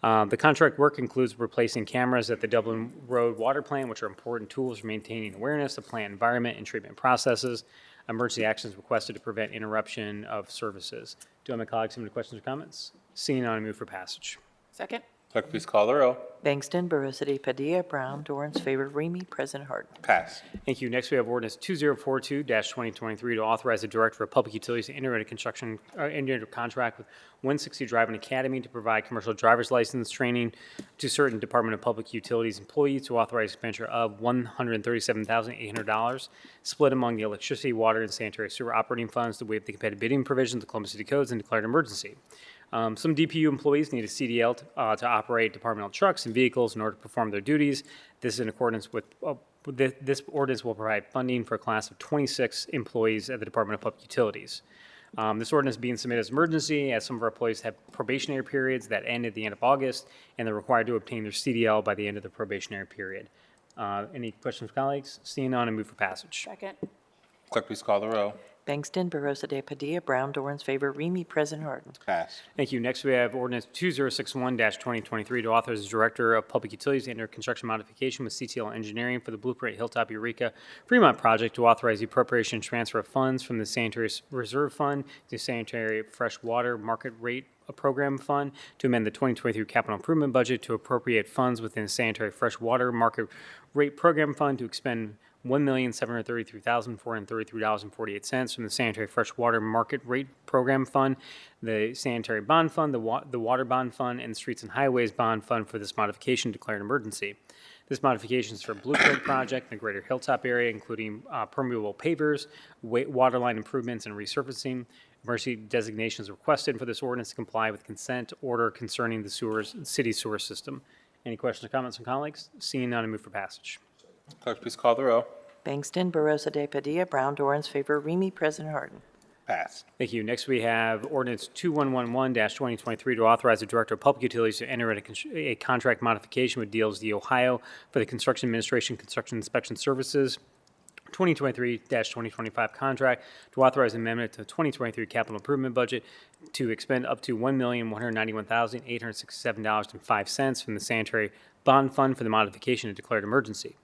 The contract work includes replacing cameras at the Dublin Road Water Plant, which are important tools for maintaining awareness of plant environment and treatment processes. Emergency actions requested to prevent interruption of services. Do my colleagues have any questions or comments? Seeing none, I move for passage. Second. Clerk, please call the row. Bangston, Barosa de Padilla, Brown, Dorans, favor, Remy, President Harden. Pass. Thank you. Next, we have ordinance 2042-2023 to authorize the Director of Public Utilities to enter into a contract with 160 Driving Academy to provide commercial driver's license training to certain Department of Public Utilities employees, to authorize expenditure of $137,800 split among the electricity, water, and sanitary sewer operating funds to waive the competitive bidding provisions of the Columbus City Codes and declare an emergency. Some DPU employees need a CDL to operate departmental trucks and vehicles in order to perform their duties. This is in accordance with, this ordinance will provide funding for a class of 26 employees at the Department of Public Utilities. This ordinance being submitted as emergency, as some of our employees have probationary periods that end at the end of August, and they're required to obtain their CDL by the end of the probationary period. Any questions, colleagues? Seeing none, I move for passage. Second. Clerk, please call the row. Bangston, Barosa de Padilla, Brown, Dorans, favor, Remy, President Harden. Pass. Thank you. Next, we have ordinance 2061-2023 to authorize the Director of Public Utilities to enter construction modification with CTL Engineering for the Blueprint Hilltop Eureka Fremont project to authorize the appropriation and transfer of funds from the Sanitary Reserve Fund to Sanitary Freshwater Market Rate Program Fund, to amend the 2023 capital improvement budget to appropriate funds within the Sanitary Freshwater Market Rate Program Fund to expend $1,733,433.48 from the Sanitary Freshwater Market Rate Program Fund, the Sanitary Bond Fund, the Water Bond Fund, and the Streets and Highways Bond Fund for this modification declared an emergency. This modification is for Blueprint project in the greater Hilltop area, including permeable pavers, water line improvements, and resurfacing. Emergency designations requested for this ordinance to comply with consent order concerning the city sewer system. Any questions or comments from colleagues? Seeing none, I move for passage. Clerk, please call the row. Bangston, Barosa de Padilla, Brown, Dorans, favor, Remy, President Harden. Pass. Thank you. Next, we have ordinance 2111-2023 to authorize the Director of Public Utilities to enter a contract modification with DLSD Ohio for the Construction Administration Construction Inspection Services 2023-2025 contract, to authorize amendment to the 2023 capital improvement budget to expend up to $1,191,867.05 from the Sanitary Bond Fund for the modification of declared emergency.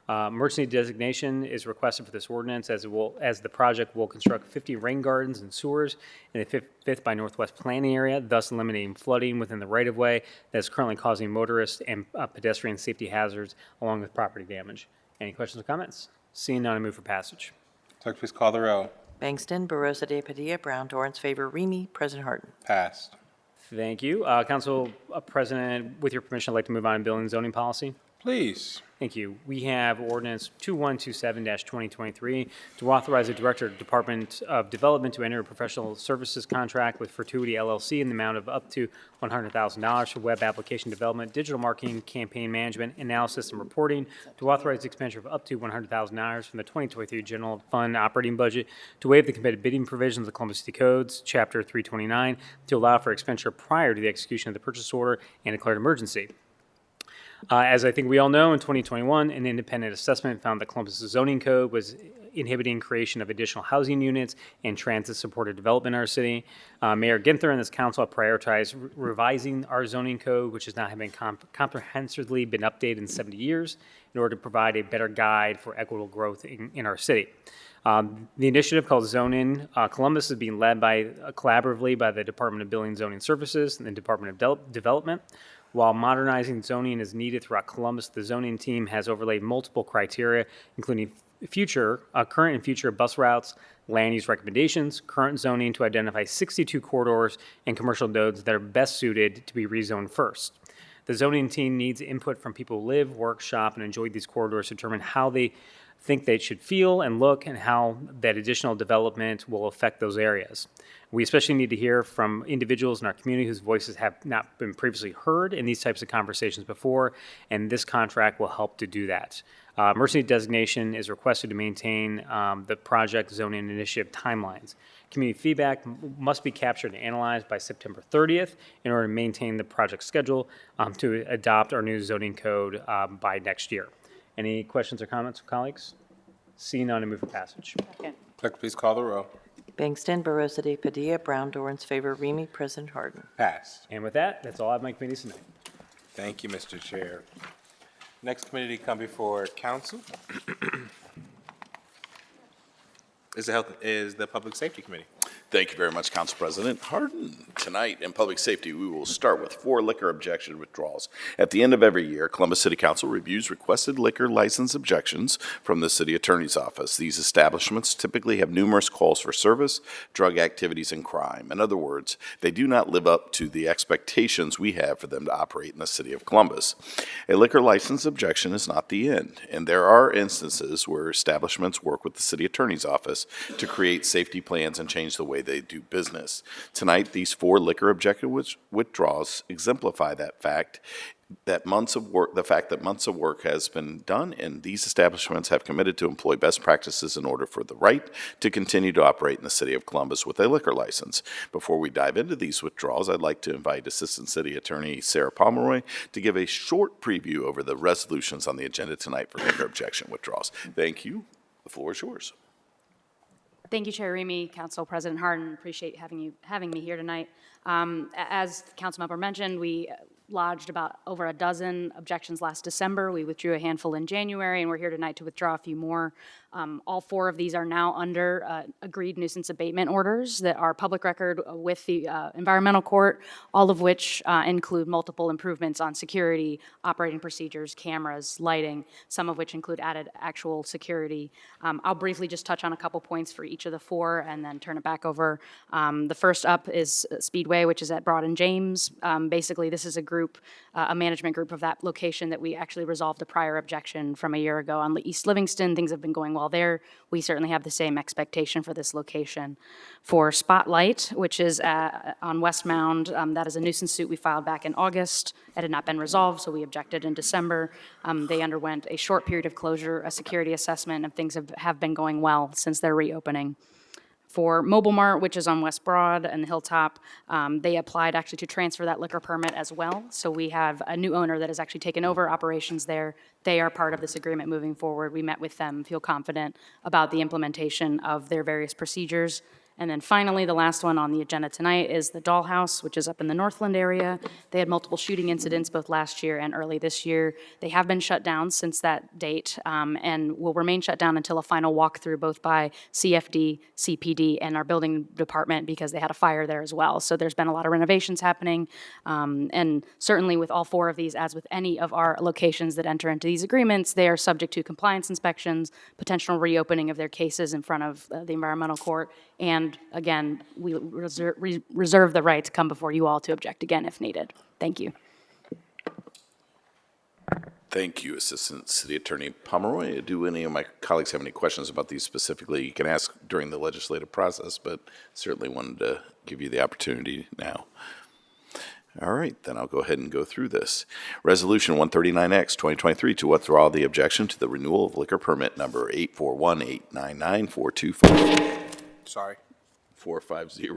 Emergency designation is requested for this ordinance as the project will construct 50 rain gardens and sewers in the 5th by Northwest planning area, thus eliminating flooding within the right-of-way that is currently causing motorist and pedestrian safety hazards along with property damage. Any questions or comments? Seeing none, I move for passage. Clerk, please call the row. Bangston, Barosa de Padilla, Brown, Dorans, favor, Remy, President Harden. Passed. Thank you. Council President, with your permission, I'd like to move on to building and zoning policy. Please. Thank you. We have ordinance 2127-2023 to authorize the Director of Department of Development to enter a professional services contract with Fortuity LLC in the amount of up to $100,000 for web application development, digital marketing, campaign management, analysis, and reporting, to authorize the expenditure of up to $100,000 from the 2023 general fund operating budget, to waive the competitive bidding provisions of the Columbus City Codes, Chapter 329, to allow for expenditure prior to the execution of the purchase order and declared emergency. As I think we all know, in 2021, an independent assessment found that Columbus' zoning code was inhibiting creation of additional housing units and transit-supported development in our city. Mayor Ginther and this council have prioritized revising our zoning code, which has not been comprehensively been updated in 70 years, in order to provide a better guide for equitable growth in our city. The initiative called Zone In Columbus is being led collaboratively by the Department of Building and Zoning Services and the Department of Development. While modernizing zoning is needed throughout Columbus, the zoning team has overlaid multiple criteria, including current and future bus routes, land use recommendations, current zoning to identify 62 corridors and commercial nodes that are best suited to be rezoned first. The zoning team needs input from people who live, work, shop, and enjoy these corridors to determine how they think they should feel and look, and how that additional development will affect those areas. We especially need to hear from individuals in our community whose voices have not been previously heard in these types of conversations before, and this contract will help to do that. Emergency designation is requested to maintain the project zoning initiative timelines. Community feedback must be captured and analyzed by September 30th in order to maintain the project schedule to adopt our new zoning code by next year. Any questions or comments from colleagues? Seeing none, I move for passage. Clerk, please call the row. Bangston, Barosa de Padilla, Brown, Dorans, favor, Remy, President Harden. Passed. And with that, that's all I have my committees tonight. Thank you, Mr. Chair. Next committee to come before council is the Public Safety Committee. Thank you very much, Council President Harden. Tonight in Public Safety, we will start with 4 liquor objection withdrawals. At the end of every year, Columbus City Council reviews requested liquor license objections from the City Attorney's Office. These establishments typically have numerous calls for service, drug activities, and crime. In other words, they do not live up to the expectations we have for them to operate in the City of Columbus. A liquor license objection is not the end, and there are instances where establishments work with the City Attorney's Office to create safety plans and change the way they do business. Tonight, these 4 liquor objection withdrawals exemplify the fact that months of work has been done, and these establishments have committed to employ best practices in order for the right to continue to operate in the City of Columbus with a liquor license. Before we dive into these withdrawals, I'd like to invite Assistant City Attorney Sarah Pomeroy to give a short preview over the resolutions on the agenda tonight for liquor objection withdrawals. Thank you. The floor is yours. Thank you, Chair Remy, Council President Harden. Appreciate having me here tonight. As the council member mentioned, we lodged about over a dozen objections last December. We withdrew a handful in January, and we're here tonight to withdraw a few more. All 4 of these are now under agreed nuisance abatement orders that are public record with the environmental court, all of which include multiple improvements on security, operating procedures, cameras, lighting, some of which include added actual security. I'll briefly just touch on a couple points for each of the 4 and then turn it back over. The first up is Speedway, which is at Broad and James. Basically, this is a management group of that location that we actually resolved a prior objection from a year ago on East Livingston. Things have been going well there. We certainly have the same expectation for this location. For Spotlight, which is on West Mound, that is a nuisance suit we filed back in August. It had not been resolved, so we objected in December. They underwent a short period of closure, a security assessment, and things have been going well since their reopening. For Mobile Mart, which is on West Broad and Hilltop, they applied actually to transfer that liquor permit as well. So we have a new owner that has actually taken over operations there. They are part of this agreement moving forward. We met with them, feel confident about the implementation of their various procedures. And then finally, the last one on the agenda tonight is the Dollhouse, which is up in the Northland area. They had multiple shooting incidents both last year and early this year. They have been shut down since that date and will remain shut down until a final walkthrough both by CFD, CPD, and our building department because they had a fire there as well. So there's been a lot of renovations happening. And certainly with all 4 of these, as with any of our locations that enter into these agreements, they are subject to compliance inspections, potential reopening of their cases in front of the environmental court, and again, we reserve the right to come before you all to object again if needed. Thank you. Thank you, Assistant City Attorney Pomeroy. Do any of my colleagues have any questions about these specifically? You can ask during the legislative process, but certainly wanted to give you the opportunity now. All right, then I'll go ahead and go through this. Resolution 139X, 2023, to withdraw the objection to the renewal of liquor permit number 841899424. Sorry. 450,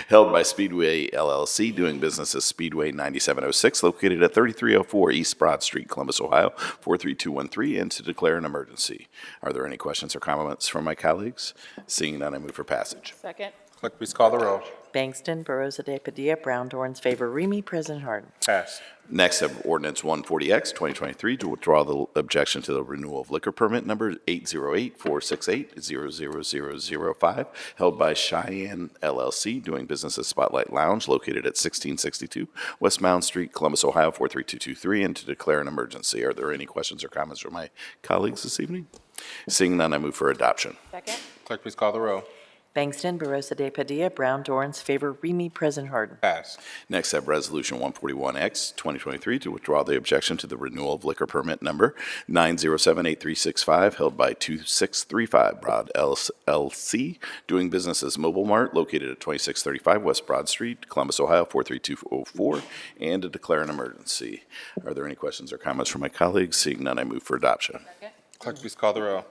held by Speedway LLC, doing business as Speedway 9706, located at 3304 East Broad Street, Columbus, Ohio, 43213, and to declare an emergency. Are there any questions or comments from my colleagues? Seeing none, I move for passage. Second. Clerk, please call the row. Bangston, Barosa de Padilla, Brown, Dorans, favor, Remy, President Harden. Pass. Next, I have ordinance 140X 2023 to withdraw the objection to the renewal of liquor permit number 808-468-00005, held by Cheyenne LLC, doing business as Spotlight Lounge, located at 1662 West Mound Street, Columbus, Ohio, 43223, and to declare an emergency. Are there any questions or comments from my colleagues this evening? Seeing none, I move for adoption. Second. Clerk, please call the row. Bangston, Barosa de Padilla, Brown, Dorans, favor, Remy, President Harden. Pass. Next, I have Resolution 141X 2023 to withdraw the objection to the renewal of liquor permit number 9078365, held by 2635 Broad LLC, doing business as Mobile Mart, located at 2635 West Broad Street, Columbus, Ohio, 43204, and to declare an emergency. Are there any questions or comments from my colleagues? Seeing none, I move for adoption. Clerk, please call the row.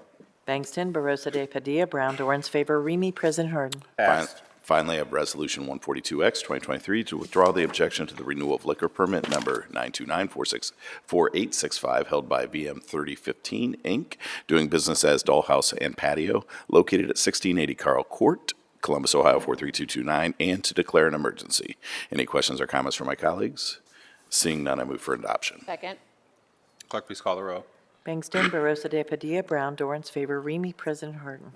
Bangston, Barosa de Padilla, Brown, Dorans, favor, Remy, President Harden. Pass. Finally, I have Resolution 142X 2023 to withdraw the objection to the renewal of liquor permit number 929-4865, held by VM 3015, Inc., doing business as Dollhouse and Patio, located at 1680 Carl Court, Columbus, Ohio, 43229, and to declare an emergency. Any questions or comments from my colleagues? Seeing none, I move for adoption. Second. Clerk, please call the row. Bangston, Barosa de Padilla, Brown, Dorans, favor, Remy, President Harden.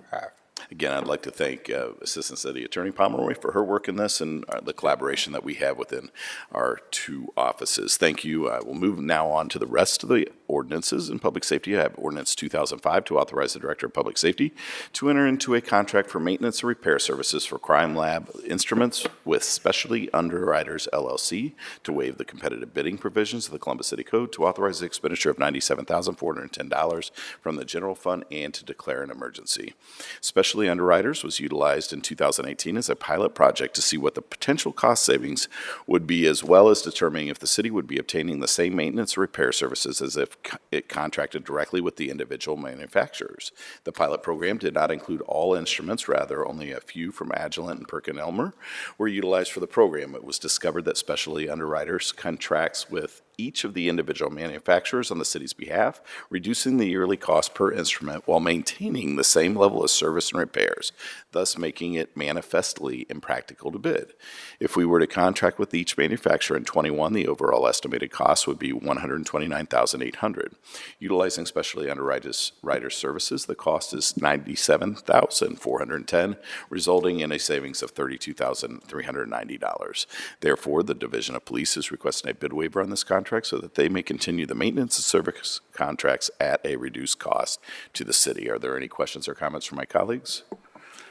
Again, I'd like to thank Assistant City Attorney Pomeroy for her work in this and the collaboration that we have within our two offices. Thank you. We'll move now on to the rest of the ordinances in public safety. I have Ordinance 2005 to authorize the Director of Public Safety to enter into a contract for maintenance and repair services for Crime Lab instruments with Specialty Underwriters LLC, to waive the competitive bidding provisions of the Columbus City Code, to authorize the expenditure of $97,410 from the general fund, and to declare an emergency. Specialty Underwriters was utilized in 2018 as a pilot project to see what the potential cost savings would be, as well as determining if the city would be obtaining the same maintenance or repair services as if it contracted directly with the individual manufacturers. The pilot program did not include all instruments, rather only a few from Agilent and PerkinElmer were utilized for the program. It was discovered that Specialty Underwriters contracts with each of the individual manufacturers on the city's behalf, reducing the yearly cost per instrument while maintaining the same level of service and repairs, thus making it manifestly impractical to bid. If we were to contract with each manufacturer in 21, the overall estimated cost would be $129,800. Utilizing Specialty Underwriters services, the cost is $97,410, resulting in a savings of $32,390. Therefore, the Division of Police is requesting a bid waiver on this contract so that they may continue the maintenance and service contracts at a reduced cost to the city. Are there any questions or comments from my colleagues?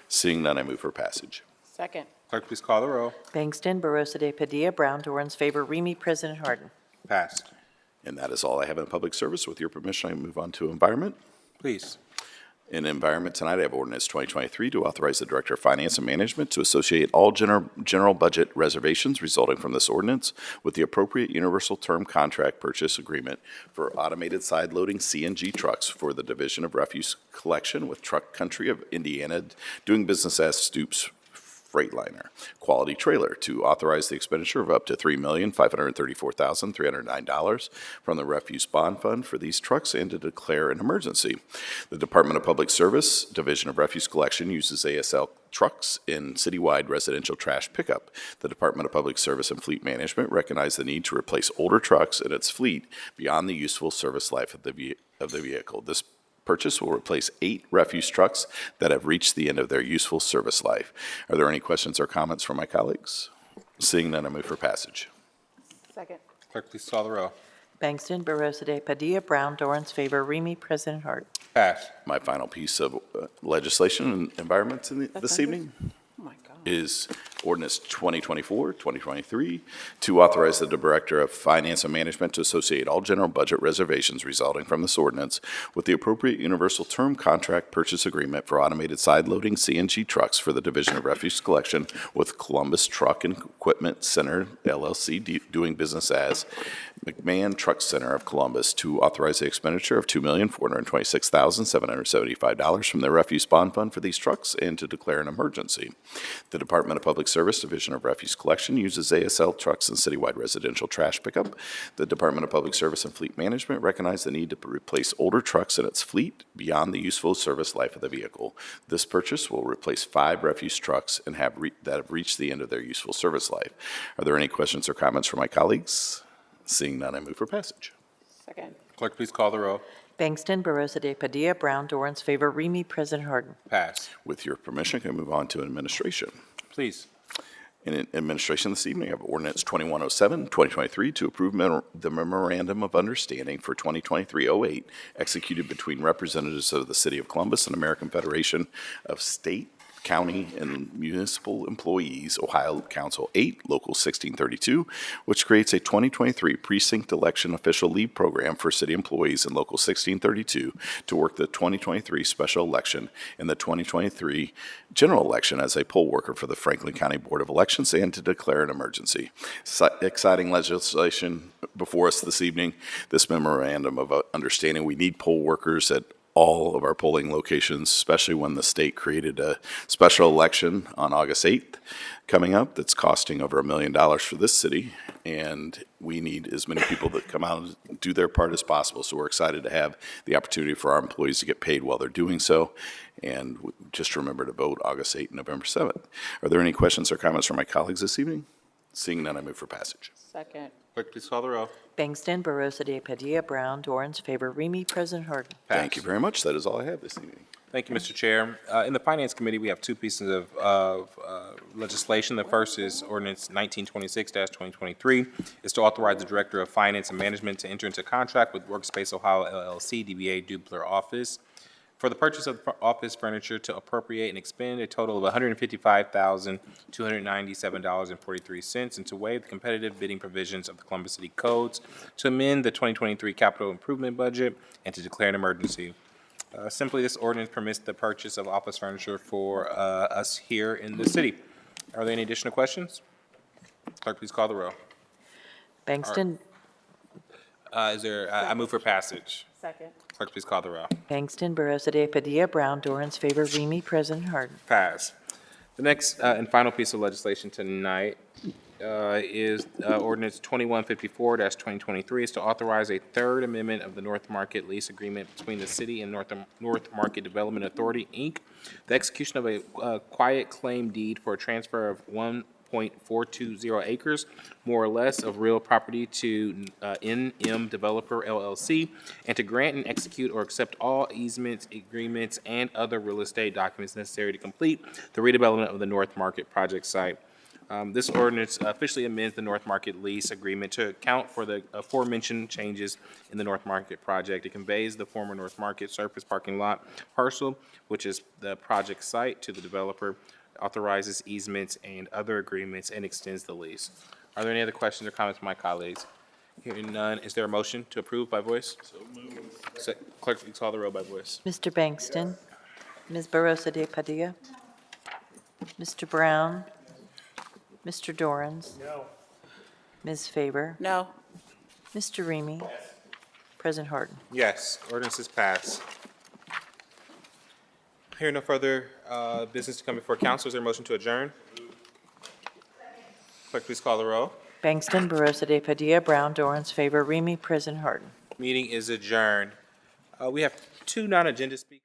Seeing none, I move for passage. Second. Clerk, please call the row. Bangston, Barosa de Padilla, Brown, Dorans, favor, Remy, President Harden. Passed. And that is all I have in public service. With your permission, I move on to environment. Please. In environment tonight, I have ordinance 2023 to authorize the Director of Finance and Management to associate all general budget reservations resulting from this ordinance with the appropriate universal term contract purchase agreement for automated side-loading CNG trucks for the Division of Refuse Collection with Truck Country of Indiana, doing business as Stoops Freightliner. Quality Trailer to authorize the expenditure of up to $3,534,309 from the Refuse Bond Fund for these trucks and to declare an emergency. The Department of Public Service, Division of Refuse Collection, uses ASL trucks in citywide residential trash pickup. The Department of Public Service and Fleet Management recognize the need to replace older trucks in its fleet beyond the useful service life of the vehicle. This purchase will replace 8 refuse trucks that have reached the end of their useful service life. Are there any questions or comments from my colleagues? Seeing none, I move for passage. Second. Clerk, please call the row. Bangston, Barosa de Padilla, Brown, Dorans, favor, Remy, President Harden. Pass. My final piece of legislation and environment this under? evening Oh, my God. is Ordinance 2024-2023, to authorize the Director of Finance and Management to associate all general budget reservations resulting from this ordinance with the appropriate universal term contract purchase agreement for automated side-loading CNG trucks for the Division of Refuse Collection with Columbus Truck and Equipment Center, LLC, doing business as McMahon Truck Center of Columbus, to authorize the expenditure of $2,426,775 from their refuse bond fund for these trucks and to declare an emergency. The Department of Public Service Division of Refuse Collection uses ASL trucks in citywide residential trash pickup. The Department of Public Service and Fleet Management recognize the need to replace older trucks in its fleet beyond the useful service life of the vehicle. This purchase will replace 5 refuse trucks and that have reached the end of their useful service life. Are there any questions or comments from my colleagues? Seeing none, I move for passage. Second. Clerk, please call the row. Bangston, Barosa de Padilla, Brown, Dorans, favor, Remy, President Harden. Pass. With your permission, can I move on to administration? Please. In administration this evening, I have Ordinance 2107, 2023, to approve the Memorandum of Understanding for 2023-08 executed between representatives of the City of Columbus and American Federation of State, County, and Municipal Employees, Ohio Council 8, Local 1632, which creates a 2023 precinct election official leave program for city employees in Local 1632 to work the 2023 special election and the 2023 general election as a poll worker for the Franklin County Board of Elections and to declare an emergency. Exciting legislation before us this evening. This memorandum of understanding, we need poll workers at all of our polling locations, especially when the state created a special election on August 8th coming up that's costing over $1 million for this city, and we need as many people that come out and do their part as possible. So we're excited to have the opportunity for our employees to get paid while they're doing so, and just remember to vote August 8th and November 7th. Are there any questions or comments from my colleagues this evening? Seeing none, I move for passage. Second. Clerk, please call the row. Bangston, Barosa de Padilla, Brown, Dorans, favor, Remy, President Harden. Thank you very much. That is all I have this evening. Thank you, Mr. Chair. In the Finance Committee, we have 2 pieces of legislation. The first is Ordinance 1926-2023. It's to authorize the Director of Finance and Management to enter into contract with Workspace Ohio LLC, DBA Dubler Office, for the purchase of office furniture to appropriate and expend a total of $155,297.43 and to waive the competitive bidding provisions of the Columbus City Codes, to amend the 2023 capital improvement budget, and to declare an emergency. Simply, this ordinance permits the purchase of office furniture for us here in the city. Are there any additional questions? Clerk, please call the row. Bangston, I move for passage. Second. Clerk, please call the row. Bangston, Barosa de Padilla, Brown, Dorans, favor, Remy, President Harden. Pass. The next and final piece of legislation tonight is Ordinance 2154-2023. It's to authorize a third amendment of the North Market lease agreement between the city and North Market Development Authority, Inc. The execution of a quiet claim deed for a transfer of 1.420 acres, more or less, of real property to NM Developer LLC, and to grant and execute or accept all easements, agreements, and other real estate documents necessary to complete the redevelopment of the North Market project site. This ordinance officially amends the North Market lease agreement to account for the aforementioned changes in the North Market project. It conveys the former North Market surface parking lot parcel, which is the project site, to the developer, authorizes easements and other agreements, and extends the lease. Are there any other questions or comments from my colleagues? Hearing none, is there a motion to approve by voice? So moved. Clerk, please call the roll by voice. Mr. Bangston, Ms. Barosa de Padilla, Mr. Brown, Mr. Dorans. No. Ms. Faber. No. Mr. Remy. President Harden. Yes, ordinance is passed. Hearing no further business to come before council, is there a motion to adjourn? Clerk, please call the roll. Bangston, Barosa de Padilla, Brown, Dorans, favor, Remy, President Harden. Meeting is adjourned. We have 2 non-agenda speakers.